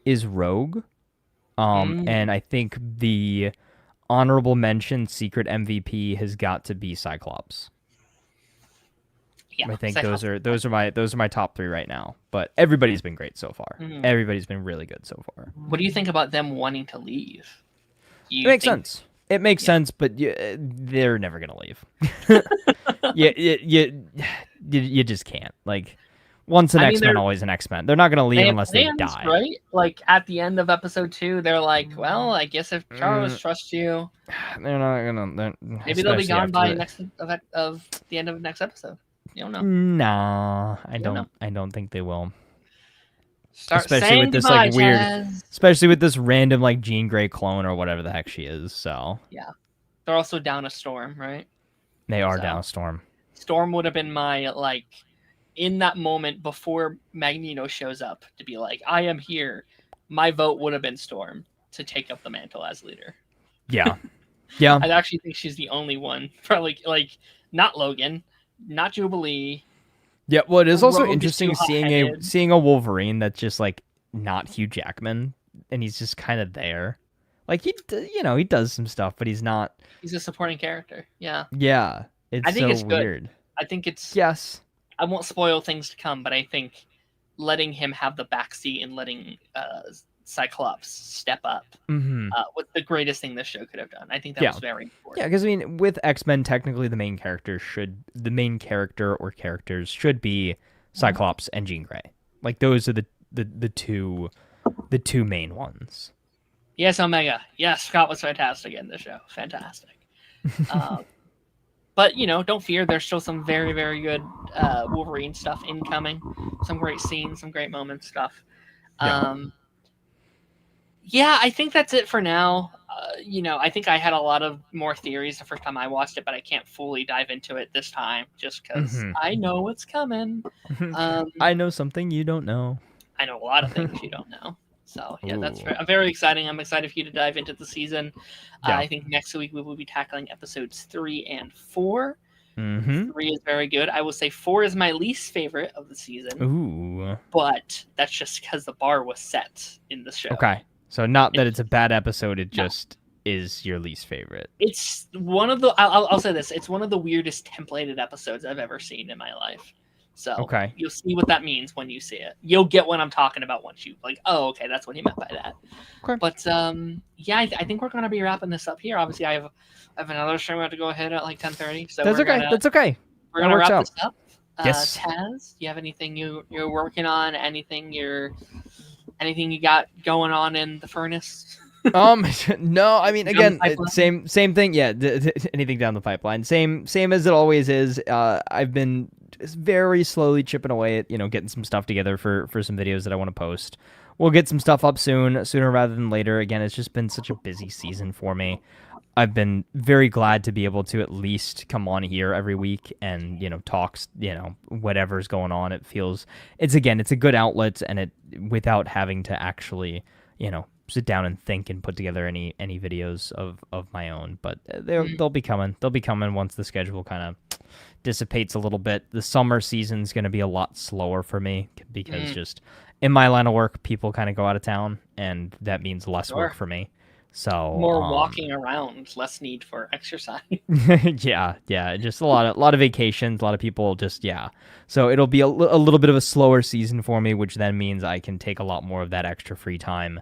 S2: is Rogue. And I think the honorable mention secret MVP has got to be Cyclops. I think those are my top 3 right now. But everybody's been great so far. Everybody's been really good so far.
S1: What do you think about them wanting to leave?
S2: It makes sense. It makes sense, but they're never gonna leave. you just can't. Like, once an
S1: I mean,
S2: X-Men,
S1: they're-
S2: always an X-Men. They're not gonna
S1: They
S2: leave
S1: have
S2: unless they
S1: plans,
S2: die.
S1: right? Like at the end of episode 2, they're like, "Well, I guess if Charles trusts you,
S2: They're not gonna.
S1: maybe they'll be
S2: especially
S1: gone
S2: after
S1: by
S2: the-
S1: next of the end of next episode." You don't know.
S2: Nah, I
S1: You don't
S2: don't. I don't think they will.
S1: Start
S2: Especially
S1: saying
S2: with this
S1: goodbye,
S2: like weird,
S1: Tazz.
S2: especially with this random like Jean Grey clone or whatever the heck she is. So
S1: They're also down a Storm, right?
S2: they are
S1: So-
S2: down a storm.
S1: Storm would have been my like in that moment before Magneto shows up to be like, "I am here." My vote would have been Storm to take up the mantle as leader.
S2: Yeah, yeah.
S1: I actually think she's the only one, probably like not Logan, not Jubilee.
S2: Yeah, well, it is also
S1: Rogue is
S2: interesting
S1: too hot-headed.
S2: seeing a Wolverine that's just like not Hugh Jackman, and he's just kind of there. Like he does some stuff, but he's not.
S1: He's a supporting character. Yeah,
S2: Yeah, it's
S1: I think
S2: so
S1: it's good.
S2: weird.
S1: I think it's.
S2: Yes.
S1: I won't spoil things to come, but I think letting him have the backseat and letting Cyclops step up
S2: Mm-hmm.
S1: was the greatest thing this show could have done. I think that
S2: Yeah.
S1: was very
S2: Yeah,
S1: important.
S2: because I mean, with X-Men, technically the main character or characters should be Cyclops and Jean Grey. Like those are the two main ones.
S1: Yes, Omega. Yes, Scott was fantastic in this show. Fantastic. But don't fear. There's still some very, very good Wolverine stuff incoming. Some great scenes, some great moments, stuff. Yeah, I think that's it for now. I think I had a lot of more theories the first time I watched it, but I can't fully dive into it this time just because
S2: Mhm.
S1: I know what's coming.
S2: I know something you don't know.
S1: I know a lot of things you don't know. So yeah, that's
S2: Ooh.
S1: very exciting. I'm excited for you to dive into the season.
S2: Yeah.
S1: I think next week we will be tackling episodes 3 and 4.
S2: Mm-hmm.
S1: 3 is very good. I will say 4 is my least favorite of the season,
S2: Ooh.
S1: but that's just because the bar was set in the show.
S2: Okay. So not that it's a bad episode, it just is your least favorite.
S1: It's one of the. I'll say this. It's one of the weirdest templated episodes I've ever seen in my life. So
S2: Okay.
S1: you'll see what that means when you see it. You'll get what I'm talking about once you like. Oh, okay, that's what he meant by that.
S2: Okay.
S1: But yeah, I think we're gonna be wrapping this up here. Obviously, I have another show we have to go ahead at like 10:30. So
S2: That's
S1: we're
S2: okay.
S1: Gonna,
S2: That's okay.
S1: We're
S2: That
S1: gonna
S2: works
S1: wrap
S2: out.
S1: this up.
S2: Yes.
S1: Tazz, do you have anything you're working on? Anything you got going on in the furnace?
S2: No, I mean,
S1: Down
S2: again,
S1: the pipeline?
S2: same thing. Yeah, anything down the pipeline. Same as it always is. I've been just very slowly chipping away at getting some stuff together for some videos that I want to post. We'll get some stuff up sooner rather than later. Again, it's just been such a busy season for me. I've been very glad to be able to at least come on here every week and talk whatever's going on. It's a good outlet, and it without having to actually sit down and think and put together any videos of my own. But they'll be coming. They'll be coming once the schedule kind of dissipates a little bit. The summer season's going to be a lot slower for me because just in my line of work, people kind of go out of town, and that means less work for me. So
S1: More walking around, less need for exercise.
S2: yeah, just a lot of vacations, a lot of people so it'll be a little bit of a slower season for me, which then means I can take a lot more of that extra free time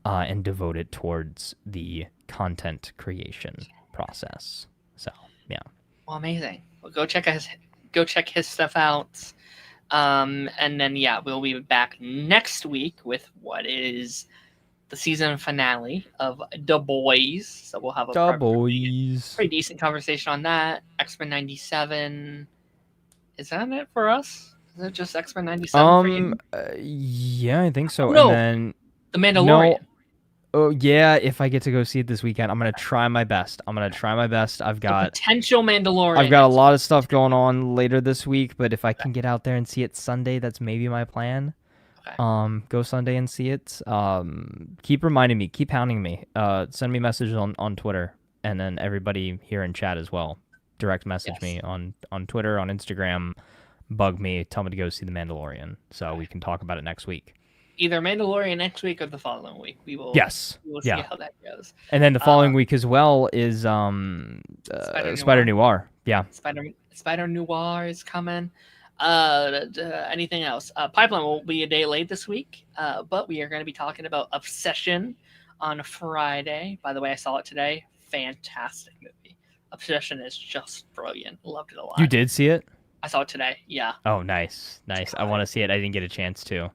S2: and devote it towards the content creation process. So yeah.
S1: Well, amazing. Well, go check his stuff out. And then we'll be back next week with what is the season finale of The Boys. So we'll have a pretty decent conversation on that. X-Men 97. Is that it for us? Is it just X-Men 97 for you?
S2: Yeah, I think so.
S1: No.
S2: And then
S1: The Mandalorian.
S2: Oh yeah, if I get to go see it this weekend, I'm gonna try my best. I've got
S1: potential Mandalorian.
S2: I've got a lot of stuff going on later this week, but if I can get out there and see it Sunday, that's maybe my plan.
S1: Okay.
S2: Go Sunday and see it. Keep reminding me, keep hounding me. Send me messages on Twitter, and then everybody here in chat as well. Direct message me on Twitter, on Instagram. Bug me, tell me to go see The Mandalorian, so we can talk about it next week.
S1: Either Mandalorian next week or the following week. We will see how that goes.
S2: And then the following week as well is Spider Noir. Yeah.
S1: Spider Noir is coming. Anything else? Pipeline will be a day late this week, but we are going to be talking about Obsession on Friday. By the way, I saw it today. Fantastic movie. Obsession is just brilliant. Loved it a lot.
S2: You did see it?
S1: I saw it today. Yeah,
S2: Oh, nice. I want to see it. I didn't get a chance to.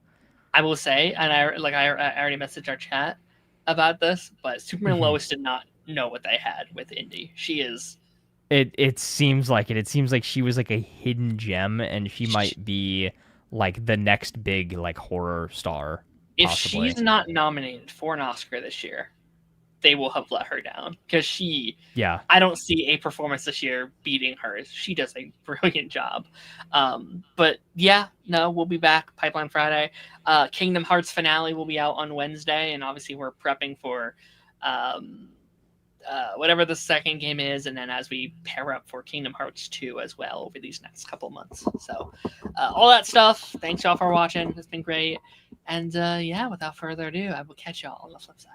S1: I will say, and I already messaged our chat about this, but Superman
S2: Mhm.
S1: Lois did not know what they had with Indy. She is.
S2: It seems like it. It seems like she was like a hidden gem, and she might be like the next big like horror star.
S1: If
S2: Possibly.
S1: she's not nominated for an Oscar this year, they will have let her down because
S2: Yeah.
S1: I don't see a performance this year beating hers. She does a brilliant job. But yeah, no, we'll be back. Pipeline Friday. Kingdom Hearts finale will be out on Wednesday, and obviously we're prepping for whatever the second game is, and then as we pair up for Kingdom Hearts 2 as well over these next couple months. So all that stuff. Thanks y'all for watching. It's been great. And yeah, without further ado, I will catch y'all on the flip side.